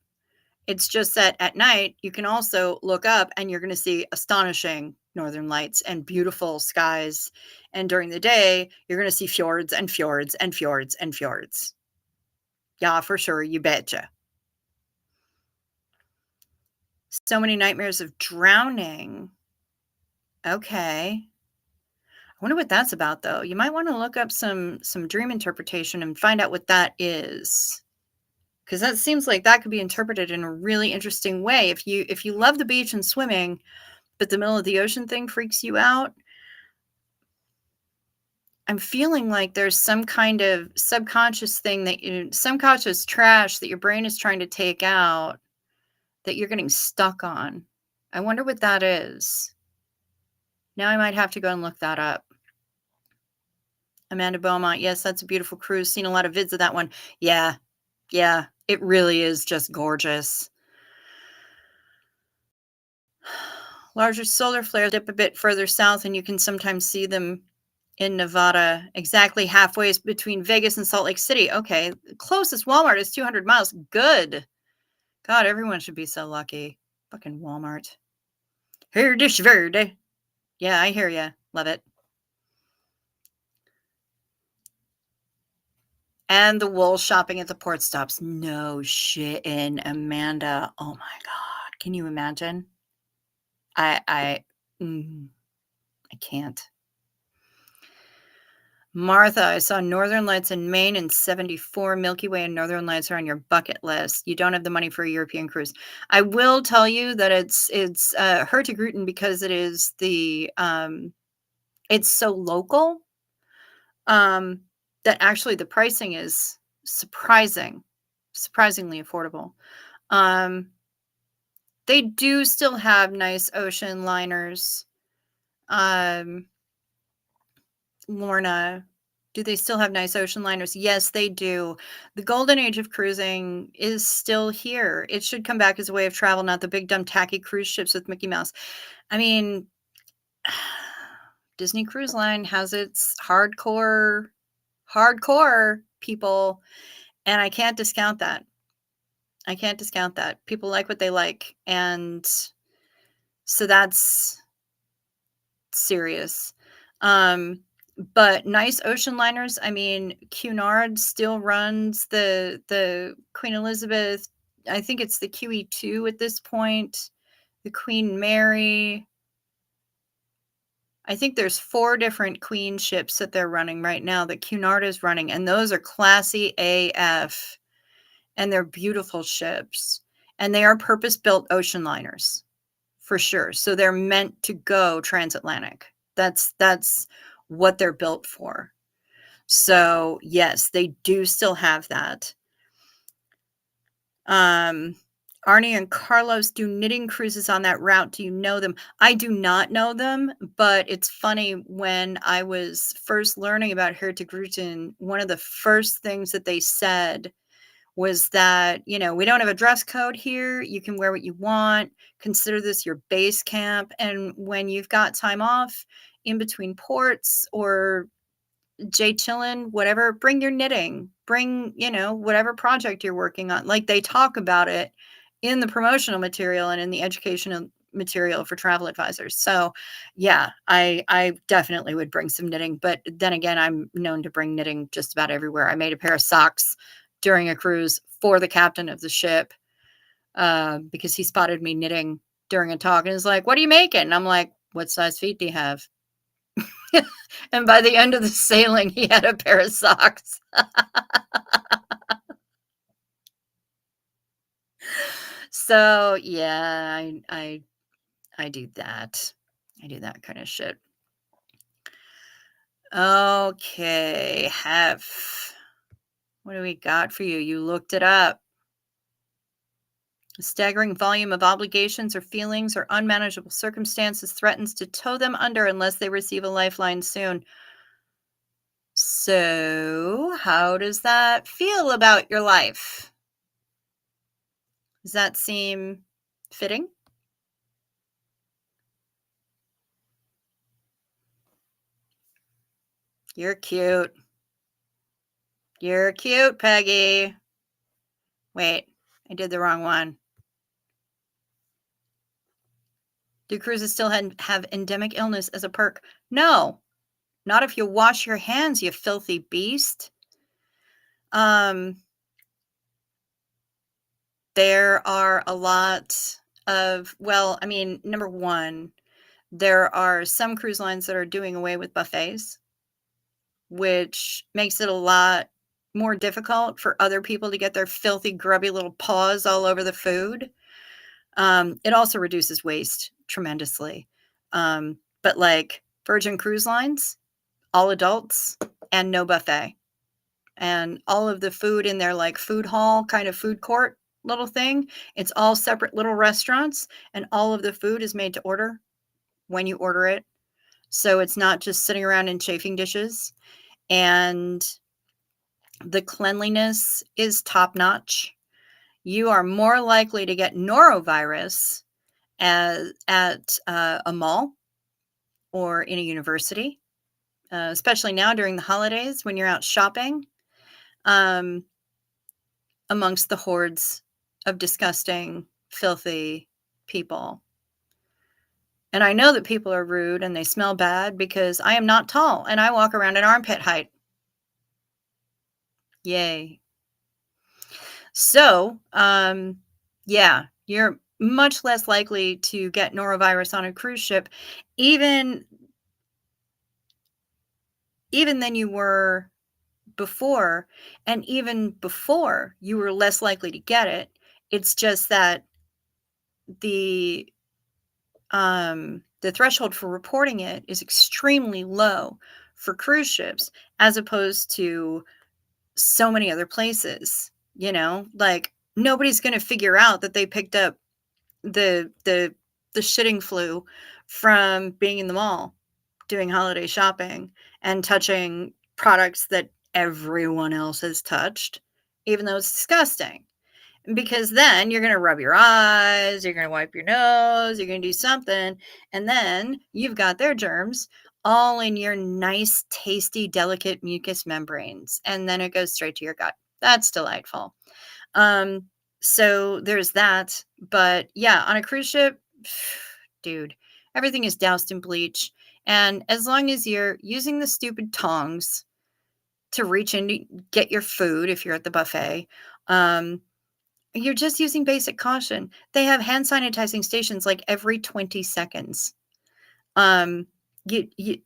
It's just that at night, you can also look up and you're going to see astonishing northern lights and beautiful skies. And during the day, you're going to see fjords and fjords and fjords and fjords. Yeah, for sure. You betcha. So many nightmares of drowning. Okay. I wonder what that's about, though. You might want to look up some dream interpretation and find out what that is. Because that seems like that could be interpreted in a really interesting way. If you love the beach and swimming, but the middle of the ocean thing freaks you out, I'm feeling like there's some kind of subconscious thing subconscious trash that your brain is trying to take out that you're getting stuck on. I wonder what that is. Now I might have to go and look that up. Amanda Beaumont, yes, that's a beautiful cruise. Seen a lot of vids of that one. Yeah, it really is just gorgeous. Larger solar flares dip a bit further south, and you can sometimes see them in Nevada, exactly halfway between Vegas and Salt Lake City. Okay, the closest Walmart is 200 miles. Good. God, everyone should be so lucky. Fucking Walmart. Here, dish verde. Yeah, I hear ya. Love it. And the wool shopping at the port stops. No shit, and Amanda. Oh my god. Can you imagine? I mm, I can't. Martha, I saw Northern Lights in Maine in 74. Milky Way and Northern Lights are on your bucket list. You don't have the money for a European cruise. I will tell you that it's Hurtigruten because it is it's so local that actually the pricing is surprisingly affordable. They do still have nice ocean liners. Lorna, do they still have nice ocean liners? Yes, they do. The golden age of cruising is still here. It should come back as a way of travel, not the big dumb tacky cruise ships with Mickey Mouse. I mean, Disney Cruise Line has its hardcore people, and I can't discount that. I can't discount that. People like what they like, and so that's serious. But nice ocean liners. I mean, Cunard still runs the Queen Elizabeth. I think it's the QE2 at this point. The Queen Mary. I think there's 4 different Queen ships that they're running right now that Cunard is running, and those are classy AF, and they're beautiful ships, and they are purpose-built ocean liners for sure. So they're meant to go transatlantic. That's what they're built for. So yes, they do still have that. Arnie and Carlos do knitting cruises on that route. Do you know them? I do not know them, but it's funny, when I was first learning about Hurtigruten, one of the first things that they said was that, we don't have a dress code here. You can wear what you want. Consider this your base camp. And when you've got time off in between ports or chillin', whatever, bring your knitting, bring, whatever project you're working on. Like, they talk about it in the promotional material and in the educational material for travel advisors. So yeah, I definitely would bring some knitting, but then again, I'm known to bring knitting just about everywhere. I made a pair of socks during a cruise for the captain of the ship because he spotted me knitting during a talk and is like, "What are you making?" And I'm like, "What size feet do you have?" And by the end of the sailing, he had a pair of socks. So yeah, I do that. I do that kind of shit. Okay, what do we got for you? You looked it up. A staggering volume of obligations or feelings or unmanageable circumstances threatens to tow them under unless they receive a lifeline soon. So, how does that feel about your life? Does that seem fitting? You're cute. You're cute, Peggy. Wait, I did the wrong one. Do cruises still have endemic illness as a perk? No, not if you wash your hands, you filthy beast. There are a lot of, number one, there are some cruise lines that are doing away with buffets, which makes it a lot more difficult for other people to get their filthy, grubby little paws all over the food. It also reduces waste tremendously. But like Virgin Cruise Lines, all adults and no buffet. And all of the food in their like food hall, kind of food court little thing, it's all separate little restaurants, and all of the food is made to order when you order it. So it's not just sitting around in chafing dishes. And the cleanliness is top notch. You are more likely to get norovirus at a mall or in a university, especially now during the holidays when you're out shopping, amongst the hordes of disgusting, filthy people. And I know that people are rude and they smell bad because I am not tall and I walk around at armpit height. Yay. So, yeah, you're much less likely to get norovirus on a cruise ship, even than you were before. And even before, you were less likely to get it. It's just that the the threshold for reporting it is extremely low for cruise ships as opposed to so many other places. Like nobody's going to figure out that they picked up the shitting flu from being in the mall doing holiday shopping and touching products that everyone else has touched, even though it's disgusting. Because then you're going to rub your eyes, you're going to wipe your nose, you're going to do something, and then you've got their germs all in your nice, tasty, delicate mucous membranes, and then it goes straight to your gut. That's delightful. So there's that. But yeah, on a cruise ship, dude, everything is doused in bleach. And as long as you're using the stupid tongs to reach in to get your food if you're at the buffet, you're just using basic caution. They have hand sanitizing stations like every 20 seconds. Um, you you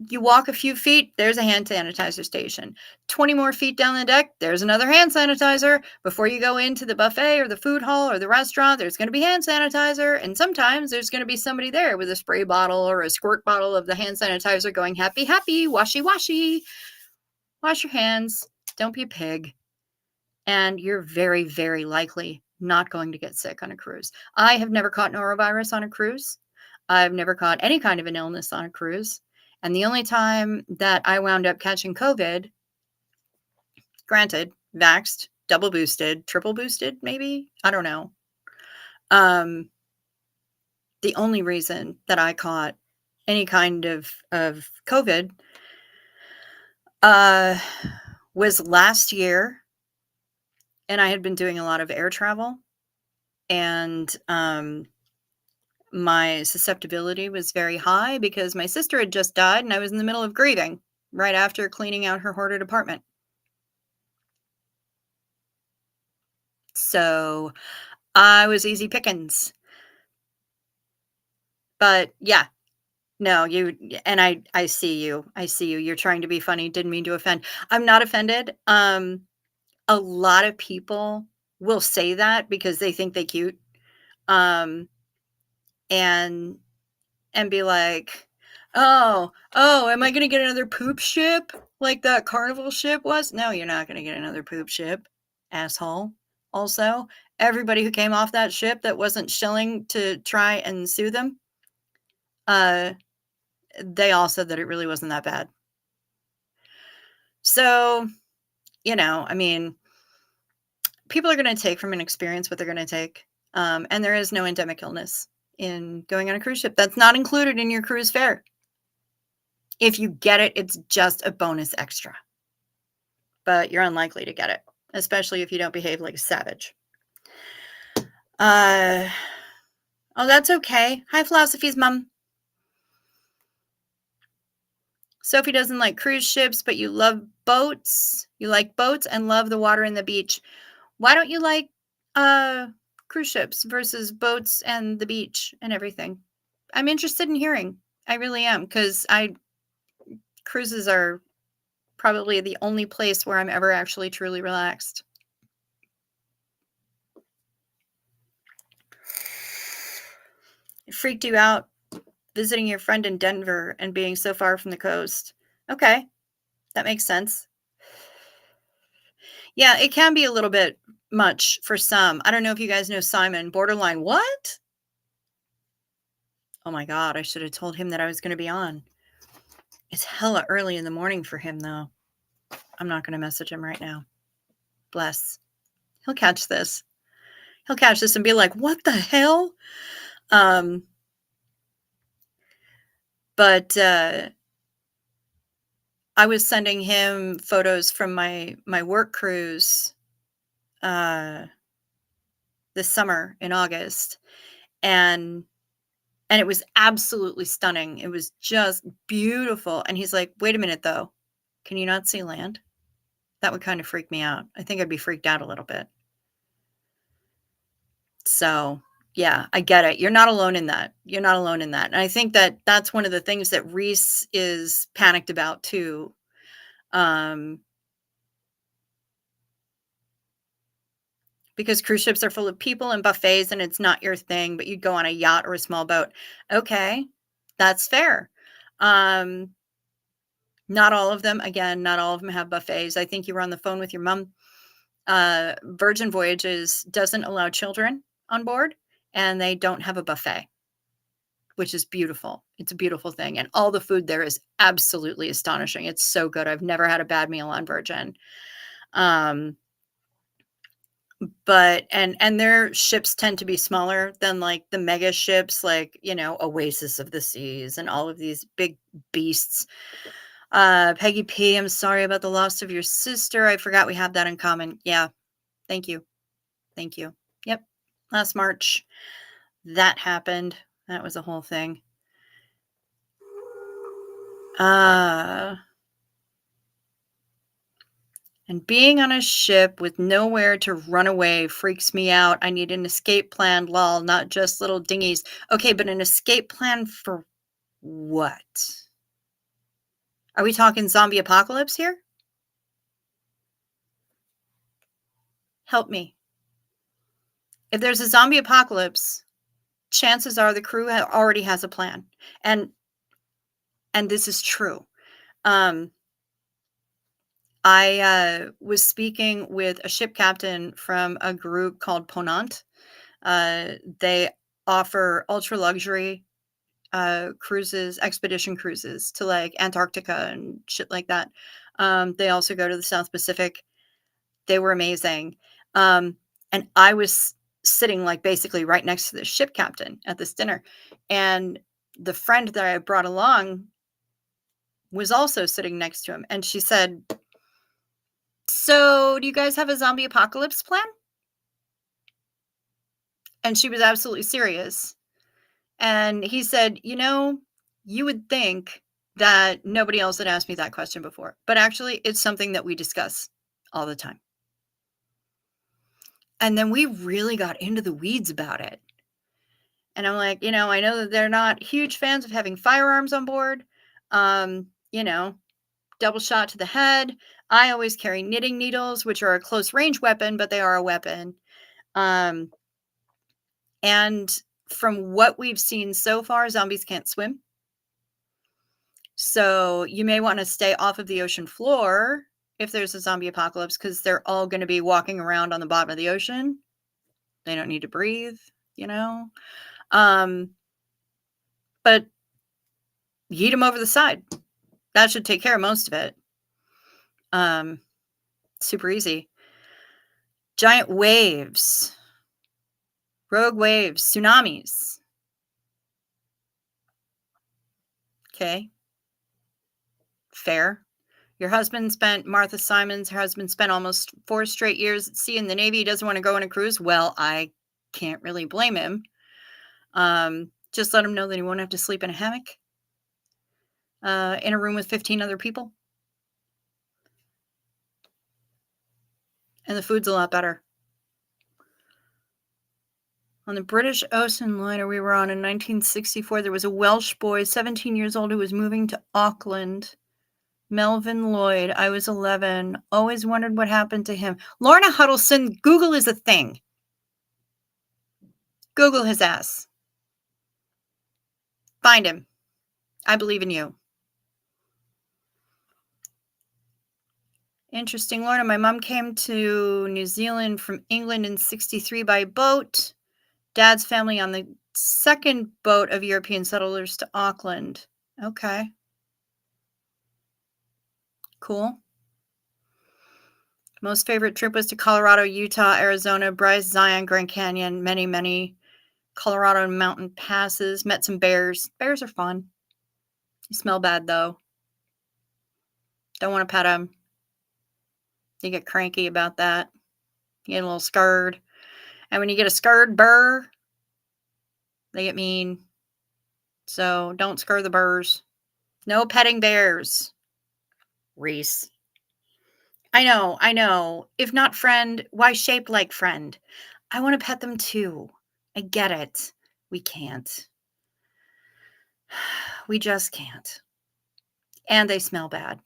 you walk a few feet, there's a hand sanitizer station. 20 more feet down the deck, there's another hand sanitizer. Before you go into the buffet or the food hall or the restaurant, there's going to be hand sanitizer. And sometimes there's going to be somebody there with a spray bottle or a squirt bottle of the hand sanitizer going, happy, happy, washy, washy. Wash your hands. Don't be a pig. And you're very, very likely not going to get sick on a cruise. I have never caught norovirus on a cruise. I've never caught any kind of an illness on a cruise. And the only time that I wound up catching COVID, granted, vaxxed, double boosted, triple boosted, maybe, I don't know. The only reason that I caught any kind of COVID was last year. And I had been doing a lot of air travel. And my susceptibility was very high because my sister had just died and I was in the middle of grieving right after cleaning out her hoarded apartment. So I was easy pickings. But yeah, no, and I see you. I see you. You're trying to be funny. Didn't mean to offend. I'm not offended. A lot of people will say that because they think they cute. And be like, oh, am I going to get another poop ship like that Carnival ship was? No, you're not going to get another poop ship, asshole. Also, everybody who came off that ship that wasn't shilling to try and sue them, they all said that it really wasn't that bad. So, I mean, people are going to take from an experience what they're going to take. And there is no endemic illness in going on a cruise ship. That's not included in your cruise fare. If you get it, it's just a bonus extra. But you're unlikely to get it, especially if you don't behave like a savage. Oh, that's okay. Hi, Philosophy's mom. Sophie doesn't like cruise ships, but you love boats. You like boats and love the water and the beach. Why don't you like cruise ships versus boats and the beach and everything? I'm interested in hearing. I really am, because cruises are probably the only place where I'm ever actually truly relaxed. It freaked you out visiting your friend in Denver and being so far from the coast. Okay, that makes sense. Yeah, it can be a little bit much for some. I don't know if you guys know Simon. Borderline what? Oh my God, I should have told him that I was going to be on. It's hella early in the morning for him, though. I'm not going to message him right now. Bless. He'll catch this. He'll catch this and be like, what the hell? But I was sending him photos from my work cruise this summer in August. And it was absolutely stunning. It was just beautiful. And he's like, "Wait a minute though. Can you not see land?" That would kind of freak me out. I think I'd be freaked out a little bit. So, yeah, I get it. You're not alone in that. You're not alone in that. And I think that that's one of the things that Reese is panicked about too. Um, because cruise ships are full of people and buffets and it's not your thing, but you'd go on a yacht or a small boat. Okay, that's fair. Um, not all of them, again, not all of them have buffets. I think you were on the phone with your mom. Virgin Voyages doesn't allow children on board and they don't have a buffet, which is beautiful. It's a beautiful thing. And all the food there is absolutely astonishing. It's so good. I've never had a bad meal on Virgin. Um, but their ships tend to be smaller than like the mega ships, like, you know, Oasis of the Seas and all of these big beasts. Peggy P, I'm sorry about the loss of your sister. I forgot we have that in common. Yeah. Thank you. Thank you. Yep. Last March, that happened. That was a whole thing. And being on a ship with nowhere to run away freaks me out. I need an escape plan, lol, not just little dinghies. Okay, but an escape plan for what? Are we talking zombie apocalypse here? Help me. If there's a zombie apocalypse, chances are the crew already has a plan. And this is true. I was speaking with a ship captain from a group called Ponant. They offer ultra luxury cruises, expedition cruises to like Antarctica and shit like that. They also go to the South Pacific. They were amazing. And I was sitting like basically right next to the ship captain at this dinner. And the friend that I brought along was also sitting next to him. And she said, "So, do you guys have a zombie apocalypse plan?" And she was absolutely serious. And he said, "You know, you would think that nobody else had asked me that question before, but actually, it's something that we discuss all the time." And then we really got into the weeds about it. And I'm like, I know that they're not huge fans of having firearms on board. You know, double shot to the head. I always carry knitting needles, which are a close range weapon, but they are a weapon. Um, and from what we've seen so far, zombies can't swim. So you may want to stay off of the ocean floor if there's a zombie apocalypse, because they're all going to be walking around on the bottom of the ocean. They don't need to breathe, you know. But yeet them over the side. That should take care of most of it. Super easy. Giant waves. Rogue waves. Tsunamis. Okay. Fair. Your husband spent, Martha Simon's husband spent almost 4 straight years at sea in the Navy. He doesn't want to go on a cruise. Well, I can't really blame him. Just let him know that he won't have to sleep in a hammock in a room with 15 other people. And the food's a lot better. On the British ocean liner we were on in 1964, there was a Welsh boy, 17 years old, who was moving to Auckland. Melvin Lloyd. I was 11. Always wondered what happened to him. Lorna Huddleston, Google is a thing. Google his ass. Find him. I believe in you. Interesting, Lorna. My mom came to New Zealand from England in 63 by boat. Dad's family on the second boat of European settlers to Auckland. Okay. Cool. Most favorite trip was to Colorado, Utah, Arizona, Bryce, Zion, Grand Canyon, many, many Colorado mountain passes. Met some bears. Bears are fun. They smell bad, though. Don't want to pet them. You get cranky about that. You get a little scared. And when you get a scared burr, They get mean. So don't scare the burrs. No petting bears. Reese. I know. If not friend, why shaped like friend? I want to pet them too. I get it. We can't. We just can't. And they smell bad.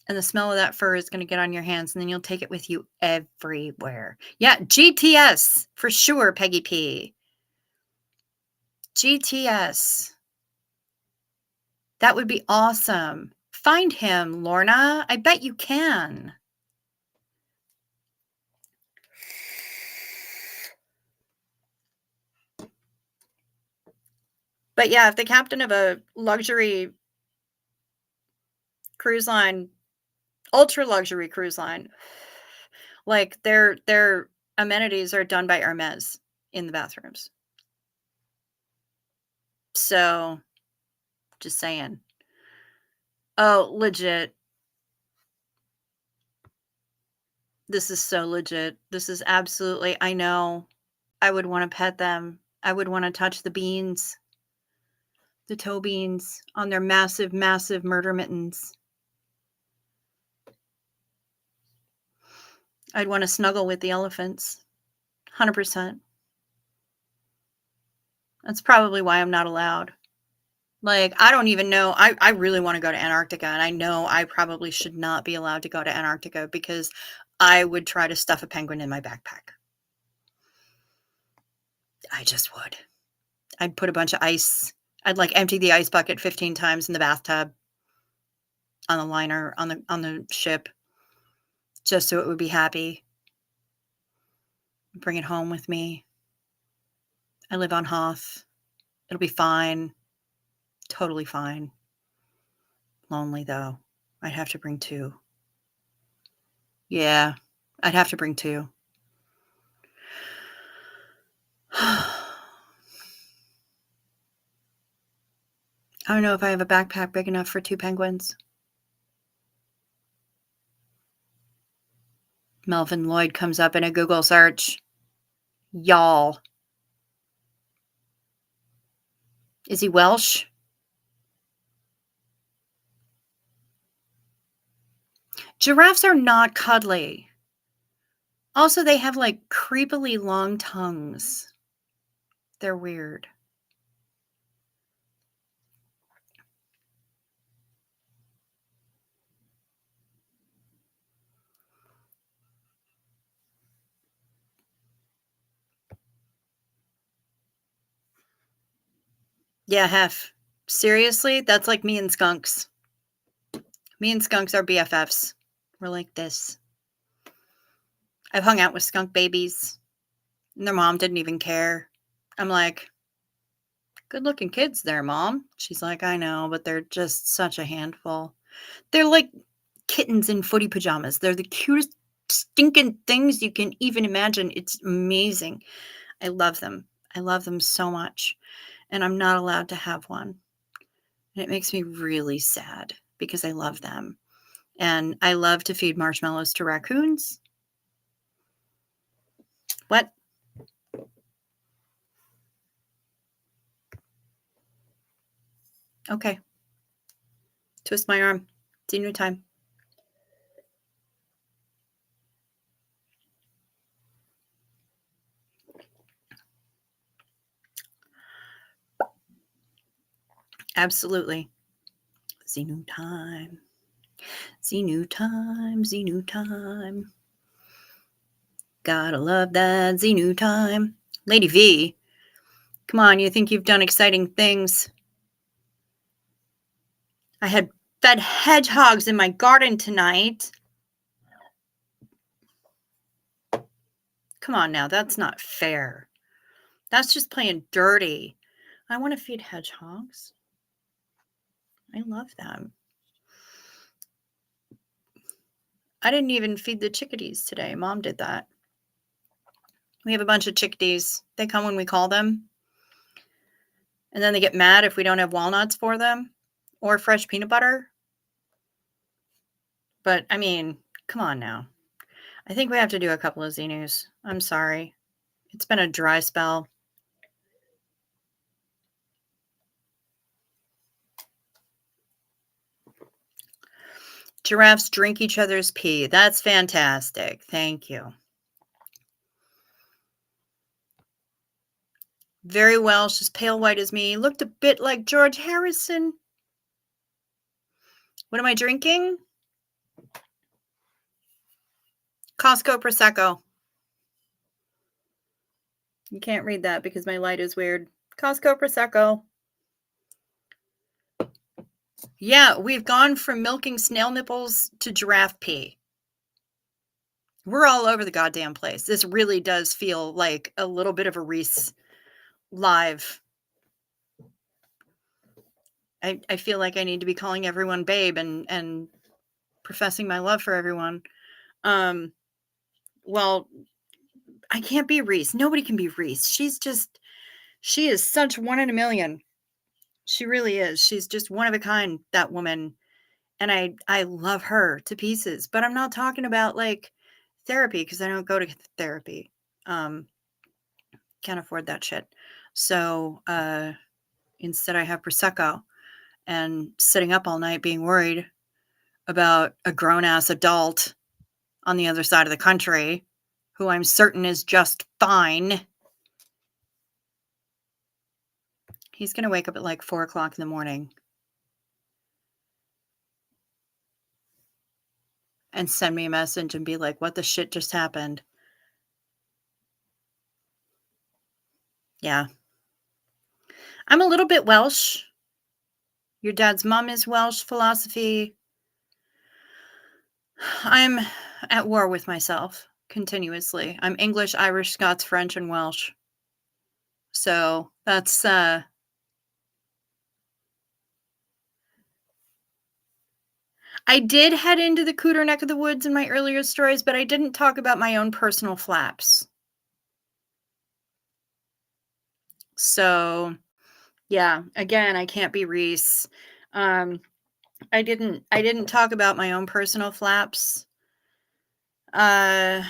And the smell of that fur is going to get on your hands, and then you'll take it with you everywhere. Yeah, GTS for sure, Peggy P. GTS. That would be awesome. Find him, Lorna. I bet you can. But yeah, if the captain of a luxury cruise line, ultra luxury cruise line, like their amenities are done by Hermes in the bathrooms. So, just saying. Oh, legit. This is so legit. This is absolutely, I know. I would want to pet them. I would want to touch the beans, the toe beans on their massive, massive murder mittens. I'd want to snuggle with the elephants. 100%. That's probably why I'm not allowed. Like, I don't even know. I really want to go to Antarctica, and I know I probably should not be allowed to go to Antarctica because I would try to stuff a penguin in my backpack. I just would. I'd put a bunch of ice. I'd like empty the ice bucket 15 times in the bathtub on the liner on the ship just so it would be happy. Bring it home with me. I live on Hoth. It'll be fine. Totally fine. Lonely though. I'd have to bring 2. Yeah, I'd have to bring 2. I don't know if I have a backpack big enough for 2 penguins. Melvin Lloyd comes up in a Google search. Y'all. Is he Welsh? Giraffes are not cuddly. Also, they have like creepily long tongues. They're weird. Yeah, Hef. Seriously? That's like me and skunks. Me and skunks are BFFs. We're like this. I've hung out with skunk babies, and their mom didn't even care. I'm like, good looking kids there, Mom. She's like, I know, but they're just such a handful. They're like kittens in footy pajamas. They're the cutest stinking things you can even imagine. It's amazing. I love them. I love them so much. And I'm not allowed to have one. And it makes me really sad because I love them. And I love to feed marshmallows to raccoons. What? Okay. Twist my arm. Dinner time. Absolutely. Xenu time. Xenu time. Xenu time. Gotta love that Xenu time. Lady V, come on, you think you've done exciting things. I had fed hedgehogs in my garden tonight. Come on now, that's not fair. That's just playing dirty. I want to feed hedgehogs. I love them. I didn't even feed the chickadees today. Mom did that. We have a bunch of chickadees. They come when we call them. And then they get mad if we don't have walnuts for them or fresh peanut butter. But I mean, come on now. I think we have to do a couple of Xenus. I'm sorry. It's been a dry spell. Giraffes drink each other's pee. That's fantastic. Thank you. Very well. She's pale white as me. Looked a bit like George Harrison. What am I drinking? Costco Prosecco. You can't read that because my light is weird. Costco Prosecco. Yeah, we've gone from milking snail nipples to giraffe pee. We're all over the goddamn place. This really does feel like a little bit of a Reese live. I feel like I need to be calling everyone babe and professing my love for everyone. Well, I can't be Reese. Nobody can be Reese. She is such one in a million. She really is. She's just one of a kind, that woman. And I love her to pieces, but I'm not talking about like therapy because I don't go to therapy. Can't afford that shit. So instead I have Prosecco and sitting up all night being worried about a grown-ass adult on the other side of the country who I'm certain is just fine. He's going to wake up at like 4 o'clock in the morning and send me a message and be like, what the shit just happened? Yeah. I'm a little bit Welsh. Your dad's mom is Welsh philosophy. I'm at war with myself continuously. I'm English, Irish, Scots, French, and Welsh. So that's I did head into the cooter neck of the woods in my earlier stories, but I didn't talk about my own personal flaps. So yeah, again, I can't be Reese. I didn't talk about my own personal flaps. You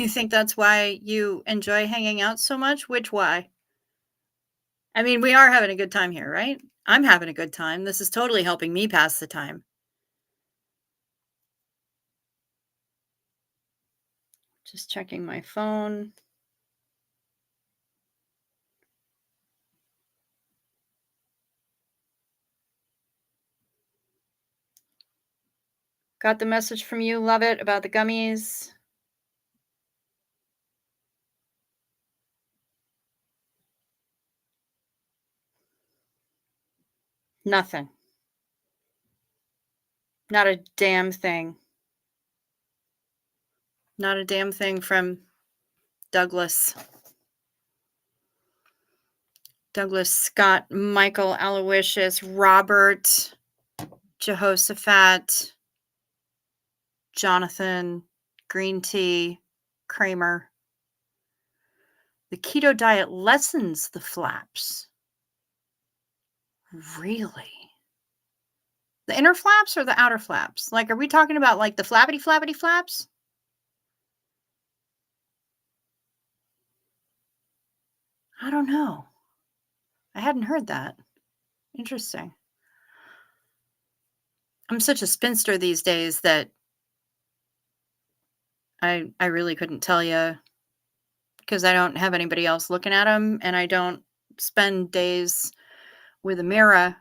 think that's why you enjoy hanging out so much? Which why? I mean, we are having a good time here, right? I'm having a good time. This is totally helping me pass the time. Just checking my phone. Got the message from you, love it, about the gummies. Nothing. Not a damn thing. Not a damn thing from Douglas. Douglas, Scott, Michael, Aloysius, Robert, Jehoshaphat, Jonathan, Green Tea, Kramer. The keto diet lessens the flaps. Really? The inner flaps or the outer flaps? Like, are we talking about like the flappity flappity flaps? I don't know. I hadn't heard that. Interesting. I'm such a spinster these days that I really couldn't tell you because I don't have anybody else looking at them and I don't spend days with a mirror.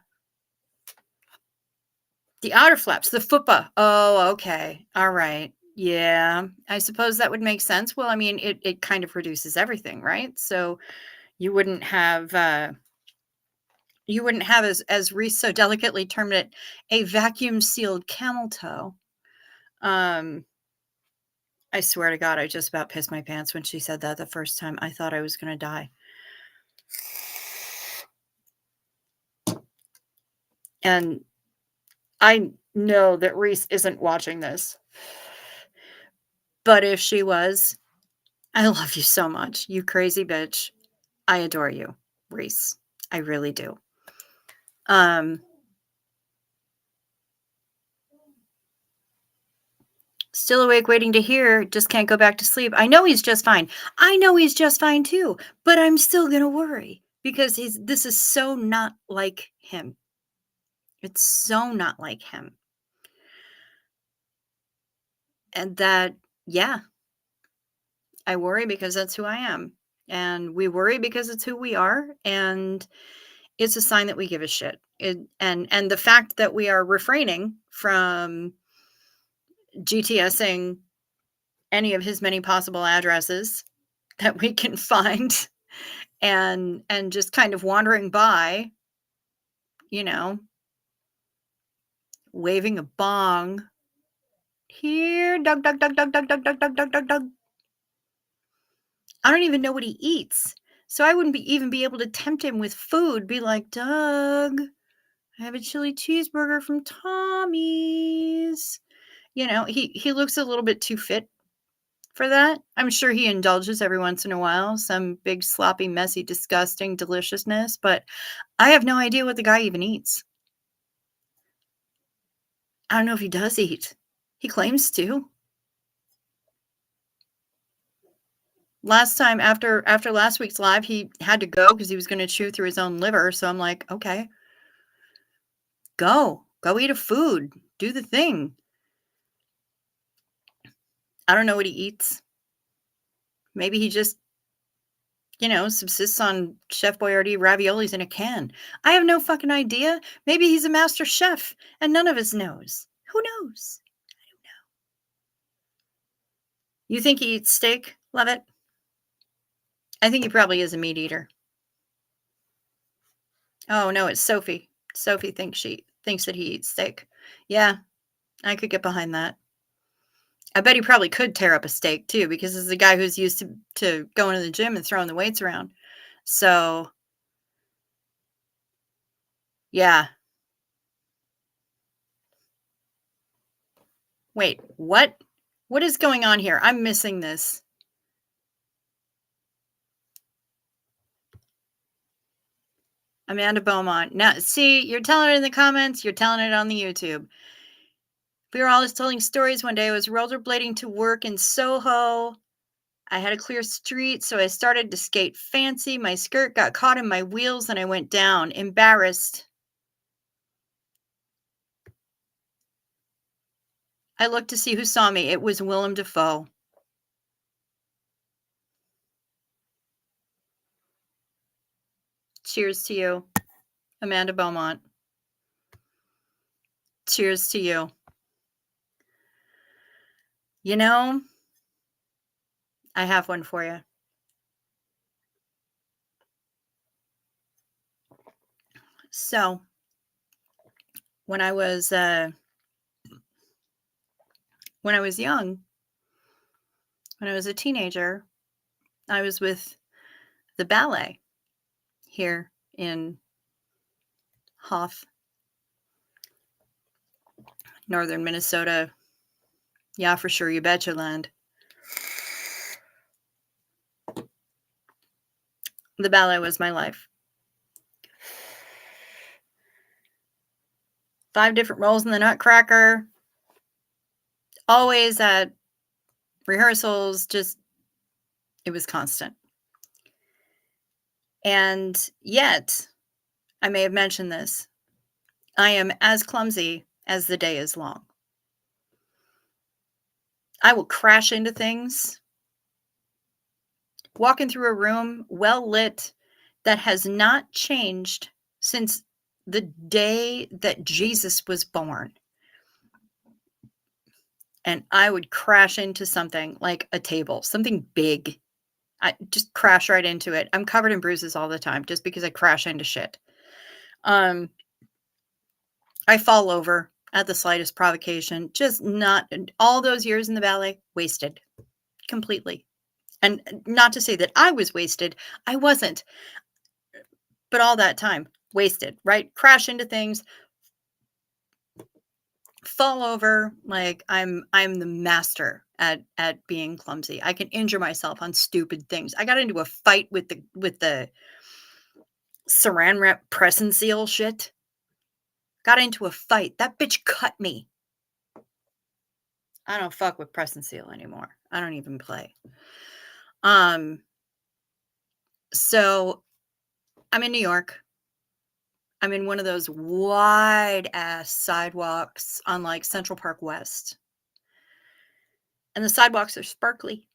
The outer flaps, the fupa. Oh, okay. All right. Yeah. I suppose that would make sense. Well, I mean, it kind of reduces everything, right? So you wouldn't have as Reese so delicately termed it, a vacuum sealed camel toe. I swear to God, I just about pissed my pants when she said that the first time. I thought I was going to die. And I know that Reese isn't watching this. But if she was, I love you so much. You crazy bitch. I adore you, Reese. I really do. Still awake waiting to hear, just can't go back to sleep. I know he's just fine. I know he's just fine too, but I'm still going to worry because this is so not like him. It's so not like him. And that, yeah, I worry because that's who I am. And we worry because it's who we are. And it's a sign that we give a shit. And the fact that we are refraining from GTSing any of his many possible addresses that we can find and just kind of wandering by, you know, waving a bong. Here, Doug, Doug, Doug, Doug, Doug, Doug, Doug, Doug, Doug, Doug, Doug. I don't even know what he eats. So I wouldn't even be able to tempt him with food. Be like, Doug, I have a chili cheeseburger from Tommy's. He looks a little bit too fit for that. I'm sure he indulges every once in a while, some big, sloppy, messy, disgusting deliciousness, but I have no idea what the guy even eats. I don't know if he does eat. He claims to. Last time after last week's live, he had to go because he was gonna chew through his own liver, so I'm like, "Okay, go. Go eat a food. Do the thing." I don't know what he eats. Maybe he just, subsists on Chef Boyardee raviolis in a can. I have no fucking idea. Maybe he's a master chef and none of us knows. Who knows? I don't know. You think he eats steak? Love it. I think he probably is a meat eater. Oh no, it's Sophie. Sophie thinks that he eats steak. Yeah, I could get behind that. I bet he probably could tear up a steak too, because this is a guy who's used to going to the gym and throwing the weights around. So yeah. Wait, what? What is going on here? I'm missing this. Amanda Beaumont. Now, see, you're telling it in the comments, you're telling it on the YouTube. We were all just telling stories. One day I was rollerblading to work in Soho. I had a clear street, so I started to skate fancy. My skirt got caught in my wheels and I went down, embarrassed. I looked to see who saw me. It was Willem Dafoe. Cheers to you, Amanda Beaumont. Cheers to you. You know, I have one for you. So, when I was young, when I was a teenager, I was with the ballet here in Hoff, northern Minnesota. Yeah, for sure, you betcha land. The ballet was my life. 5 different roles in the Nutcracker. Always at rehearsals, just it was constant. And yet, I may have mentioned this, I am as clumsy as the day is long. I will crash into things, walking through a room well lit that has not changed since the day that Jesus was born. And I would crash into something like a table, something big. I just crash right into it. I'm covered in bruises all the time just because I crash into shit. I fall over at the slightest provocation. Just not all those years in the ballet wasted completely. And not to say that I was wasted, I wasn't. But all that time wasted, right? Crash into things, fall over. Like I'm the master at being clumsy. I can injure myself on stupid things. I got into a fight with the saran wrap press and seal shit. Got into a fight. That bitch cut me. I don't fuck with press and seal anymore. I don't even play. So I'm in New York. I'm in one of those wide ass sidewalks on like Central Park West. And the sidewalks are sparkly.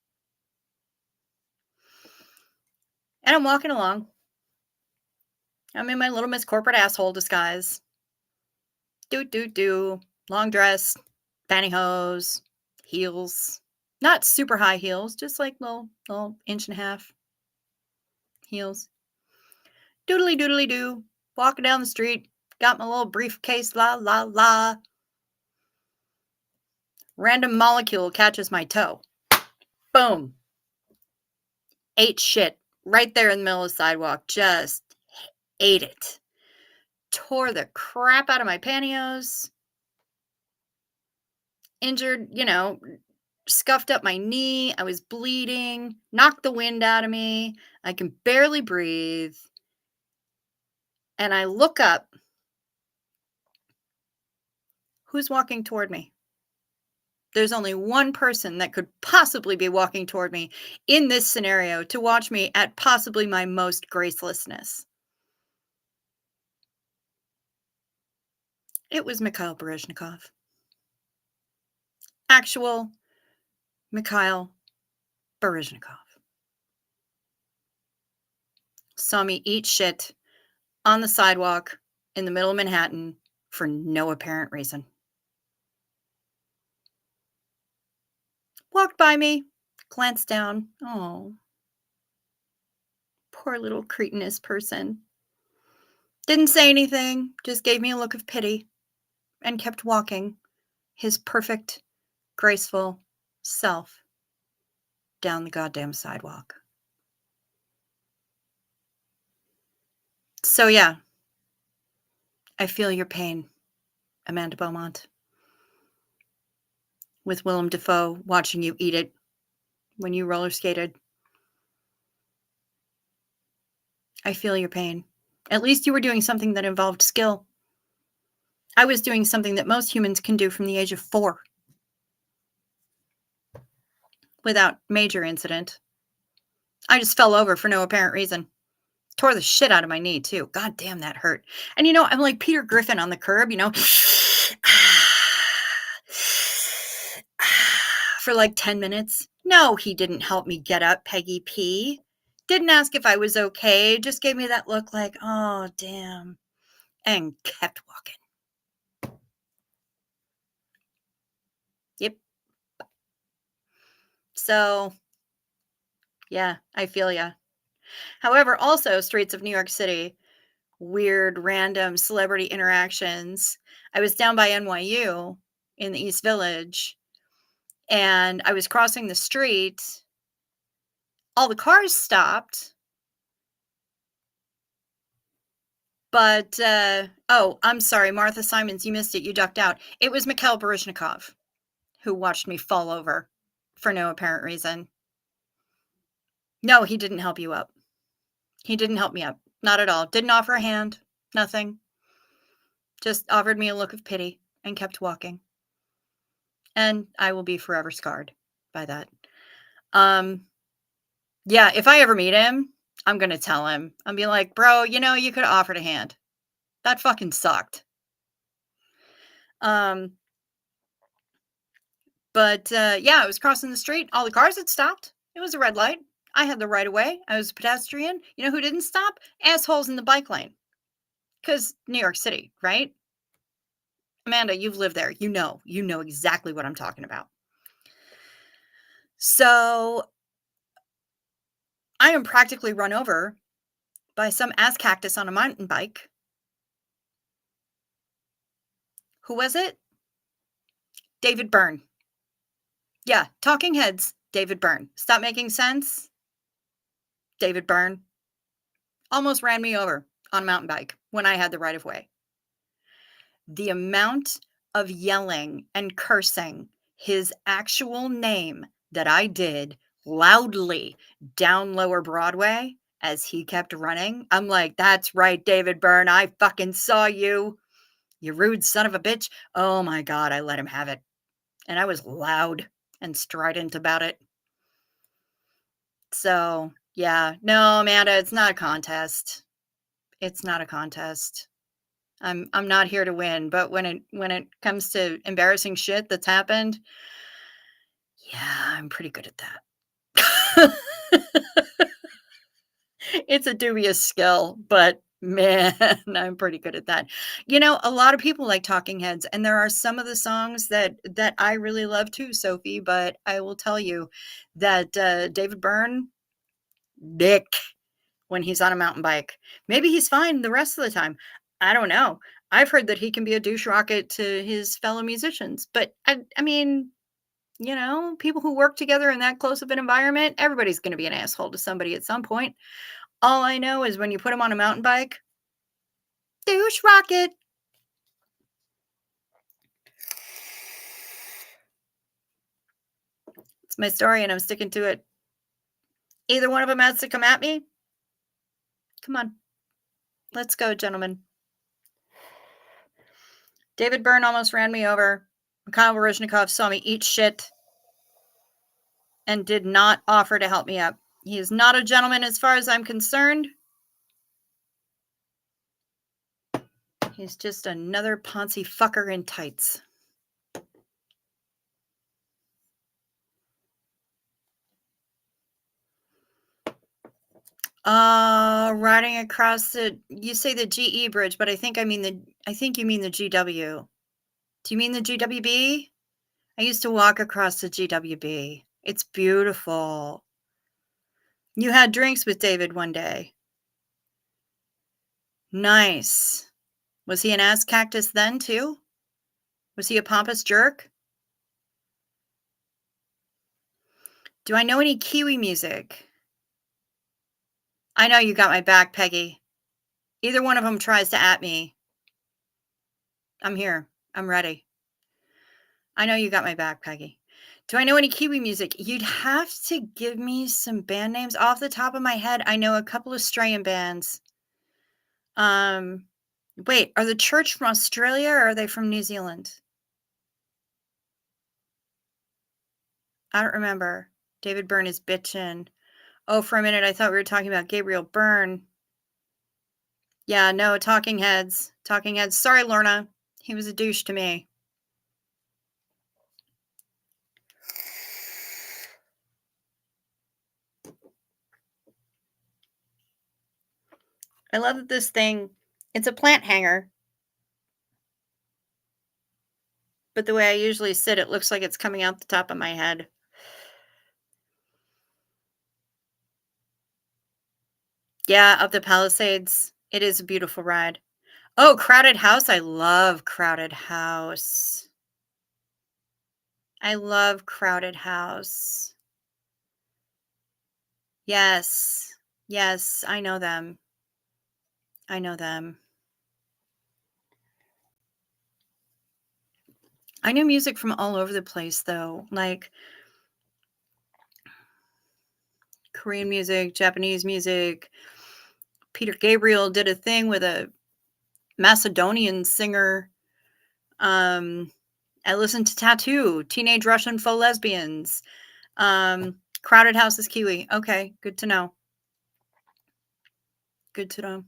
And I'm walking along. I'm in my little Miss Corporate asshole disguise. Do. Long dress, pantyhose, heels. Not super high heels, just like little inch and a half heels. Doodly doo. Walking down the street. Got my little briefcase, la la la. Random molecule catches my toe. Boom. Ate shit right there in the middle of the sidewalk. Just ate it. Tore the crap out of my pantyhose. Injured, scuffed up my knee. I was bleeding. Knocked the wind out of me. I can barely breathe. And I look up. Who's walking toward me? There's only one person that could possibly be walking toward me in this scenario to watch me at possibly my most gracelessness. It was Mikhail Baryshnikov. Actual Mikhail Baryshnikov. Saw me eat shit on the sidewalk in the middle of Manhattan for no apparent reason. Walked by me, glanced down. Oh, poor little cretinous person. Didn't say anything, just gave me a look of pity and kept walking his perfect, graceful self down the goddamn sidewalk. So yeah, I feel your pain, Amanda Beaumont. With Willem Dafoe watching you eat it when you roller skated. I feel your pain. At least you were doing something that involved skill. I was doing something that most humans can do from the age of 4 without major incident. I just fell over for no apparent reason. Tore the shit out of my knee, too. God damn, that hurt. And, I'm like Peter Griffin on the curb, for like 10 minutes. No, he didn't help me get up, Peggy P. Didn't ask if I was okay. Just gave me that look like, oh, damn. And kept walking. Yep. So, yeah, I feel ya. However, also streets of New York City, weird, random celebrity interactions. I was down by NYU in the East Village, and I was crossing the street. All the cars stopped. But, oh, I'm sorry, Martha Simons, you missed it. You ducked out. It was Mikhail Baryshnikov who watched me fall over for no apparent reason. No, he didn't help you up. He didn't help me up. Not at all. Didn't offer a hand. Nothing. Just offered me a look of pity and kept walking. And I will be forever scarred by that. Yeah, if I ever meet him, I'm going to tell him. I'm be like, bro, you could have offered a hand. That fucking sucked. But yeah, I was crossing the street. All the cars had stopped. It was a red light. I had the right of way. I was a pedestrian. You know who didn't stop? Assholes in the bike lane. Because New York City, right? Amanda, you've lived there. You know exactly what I'm talking about. So I am practically run over by some ass cactus on a mountain bike. Who was it? David Byrne. Yeah, Talking Heads, David Byrne. Stop making sense? David Byrne almost ran me over on a mountain bike when I had the right of way. The amount of yelling and cursing his actual name that I did loudly down Lower Broadway as he kept running, I'm like, that's right, David Byrne. I fucking saw you. You rude son of a bitch. Oh my God, I let him have it. And I was loud and strident about it. So, yeah. No, Amanda, it's not a contest. It's not a contest. I'm not here to win, but when it comes to embarrassing shit that's happened, yeah, I'm pretty good at that. It's a dubious skill, but man, I'm pretty good at that. A lot of people like Talking Heads, and there are some of the songs that I really love too, Sophie, but I will tell you that, David Byrne, dick when he's on a mountain bike. Maybe he's fine the rest of the time. I don't know. I've heard that he can be a douche rocket to his fellow musicians, but I mean, people who work together in that close of an environment, everybody's gonna be an asshole to somebody at some point. All I know is when you put him on a mountain bike, douche rocket. It's my story and I'm sticking to it. Either one of them has to come at me. Come on. Let's go, gentlemen. David Byrne almost ran me over. Mikhail Baryshnikov saw me eat shit and did not offer to help me up. He is not a gentleman as far as I'm concerned. He's just another Ponzi fucker in tights. Riding across you say the GE bridge, but I think you mean the GW. Do you mean the GWB? I used to walk across the GWB. It's beautiful. You had drinks with David one day. Nice. Was he an ass cactus then too? Was he a pompous jerk? Do I know any Kiwi music? I know you got my back, Peggy. Either one of them tries to at me. I'm here. I'm ready. I know you got my back, Peggy. Do I know any Kiwi music? You'd have to give me some band names off the top of my head. I know a couple of Australian bands. Wait, are the Church from Australia or are they from New Zealand? I don't remember. David Byrne is bitchin'. Oh, for a minute, I thought we were talking about Gabriel Byrne. Yeah, no, Talking Heads. Talking Heads. Sorry, Lorna. He was a douche to me. I love that this thing, it's a plant hanger. But the way I usually sit, it looks like it's coming out the top of my head. Yeah, up the Palisades. It is a beautiful ride. Oh, Crowded House. I love Crowded House. I love Crowded House. Yes. Yes, I know them. I know them. I know music from all over the place, though, like Korean music, Japanese music. Peter Gabriel did a thing with a Macedonian singer. I listened to Tattoo, Teenage Russian Faux Lesbians. Crowded House is Kiwi. Okay, good to know. Good to know.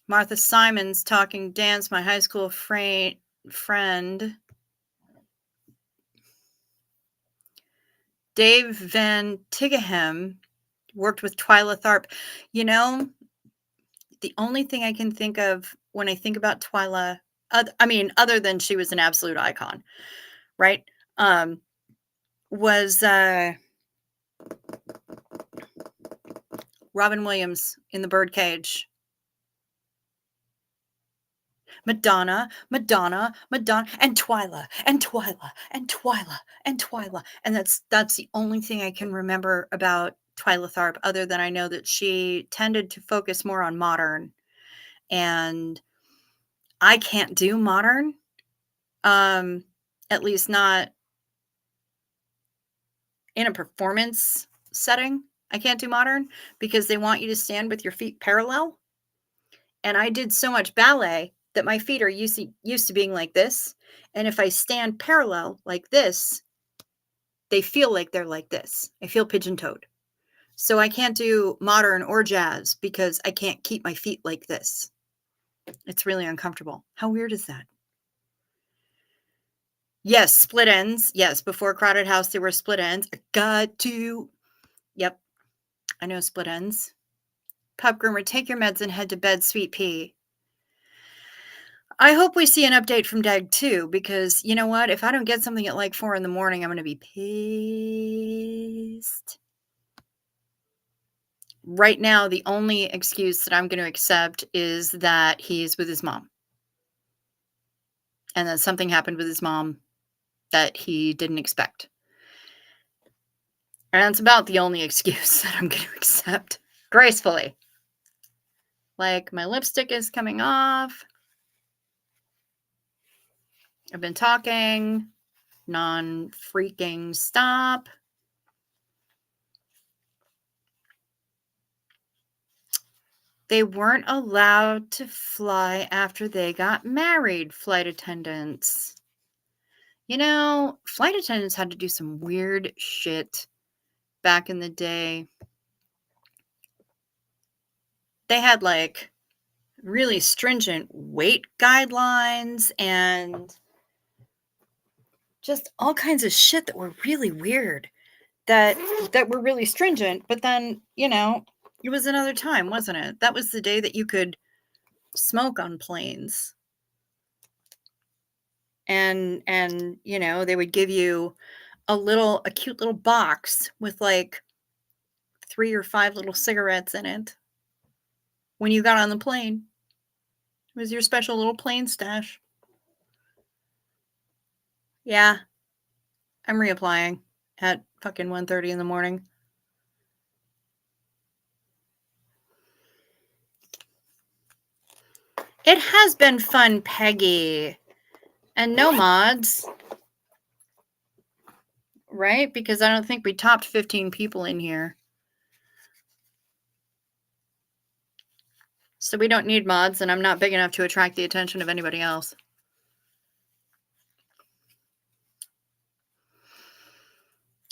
Martha Simons, Talking Dance, my high school friend. Dave Van Tigeham worked with Twyla Tharp. The only thing I can think of when I think about Twyla, other than she was an absolute icon, right? Was Robin Williams in The Birdcage. Madonna, and Twyla, and Twyla, and Twyla, and Twyla. And that's the only thing I can remember about Twyla Tharp, other than I know that she tended to focus more on modern. And I can't do modern, at least not in a performance setting. I can't do modern because they want you to stand with your feet parallel. And I did so much ballet that my feet are used to being like this. And if I stand parallel like this, they feel like they're like this. I feel pigeon-toed. So I can't do modern or jazz because I can't keep my feet like this. It's really uncomfortable. How weird is that? Yes, split ends. Yes, before Crowded House, there were split ends. I got to. Yep, I know split ends. Pup groomer, take your meds and head to bed, sweet pea. I hope we see an update from Dag too, because you know what? If I don't get something at like 4 in the morning, I'm going to be pissed. Right now, the only excuse that I'm going to accept is that he's with his mom. And that something happened with his mom that he didn't expect. And it's about the only excuse that I'm going to accept gracefully. Like, my lipstick is coming off. I've been talking non-freaking stop. They weren't allowed to fly after they got married, flight attendants. You know, flight attendants had to do some weird shit back in the day. They had like really stringent weight guidelines and just all kinds of shit that were really weird that were really stringent. But then, you know, it was another time, wasn't it? That was the day that you could smoke on planes. And you know, they would give you a cute little box with like 3 or 5 little cigarettes in it when you got on the plane. It was your special little plane stash. Yeah, I'm reapplying at fucking 1:30 in the morning. It has been fun, Peggy. And no mods. Right? Because I don't think we topped 15 people in here. So we don't need mods, and I'm not big enough to attract the attention of anybody else.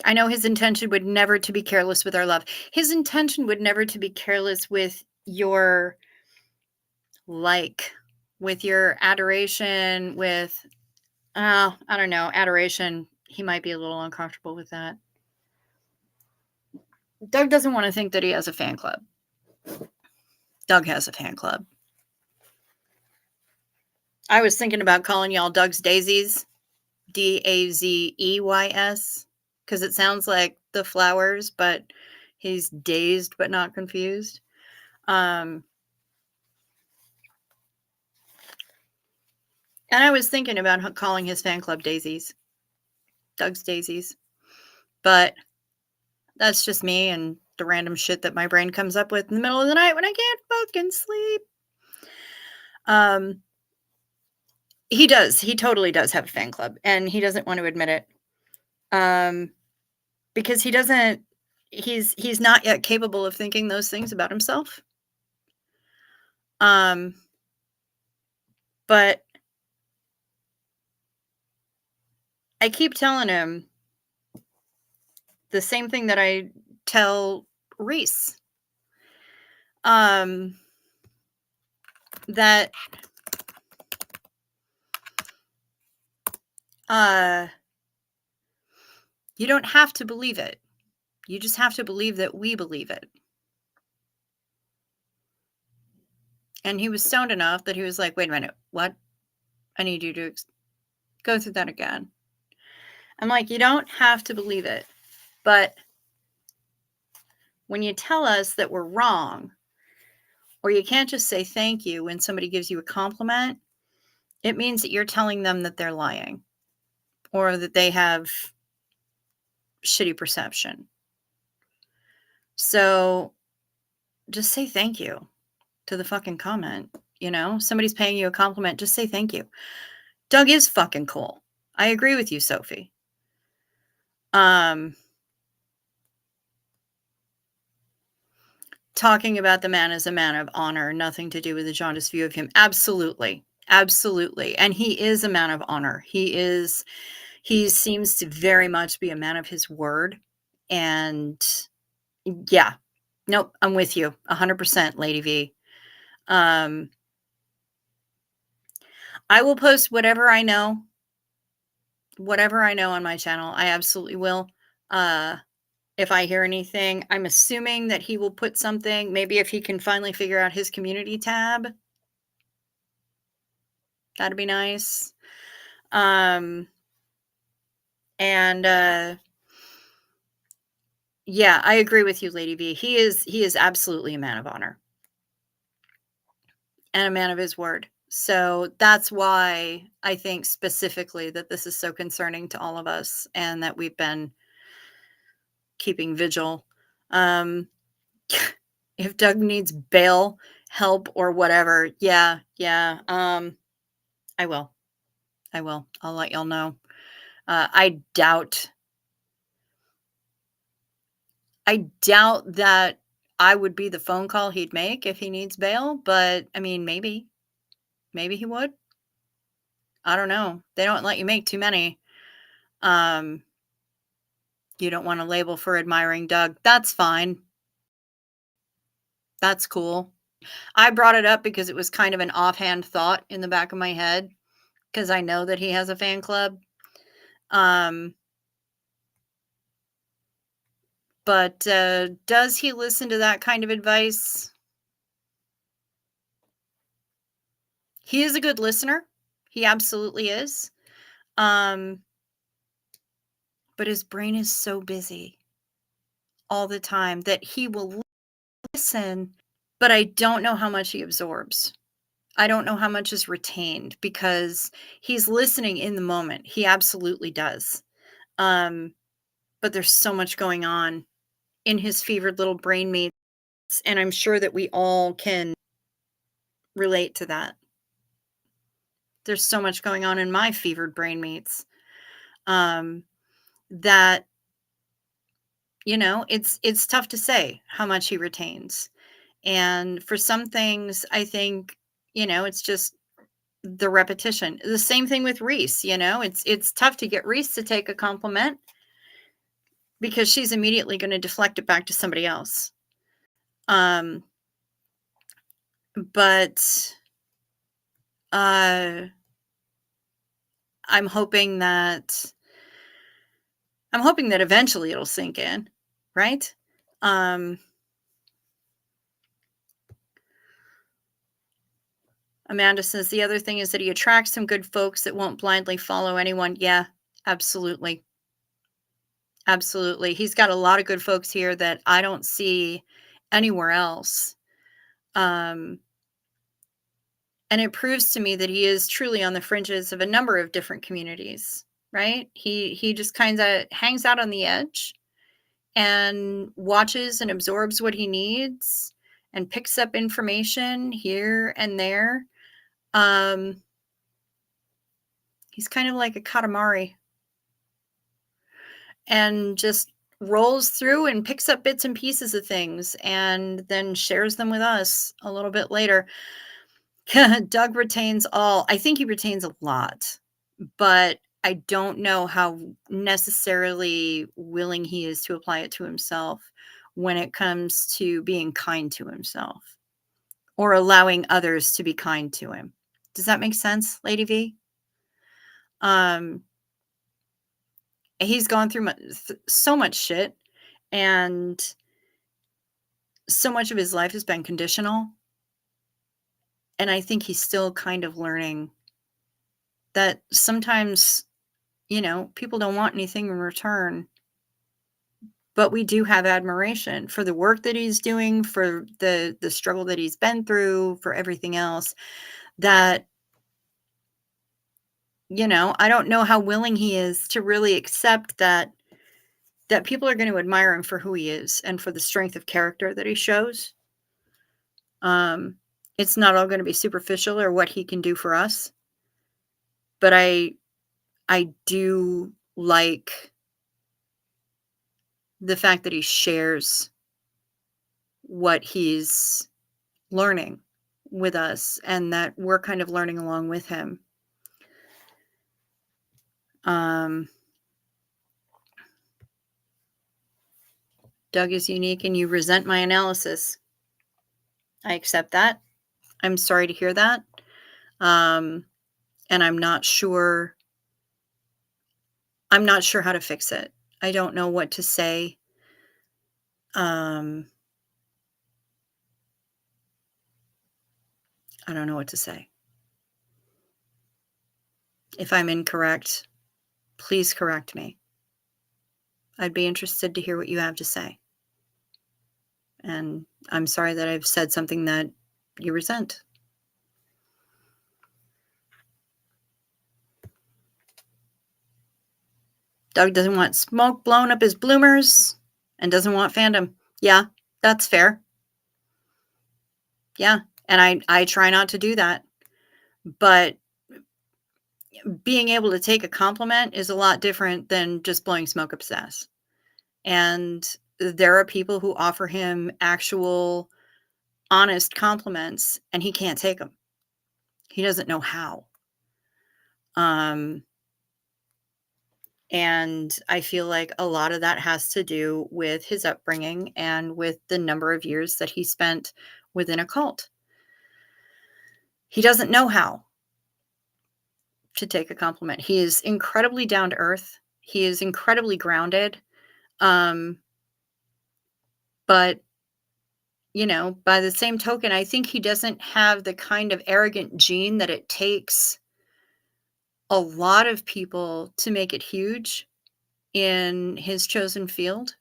I know his intention would never to be careless with our love. His intention would never to be careless with your with your adoration, with, I don't know, adoration. He might be a little uncomfortable with that. Doug doesn't want to think that he has a fan club. Doug has a fan club. I was thinking about calling y'all Doug's Daisies, Dazeys, because it sounds like the flowers, but he's dazed but not confused. And I was thinking about calling his fan club Daisies, Doug's Daisies, but that's just me and the random shit that my brain comes up with in the middle of the night when I can't fucking sleep. He does. He totally does have a fan club, and he doesn't want to admit it. Because he doesn't, he's not yet capable of thinking those things about himself. But I keep telling him the same thing that I tell Reese. That you don't have to believe it. You just have to believe that we believe it. And he was stoned enough that he was like, wait a minute, what? I need you to go through that again. I'm like, you don't have to believe it. But when you tell us that we're wrong, or you can't just say thank you when somebody gives you a compliment, it means that you're telling them that they're lying or that they have shitty perception. So just say thank you to the fucking comment. You know, somebody's paying you a compliment, just say thank you. Doug is fucking cool. I agree with you, Sophie. Talking about the man as a man of honor, nothing to do with the jaundiced view of him. Absolutely. Absolutely. And he is a man of honor. He seems to very much be a man of his word. And Yeah. Nope, I'm with you 100%, Lady V. Um, I will post whatever I know on my channel. I absolutely will. Uh, if I hear anything, I'm assuming that he will put something, maybe if he can finally figure out his community tab, that'd be nice. Um, and yeah, I agree with you, Lady V. He is absolutely a man of honor and a man of his word. So that's why I think specifically that this is so concerning to all of us and that we've been keeping vigil. Um, if Doug needs bail, help, or whatever, yeah, I will. I will. I'll let y'all know. I doubt that I would be the phone call he'd make if he needs bail, but I mean, maybe he would. I don't know. They don't let you make too many. Um, you don't want to label for admiring Doug. That's fine. That's cool. I brought it up because it was kind of an offhand thought in the back of my head because I know that he has a fan club. Um, but does he listen to that kind of advice? He is a good listener. He absolutely is. Um, but his brain is so busy all the time that he will listen, but I don't know how much he absorbs. I don't know how much is retained because he's listening in the moment. He absolutely does. Um, but there's so much going on in his fevered little brain meats, and I'm sure that we all can relate to that. There's so much going on in my fevered brain meats, um, that it's tough to say how much he retains. And for some things, I think, it's just the repetition. The same thing with Reese, it's tough to get Reese to take a compliment because she's immediately going to deflect it back to somebody else. Um, but uh, I'm hoping that eventually it'll sink in, right? Um, Amanda says the other thing is that he attracts some good folks that won't blindly follow anyone. Yeah, absolutely. Absolutely. He's got a lot of good folks here that I don't see anywhere else. Um, and it proves to me that he is truly on the fringes of a number of different communities, right? He just kind of hangs out on the edge and watches and absorbs what he needs and picks up information here and there. Um, he's kind of like a Katamari and just rolls through and picks up bits and pieces of things and then shares them with us a little bit later. Doug retains all. I think he retains a lot, but I don't know how necessarily willing he is to apply it to himself when it comes to being kind to himself or allowing others to be kind to him. Does that make sense, Lady V? Um, he's gone through so much shit, and so much of his life has been conditional. And I think he's still kind of learning that sometimes, people don't want anything in return, but we do have admiration for the work that he's doing, for the struggle that he's been through, for everything else that, I don't know how willing he is to really accept that people are going to admire him for who he is and for the strength of character that he shows. It's not all going to be superficial or what he can do for us, but I do like the fact that he shares what he's learning with us and that we're kind of learning along with him. Um, Doug is unique and you resent my analysis. I accept that. I'm sorry to hear that. Um, and I'm not sure how to fix it. I don't know what to say. Um, I don't know what to say. If I'm incorrect, please correct me. I'd be interested to hear what you have to say. And I'm sorry that I've said something that you resent. Doug doesn't want smoke blowing up his bloomers and doesn't want fandom. Yeah, that's fair. Yeah, and I try not to do that. But being able to take a compliment is a lot different than just blowing smoke up his ass. And there are people who offer him actual honest compliments and he can't take them. He doesn't know how. And I feel like a lot of that has to do with his upbringing and with the number of years that he spent within a cult. He doesn't know how to take a compliment. He is incredibly down to earth. He is incredibly grounded. But, by the same token, I think he doesn't have the kind of arrogant gene that it takes a lot of people to make it huge in his chosen field.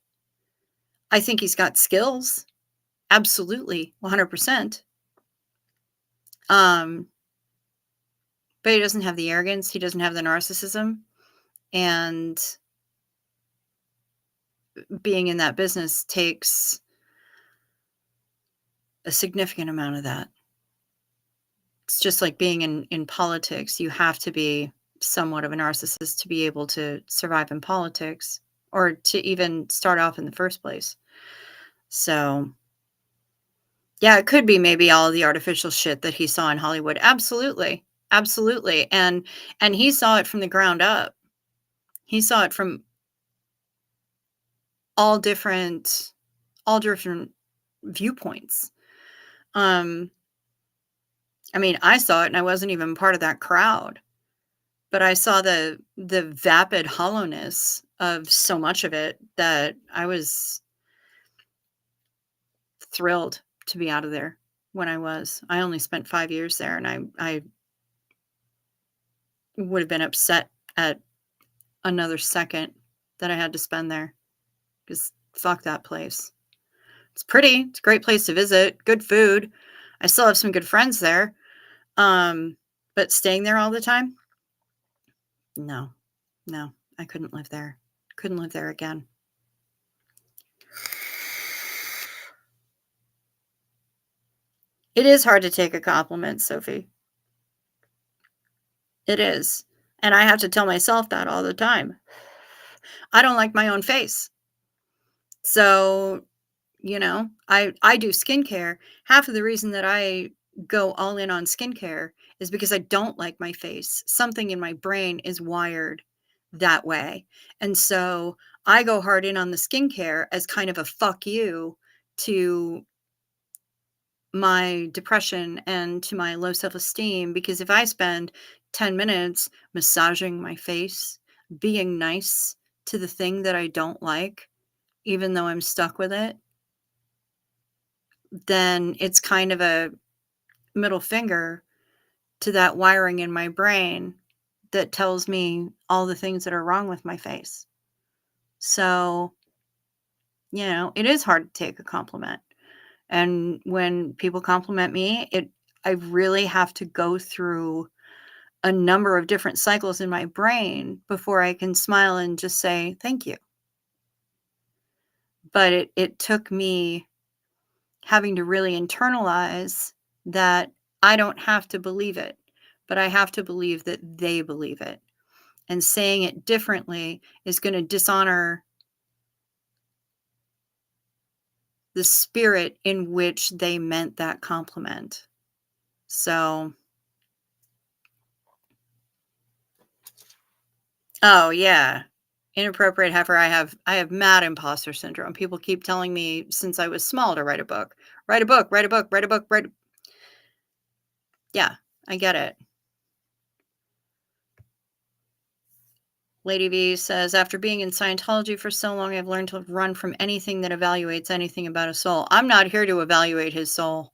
I think he's got skills. Absolutely, 100%. But he doesn't have the arrogance, he doesn't have the narcissism, and being in that business takes a significant amount of that. It's just like being in politics. You have to be somewhat of a narcissist to be able to survive in politics or to even start off in the first place. So, yeah, it could be maybe all the artificial shit that he saw in Hollywood. Absolutely. Absolutely. And he saw it from the ground up. He saw it from all different viewpoints. I mean, I saw it and I wasn't even part of that crowd, but I saw the vapid hollowness of so much of it that I was thrilled to be out of there when I was. I only spent 5 years there, and I would have been upset at another second that I had to spend there, because fuck that place. It's pretty. It's a great place to visit. Good food. I still have some good friends there. But staying there all the time? No. I couldn't live there. Couldn't live there again. It is hard to take a compliment, Sophie. It is. And I have to tell myself that all the time. I don't like my own face. So, I do skincare. Half of the reason that I go all in on skincare is because I don't like my face. Something in my brain is wired that way. And so I go hard in on the skincare as kind of a fuck you to my depression and to my low self-esteem, because if I spend 10 minutes massaging my face, being nice to the thing that I don't like, even though I'm stuck with it, then it's kind of a middle finger to that wiring in my brain that tells me all the things that are wrong with my face. So, it is hard to take a compliment. And when people compliment me, I really have to go through a number of different cycles in my brain before I can smile and just say thank you. But it took me having to really internalize that I don't have to believe it, but I have to believe that they believe it. And saying it differently is going to dishonor the spirit in which they meant that compliment. So, oh yeah. Inappropriate heifer. I have mad imposter syndrome. People keep telling me since I was small to write a book. Write a book, write a book, write a book, write. Yeah, I get it. Lady V says, after being in Scientology for so long, I've learned to run from anything that evaluates anything about a soul. I'm not here to evaluate his soul.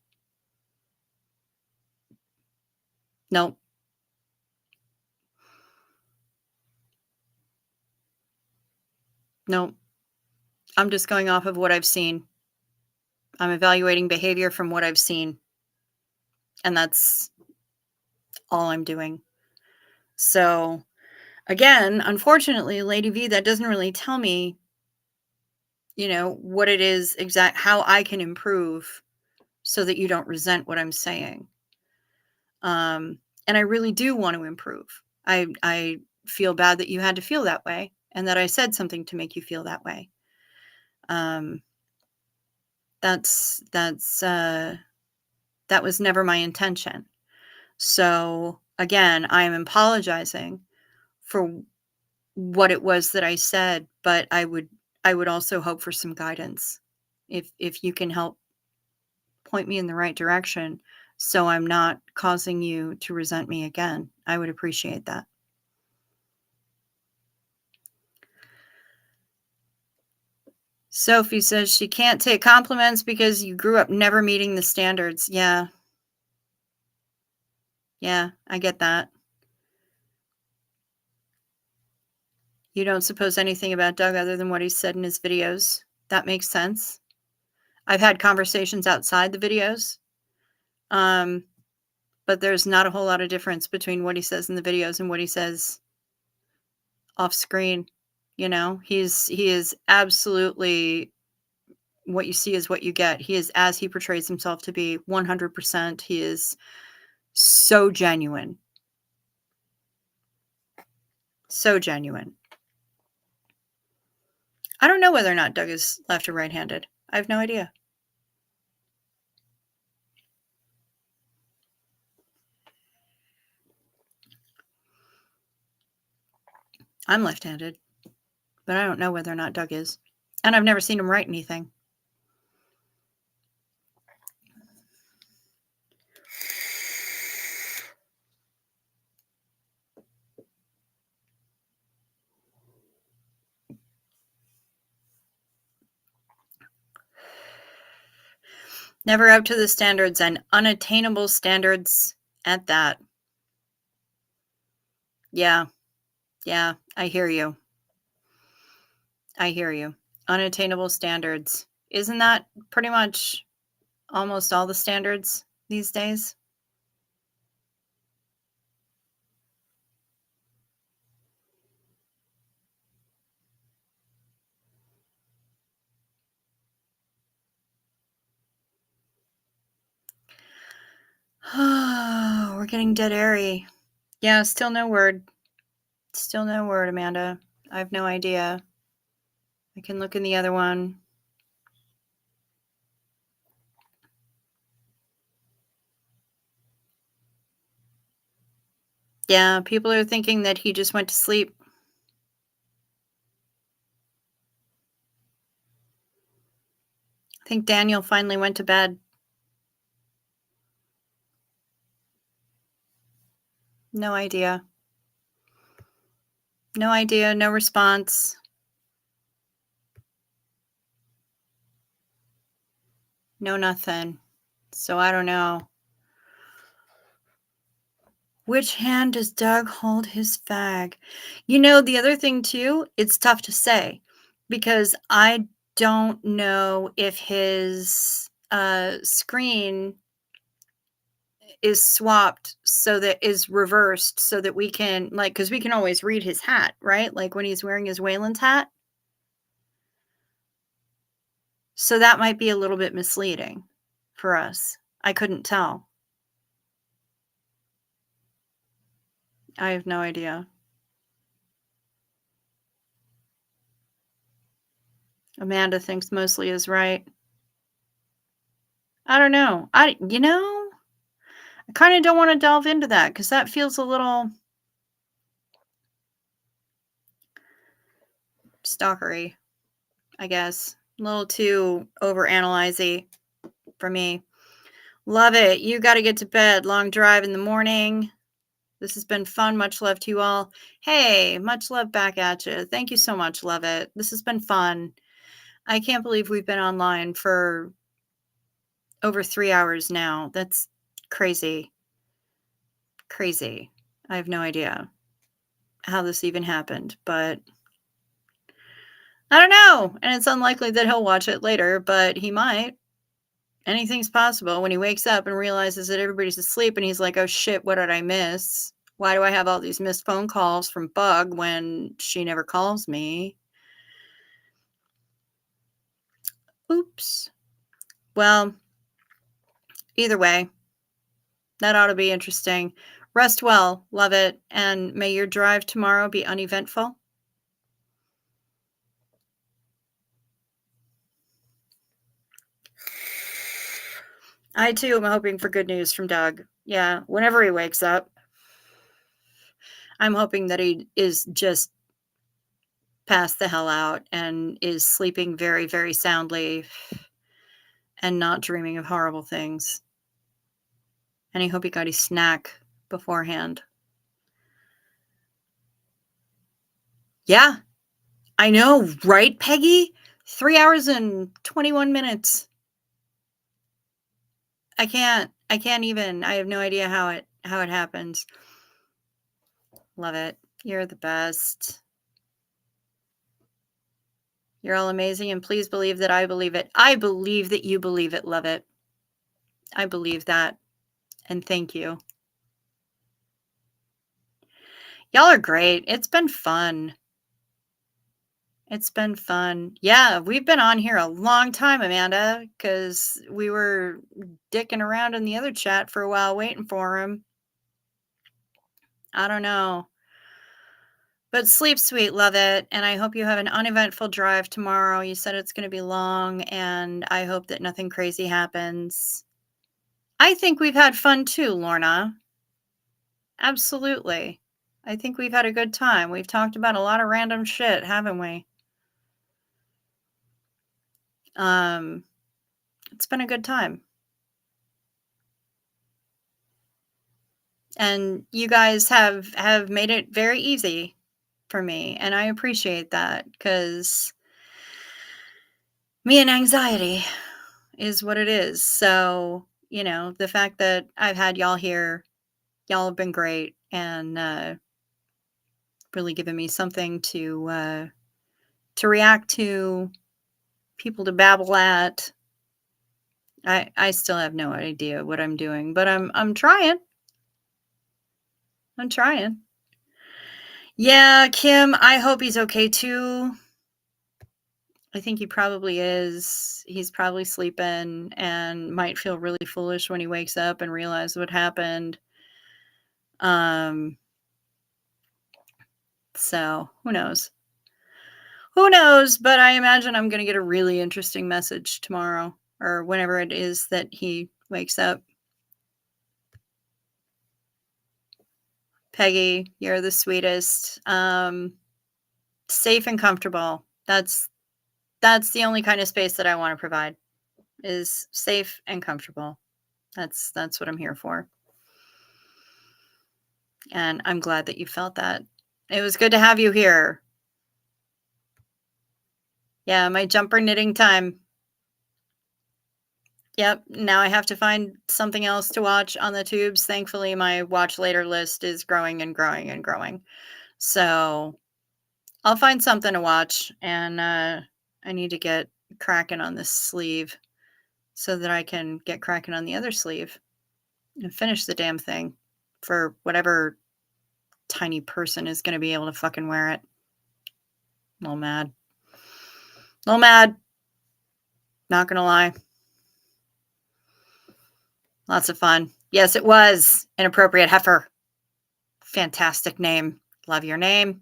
Nope. Nope. I'm just going off of what I've seen. I'm evaluating behavior from what I've seen. And that's all I'm doing. So, again, unfortunately, Lady V, that doesn't really tell me, what it is how I can improve so that you don't resent what I'm saying. And I really do want to improve. I feel bad that you had to feel that way and that I said something to make you feel that way. That was never my intention. So again, I am apologizing for what it was that I said, but I would also hope for some guidance. If you can help point me in the right direction so I'm not causing you to resent me again, I would appreciate that. Sophie says she can't take compliments because you grew up never meeting the standards. Yeah. Yeah, I get that. You don't suppose anything about Doug other than what he said in his videos. That makes sense. I've had conversations outside the videos. But there's not a whole lot of difference between what he says in the videos and what he says off screen. He is absolutely what you see is what you get. He is as he portrays himself to be 100%. He is so genuine. So genuine. I don't know whether or not Doug is left or right-handed. I have no idea. I'm left-handed, but I don't know whether or not Doug is. And I've never seen him write anything. Never up to the standards and unattainable standards at that. Yeah. Yeah, I hear you. I hear you. Unattainable standards. Isn't that pretty much almost all the standards these days? Oh, we're getting dead airy. Yeah, still no word. Still no word, Amanda. I have no idea. I can look in the other one. Yeah, people are thinking that he just went to sleep. I think Daniel finally went to bed. No idea. No idea, no response. No nothing. So I don't know. Which hand does Doug hold his fag? The other thing too, it's tough to say because I don't know if his screen is swapped so that is reversed so that we can because we can always read his hat, right? Like when he's wearing his Wayland's hat. So that might be a little bit misleading for us. I couldn't tell. I have no idea. Amanda thinks mostly is right. I don't know. I kind of don't want to delve into that because that feels a little stalkery, I guess. A little too overanalyze-y for me. Love it. You got to get to bed. Long drive in the morning. This has been fun. Much love to you all. Hey, much love back at you. Thank you so much. Love it. This has been fun. I can't believe we've been online for over 3 hours now. That's crazy. Crazy. I have no idea how this even happened, but I don't know. And it's unlikely that he'll watch it later, but he might. Anything's possible when he wakes up and realizes that everybody's asleep and he's like, oh shit, what did I miss? Why do I have all these missed phone calls from Bug when she never calls me? Oops. Well, either way, that ought to be interesting. Rest well. Love it. And may your drive tomorrow be uneventful. I too am hoping for good news from Doug. Yeah, whenever he wakes up, I'm hoping that he is just passed the hell out and is sleeping very, very soundly and not dreaming of horrible things. And I hope he got his snack beforehand. Yeah, I know, right, Peggy? 3 hours and 21 minutes. I can't even. I have no idea how it happens. Love it. You're the best. You're all amazing, and please believe that I believe it. I believe that you believe it. Love it. I believe that. And thank you. Y'all are great. It's been fun. It's been fun. Yeah, we've been on here a long time, Amanda, because we were dicking around in the other chat for a while waiting for him. I don't know. But sleep sweet, love it. And I hope you have an uneventful drive tomorrow. You said it's going to be long, and I hope that nothing crazy happens. I think we've had fun too, Lorna. Absolutely. I think we've had a good time. We've talked about a lot of random shit, haven't we? It's been a good time. And you guys have made it very easy for me, and I appreciate that, because me and anxiety is what it is. So, you know, the fact that I've had y'all here, y'all have been great, and really given me something to react to, people to babble at. I still have no idea what I'm doing, but I'm trying. I'm trying. Yeah, Kim, I hope he's okay too. I think he probably is. He's probably sleeping and might feel really foolish when he wakes up and realizes what happened. So who knows? Who knows? But I imagine I'm going to get a really interesting message tomorrow, or whenever it is that he wakes up. Peggy, you're the sweetest. Safe and comfortable. That's the only kind of space that I want to provide, is safe and comfortable. That's what I'm here for. And I'm glad that you felt that. It was good to have you here. Yeah, my jumper knitting time. Yep, now I have to find something else to watch on the tubes. Thankfully, my watch later list is growing and growing and growing. So I'll find something to watch, and I need to get cracking on this sleeve so that I can get cracking on the other sleeve and finish the damn thing for whatever tiny person is going to be able to fucking wear it. A little mad. A little mad. Not going to lie. Lots of fun. Yes, it was Inappropriate Heifer. Fantastic name. Love your name.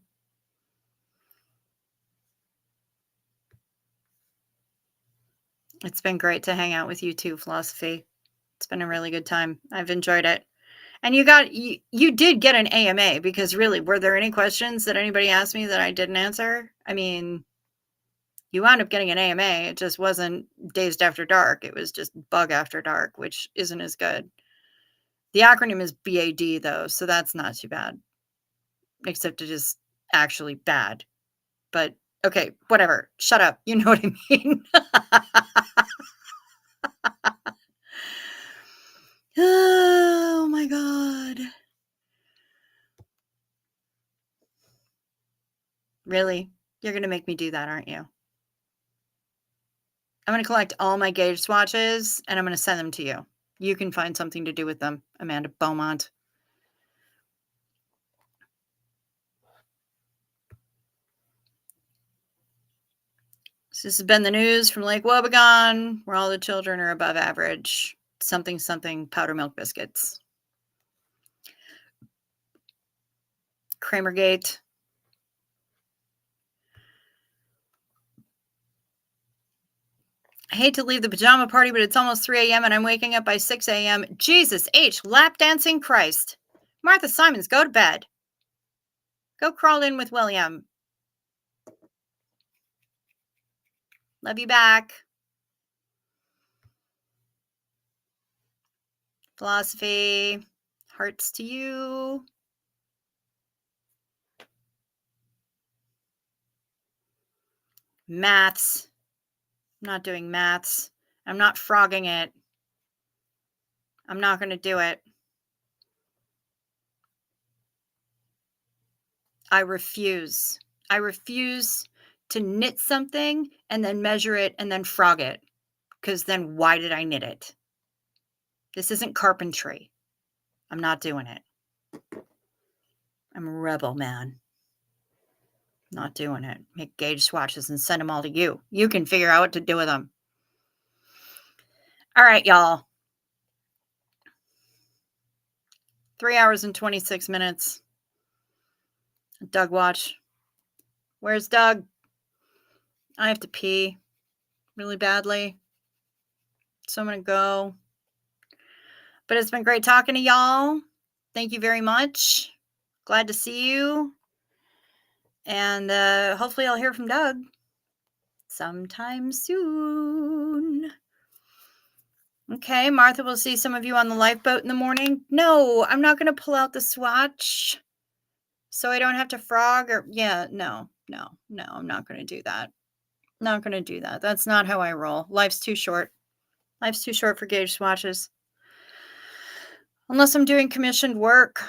It's been great to hang out with you too, Philosophy. It's been a really good time. I've enjoyed it. And you did get an AMA, because really, were there any questions that anybody asked me that I didn't answer? I mean, You wound up getting an AMA. It just wasn't Dazed After Dark. It was just Bug After Dark, which isn't as good. The acronym is BAD, though, so that's not too bad. Except it is actually bad. But, okay, whatever. Shut up. You know what I mean. Oh, my God. Really? You're going to make me do that, aren't you? I'm going to collect all my gauge swatches, and I'm going to send them to you. You can find something to do with them, Amanda Beaumont. This has been the news from Lake Wobegon, where all the children are above average. Something, something, powder milk biscuits. Kramergate. I hate to leave the pajama party, but it's almost 3 a.m. and I'm waking up by 6 a.m. Jesus H. Lap dancing Christ. Martha Simons, go to bed. Go crawl in with William. Love you back. Philosophy. Hearts to you. Maths. I'm not doing maths. I'm not frogging it. I'm not going to do it. I refuse. I refuse to knit something and then measure it and then frog it. Because then why did I knit it? This isn't carpentry. I'm not doing it. I'm a rebel, man. Not doing it. Make gauge swatches and send them all to you. You can figure out what to do with them. All right, y'all. 3 hours and 26 minutes. Doug watch. Where's Doug? I have to pee really badly. So I'm going to go. But it's been great talking to y'all. Thank you very much. Glad to see you. And hopefully I'll hear from Doug sometime soon. Okay, Martha, we'll see some of you on the lifeboat in the morning. No, I'm not going to pull out the swatch so I don't have to frog or, yeah, no, I'm not going to do that. Not going to do that. That's not how I roll. Life's too short. Life's too short for gauge swatches. Unless I'm doing commissioned work,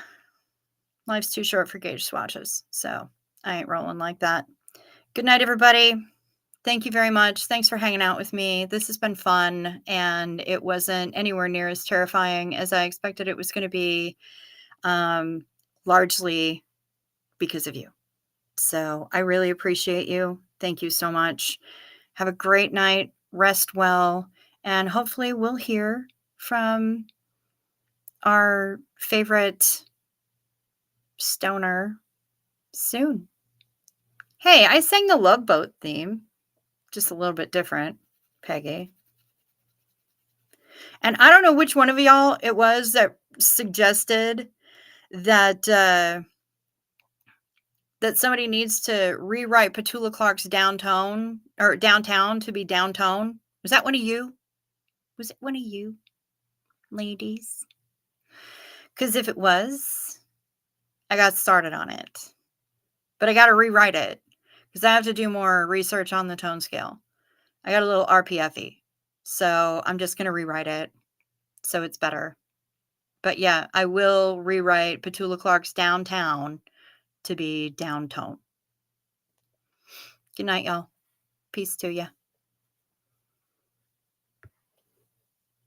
life's too short for gauge swatches. So I ain't rolling like that. Good night, everybody. Thank you very much. Thanks for hanging out with me. This has been fun, and it wasn't anywhere near as terrifying as I expected it was going to be, largely because of you. So I really appreciate you. Thank you so much. Have a great night. Rest well, and hopefully we'll hear from our favorite stoner soon. Hey, I sang the Love Boat theme. Just a little bit different, Peggy. And I don't know which one of y'all it was that suggested that that somebody needs to rewrite Petula Clark's downtown to be downtone. Was that one of you? Was it one of you, ladies? Because if it was, I got started on it. But I got to rewrite it because I have to do more research on the tone scale. I got a little RPF-y. So I'm just going to rewrite it so it's better. But yeah, I will rewrite Petula Clark's downtown to be downtone. Good night, y'all. Peace to ya.